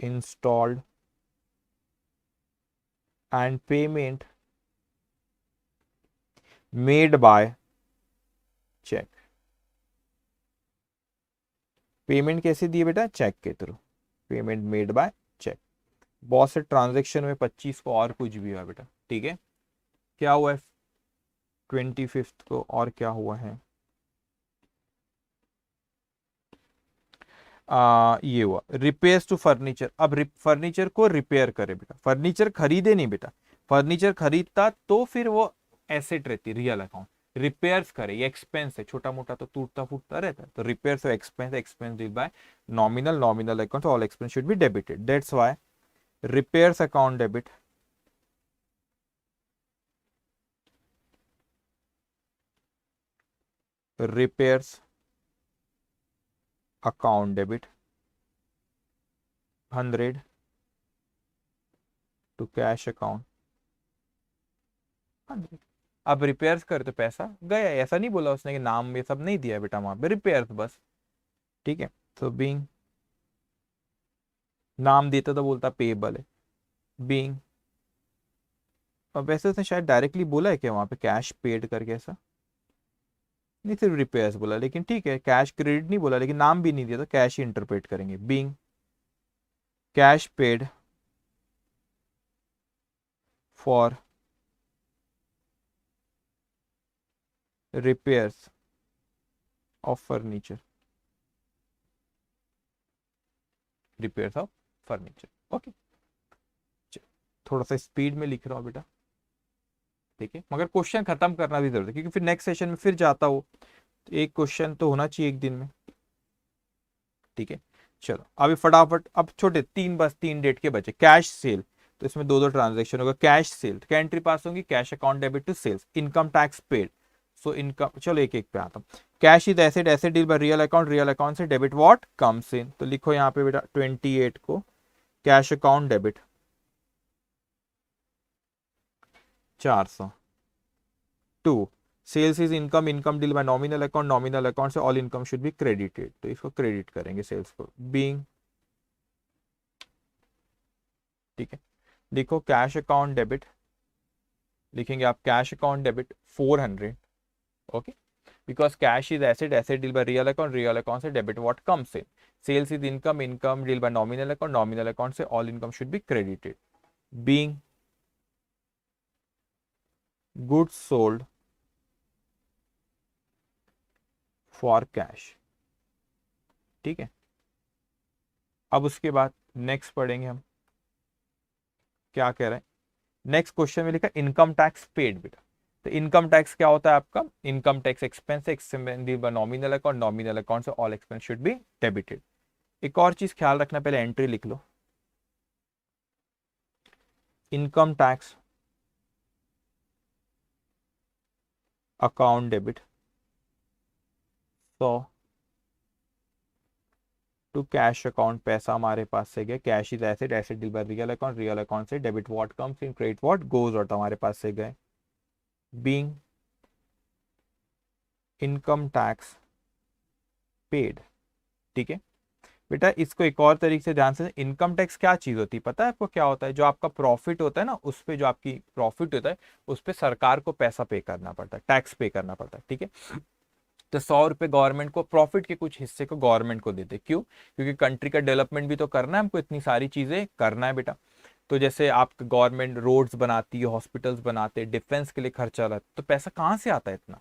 installed and payment made by check. Payment कैसे दिए बेटा? चेक के through, payment made by cheque. बहुत से ट्रांजेक्शन में 25 को और कुछ भी हुआ बेटा, ठीक है। क्या हुआ है 25 को, और क्या हुआ है ये हुआ रिपेयर्स टू फर्नीचर। अब फर्नीचर को रिपेयर करे बेटा, फर्नीचर खरीदे नहीं बेटा, फर्नीचर खरीदता तो फिर वो एसेट रहती रियल अकाउंट, रिपेयर्स करे ये एक्सपेंस है, छोटा मोटा तो टूटता फूटता रहता है, तो repairs expense, expense did bye nominal, nominal account, all expense should be debited, that's why repairs account debit repairs account debit 100 to cash account 100। अब रिपेयर्स कर तो पैसा गया, ऐसा नहीं बोला उसने कि नाम ये सब नहीं दिया बेटा वहां पे, रिपेयर्स बस, ठीक है। तो बीइंग, नाम देता तो बोलता पेएबल है, बीइंग, और वैसे उसने शायद डायरेक्टली बोला है कि वहां पे कैश पेड करके, ऐसा नहीं, सिर्फ रिपेयर्स बोला, लेकिन ठीक है, कैश क्रेडिट नहीं बोला, लेकिन नाम भी नहीं दिया तो कैश ही इंटरप्रेट करेंगे। Being cash paid for repairs of furniture, repairs of furniture, okay. थोड़ा सा स्पीड में लिख रहा हूं बेटा, ठीक है, मगर क्वेश्चन खत्म करना भी जरूरत है, क्योंकि फिर नेक्स्ट सेशन में फिर जाता हो तो एक क्वेश्चन तो होना चाहिए एक दिन में, ठीक है। चलो अभी फटाफट, अब छोटे तीन, बस 3 डेट के बचे। कैश सेल, तो इसमें दो ट्रांजेक्शन होगा। कैश सेल क्या एंट्री पास होगी? Cash account debit to sales. Income tax paid, so income, चलो एक एक पे आता हूँ। Cash is asset, asset deal by real account, real account से डेबिट व्हाट कम्स इन, तो लिखो यहाँ पे बेटा 28 को cash account debit 400 to sales is income, income deal by nominal account, nominal account से all income should be credited, तो इसको क्रेडिट करेंगे सेल्स को। बीइंग, ठीक है, देखो कैश अकाउंट डेबिट लिखेंगे आप, cash account debit 400, okay, because cash is asset, asset deal by real account, real account से debit what comes in. Sales is income, income deal by nominal account, nominal account से all income should be credited. Being goods sold for cash, ठीक है। अब उसके बाद नेक्स्ट पढ़ेंगे हम, क्या कह रहे हैं नेक्स्ट क्वेश्चन में लिखा इनकम टैक्स पेड बेटा। तो इनकम टैक्स क्या होता है आपका? Income tax expense, expense by nominal account, nominal account से all expense should be debited. एक और चीज ख्याल रखना, पहले एंट्री लिख लो, income tax account debit 100 to cash account, पैसा हमारे पास से गया, cash is asset, asset deal by real account, real account से debit what comes in, credit what goes out, हमारे पास से गए। बीइंग इनकम टैक्स पेड, ठीक है बेटा। इसको एक और तरीके से ध्यान से, इनकम टैक्स क्या चीज होती है पता है आपको? क्या होता है? जो आपका प्रॉफिट होता है ना, उस पे जो आपकी प्रॉफिट होता है उस पे सरकार को पैसा पे करना पड़ता है, टैक्स पे करना पड़ता है, ठीक है। तो 100 रुपए गवर्नमेंट को, प्रॉफिट के कुछ हिस्से को गवर्नमेंट को देते, क्यों? क्योंकि कंट्री का डेवलपमेंट भी तो करना है हमको, इतनी सारी चीजें करना है बेटा। तो जैसे आप गवर्नमेंट रोड्स बनाती है, हॉस्पिटल्स बनाते, डिफेंस के लिए खर्चा रहता, तो पैसा कहाँ से आता है? इतना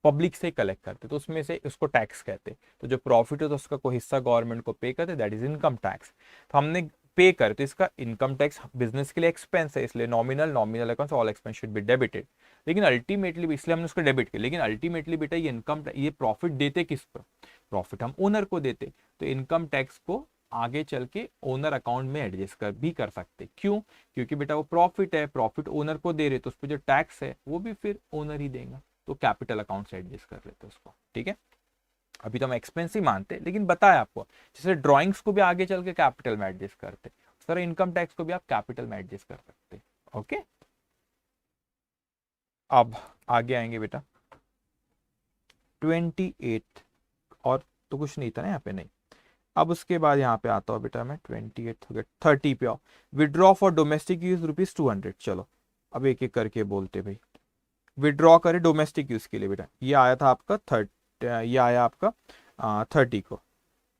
पब्लिक से कलेक्ट करते, तो उसमें से उसको टैक्स कहते। तो जो प्रॉफिट है तो उसका कोई हिस्सा गवर्नमेंट को पे करते, दैट इज इनकम टैक्स। तो हमने पे कर, तो इसका इनकम टैक्स बिजनेस के लिए एक्सपेंस है, इसलिए nominal, nominal account all expense should be debited. लेकिन अल्टीमेटली, इसलिए हमने उसको डेबिट किया, लेकिन अल्टीमेटली बेटा ये इनकम, ये प्रॉफिट देते किस पर? प्रॉफिट हम ओनर को देते, तो इनकम टैक्स को आगे चल के ओनर अकाउंट में एडजस्ट कर भी कर सकते, क्यों? क्योंकि बेटा वो प्रॉफिट है, प्रॉफिट ओनर को दे रहे, तो उस पर जो टैक्स है वो भी फिर ओनर ही देगा, तो कैपिटल अकाउंट से एडजस्ट कर लेते उसको, ठीक है। अभी तो हम एक्सपेंस ही मानते, लेकिन बताया आपको, जैसे ड्राइंग्स को भी आगे चल के कैपिटल में एडजस्ट करते, उस तरह इनकम टैक्स को भी आप कैपिटल में एडजस्ट कर सकते, ओके। अब आगे आएंगे बेटा 28, और तो कुछ नहीं था ना यहाँ पे, नहीं, अब उसके बाद यहाँ पे आता हूँ बेटा मैं 28 हो गया, 30 पे आओ। Withdraw for domestic use ₹200। चलो अब एक एक करके बोलते भाई। विड्रॉ करें डोमेस्टिक यूज के लिए बेटा, ये आया था आपका ये आया आपका 30 को,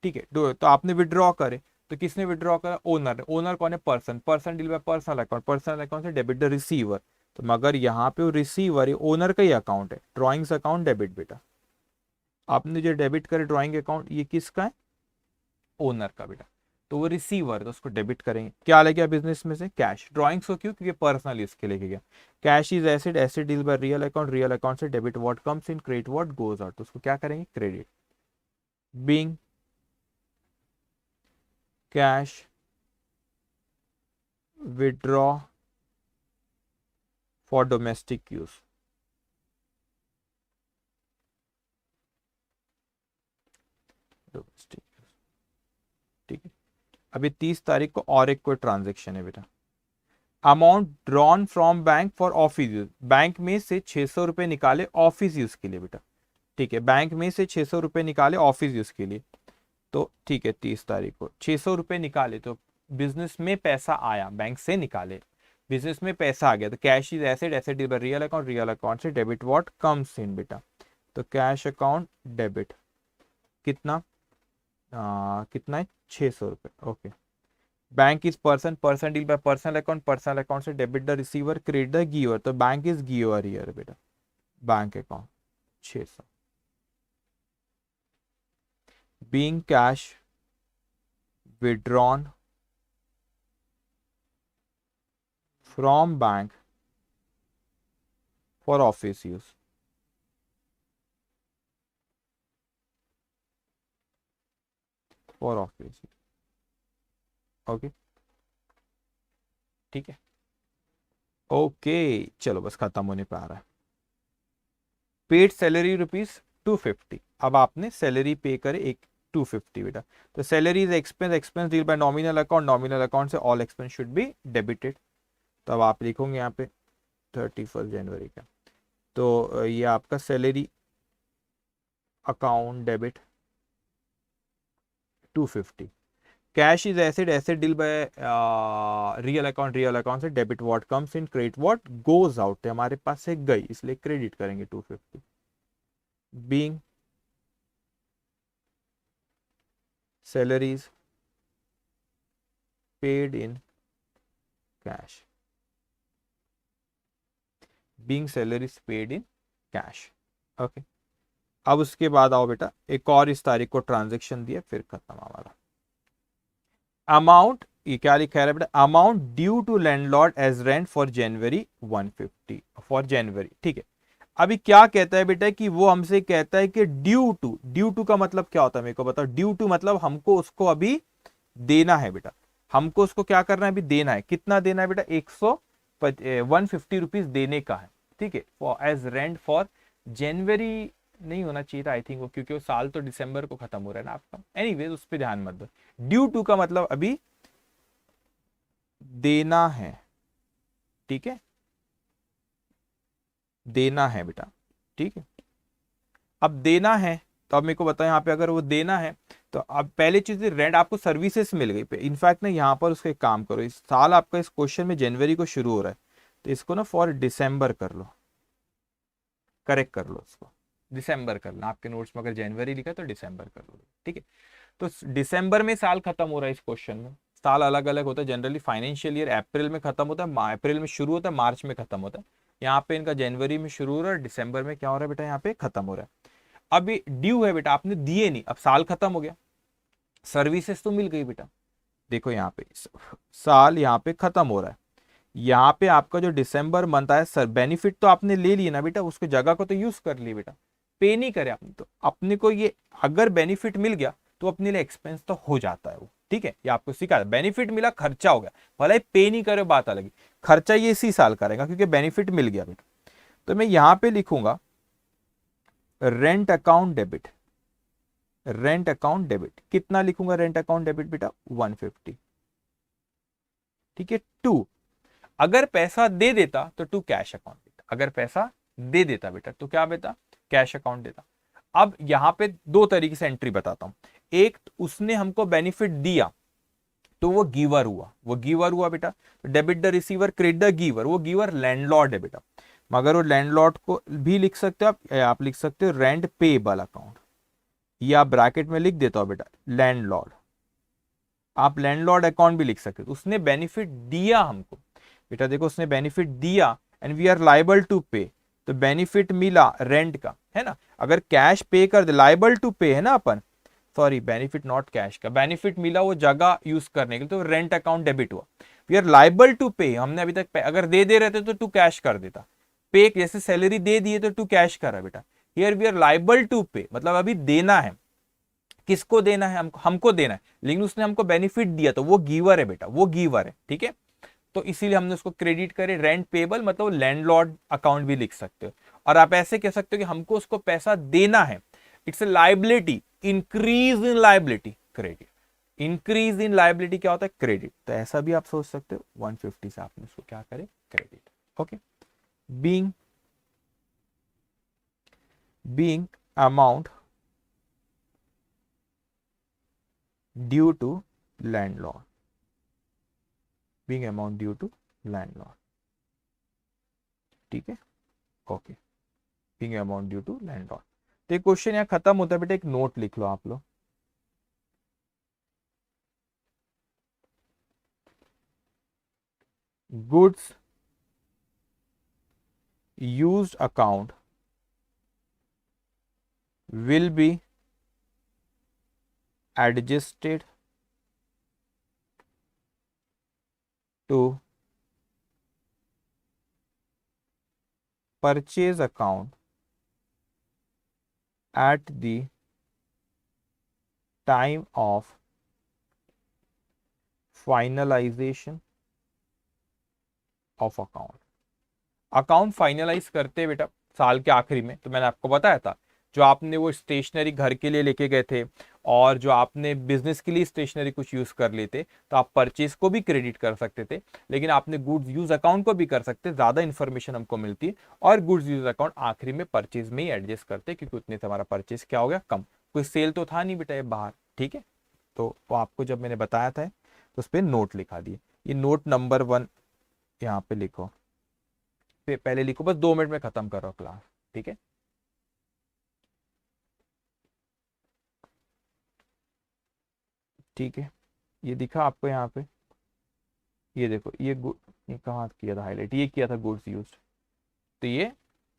ठीक है। तो आपने विड्रॉ करे, तो किसने विड्रॉ करा? ओनर। ओनर कौन है? Person. Person deal by personal account, personal account से डेबिट द रिसीवर। तो मगर यहाँ पे वो रिसीवर ओनर का ही अकाउंट है, ड्रॉइंग्स अकाउंट डेबिट बेटा। आपने जो डेबिट करे ड्रॉइंग अकाउंट, ये किसका है? ओनर का बेटा। तो वो रिसीवर, तो उसको डेबिट करेंगे। क्या ले गया बिजनेस में से? कैश। ड्रॉइंग्स को क्यों? क्योंकि पर्सनल यूज के लेके गया। Cash is asset, asset deal by real account, real account से debit what comes in, credit what goes out. तो उसको क्या करेंगे? Credit. Being cash withdraw for domestic use. Domestic use, ठीक है। अभी 30 तारीख को और एक कोई ट्रांजेक्शन है बेटा। Amount drawn from bank for office use. Bank में से 600 रुपए निकाले ऑफिस यूज के लिए बेटा, ठीक है। बैंक में से 600 रुपए निकाले ऑफिस यूज के लिए, तो ठीक है 30 तारीख को 600 रुपए निकाले, तो बिजनेस में पैसा आया, बैंक से निकाले, बिजनेस में पैसा आ गया। तो cash is asset, asset is real account, real account से डेबिट व्हाट कम्स इन बेटा। तो कैश अकाउंट डेबिट कितना कितना है? 600 रुपए, okay. Bank is person, person deal by personal account, personal account से debit the receiver, credit the giver. तो बैंक इज गिवर हियर बेटा, bank account 600। Being cash withdrawn from bank for office use। For office, okay, ठीक है। ओके चलो बस खत्म होने पे आ रहा है। Paid salary ₹250। अब आपने सैलरी पे करे एक 250 बेटा। तो salary is expense, expense deal by nominal account, nominal account से all expense should be debited. तो अब आप लिखोगे यहाँ पे 31 जनवरी का, तो ये आपका salary account debit 250। Cash is asset, asset deal by real account, real account से debit what comes in, credit what goes out. हमारे पास से गई, इसलिए क्रेडिट करेंगे 250। Being salaries paid in cash, being salaries paid in cash, okay. अब उसके बाद आओ बेटा, एक और इस तारीख को ट्रांजेक्शन दिया, फिर खत्म हमारा। अमाउंट, ये क्या लिखा है बेटा? Amount due to landlord as rent for January 150 for January, ठीक है। अभी क्या कहता है बेटा कि वो हमसे कहता है कि ड्यू टू, ड्यू टू का मतलब क्या होता है मेरे को बताओ? ड्यू टू मतलब हमको उसको अभी देना है बेटा, हमको उसको क्या करना है? अभी देना है। कितना देना है बेटा? 150 रुपीज देने का है, ठीक है। For as rent for January नहीं होना चाहिए था आई थिंक वो, क्योंकि वो साल तो दिसंबर को खत्म हो रहा है ना आपका। एनीवेज उस पर ध्यान मत दो। ड्यू टू का मतलब अभी देना है, ठीक है, देना है बेटा, ठीक है। अब देना है, तो अब मेरे को बताओ यहाँ पे अगर वो देना है, तो अब पहले चीज रेंट आपको सर्विसेज मिल गई पे। इनफैक्ट ना यहाँ पर उसका एक काम करो, इस साल आपका इस क्वेश्चन में जनवरी को शुरू हो रहा है, तो इसको ना फॉर दिसंबर कर लो, करेक्ट कर लो इसको, दिसंबर कर लो। आपके नोट्स में अगर जनवरी लिखा है तो दिसंबर कर लो, ठीक है। तो दिसंबर में साल खत्म हो रहा है इस क्वेश्चन में। साल अलग अलग होता है, जनरली फाइनेंशियल ईयर अप्रैल में खत्म होता है, अप्रैल में शुरू होता है, मार्च में खत्म होता है। यहाँ पे इनका जनवरी में शुरू हो रहा है, दिसंबर में क्या हो रहा है बेटा? यहाँ पे खत्म हो रहा है। अब ये ड्यू है बेटा, आपने दिए नहीं, अब साल खत्म हो गया, सर्विसेज तो मिल गई बेटा। देखो यहाँ पे साल यहाँ पे खत्म हो रहा है, यहाँ पे आपका जो दिसंबर मंथ आया सर, बेनिफिट तो आपने ले लिया ना बेटा, उसको जगह को तो यूज कर ली बेटा, पे नहीं करे आपने। तो अपने को ये अगर बेनिफिट मिल गया तो अपने लिए एक्सपेंस तो हो जाता है वो, ठीक है। ये आपको सिखा, बेनिफिट मिला खर्चा हो गया, भला ही पे नहीं करे बात अलग, खर्चा ये इसी साल करेगा क्योंकि बेनिफिट मिल गया बेटा। तो मैं यहां पे लिखूंगा rent account debit, rent account debit कितना लिखूंगा? रेंट अकाउंट डेबिट बेटा 150, ठीक है। टू, अगर पैसा दे देता तो टू कैश अकाउंट देता, अगर पैसा दे देता बेटा तो क्या बेटा? कैश अकाउंट देता। अब यहाँ पे दो तरीके से एंट्री बताता हूं। एक, उसने हमको बेनिफिट दिया तो वो गिवर हुआ, वो गिवर हुआ बेटा। Debit the receiver, credit the giver, वो गिवर लैंडलॉर्ड है बेटा। मगर वो लैंडलॉर्ड को भी लिख सकते हो आप लिख सकते हो रेंट पेएबल अकाउंट, या ब्रैकेट में लिख देता हूं बेटा लैंडलॉर्ड। आप लैंडलॉर्ड अकाउंट भी लिख सकते हो। उसने बेनिफिट दिया हमको बेटा, देखो उसने बेनिफिट दिया and we are liable to pay, तो बेनिफिट मिला रेंट का, है ना। अगर कैश पे कर दे, लाइबल टू पे है ना अपन, सॉरी बेनिफिट नॉट कैश का, बेनिफिट मिला वो जगह यूज करने के लिए, तो रेंट अकाउंट डेबिट हुआ। वी आर लाइबल टू पे, हमने अभी तक अगर दे रहते तो टू कैश कर देता। पे जैसे सैलरी दे दिए तो टू कैश करा बेटा। Here we are liable to pay, मतलब अभी देना है। किसको देना है? हमको देना है, लेकिन उसने हमको बेनिफिट दिया तो वो गिवर है बेटा, वो गिवर है, ठीक है। तो इसीलिए हमने उसको क्रेडिट करे रेंट पेबल, मतलब लैंडलॉर्ड अकाउंट भी लिख सकते हो। और आप ऐसे कह सकते हो कि हमको उसको पैसा देना है, it's a liability, increase in liability, credit. Increase in liability क्या होता है? क्रेडिट। तो ऐसा भी आप सोच सकते हो, 150 से आपने उसको क्या करे? Credit. Okay. Being amount due to landlord, being amount due to landlord, ठीक है। Okay, being amount due to landlord. तो ये क्वेश्चन यहाँ खत्म होता है बेटा, एक नोट लिख लो आप लोग। Goods used account will be adjusted to purchase account at the time of finalization of account। Account finalise करते हैं बेटा साल के आखिरी में, तो मैंने आपको बताया था जो आपने वो स्टेशनरी घर के लिए लेके गए थे और जो आपने बिजनेस के लिए स्टेशनरी कुछ यूज कर लेते, तो आप परचेज को भी क्रेडिट कर सकते थे, लेकिन आपने गुड्स यूज अकाउंट को भी कर सकते। ज्यादा इंफॉर्मेशन हमको मिलती है और गुड्स यूज अकाउंट आखिरी में परचेज में ही एडजस्ट करते, क्योंकि उतने से हमारा परचेज क्या हो गया? कम। कोई सेल तो था नहीं बेटा ये बाहर, ठीक है। तो वो आपको जब मैंने बताया था तो उस पर नोट लिखा दिए। ये नोट नंबर 1 यहाँ पे लिखो, पहले लिखो, बस 2 मिनट में खत्म करो क्लास, ठीक है। ठीक है, ये दिखा आपको यहाँ पे, ये देखो ये कहाँ किया था हाईलाइट, ये किया था गुड्स यूज। तो ये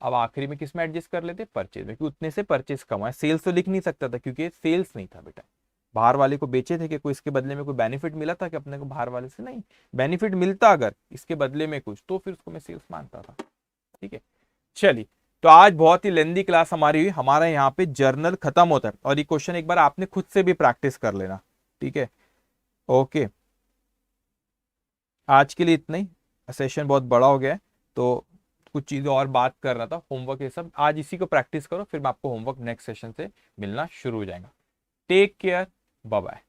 अब आखिरी में किस में एडजस्ट कर लेते? परचेज में, क्योंकि उतने से परचेज कम है। सेल्स तो लिख नहीं सकता था क्योंकि सेल्स नहीं था बेटा। बाहर वाले को बेचे थे कि कोई इसके बदले में कोई बेनिफिट मिला था कि अपने को बाहर वाले से? नहीं, बेनिफिट मिलता अगर इसके बदले में कुछ, तो फिर उसको मैं सेल्स मानता था, ठीक है। चलिए, तो आज बहुत ही लेंदी क्लास हमारी हुई। हमारा यहाँ पे जर्नल खत्म होता है और ये क्वेश्चन एक बार आपने खुद से भी प्रैक्टिस कर लेना, ठीक है। ओके, आज के लिए इतना ही, सेशन बहुत बड़ा हो गया है तो कुछ चीजें और बात कर रहा था, होमवर्क ये सब आज इसी को प्रैक्टिस करो, फिर मैं आपको होमवर्क नेक्स्ट सेशन से मिलना शुरू हो जाएगा। Take care, bye bye.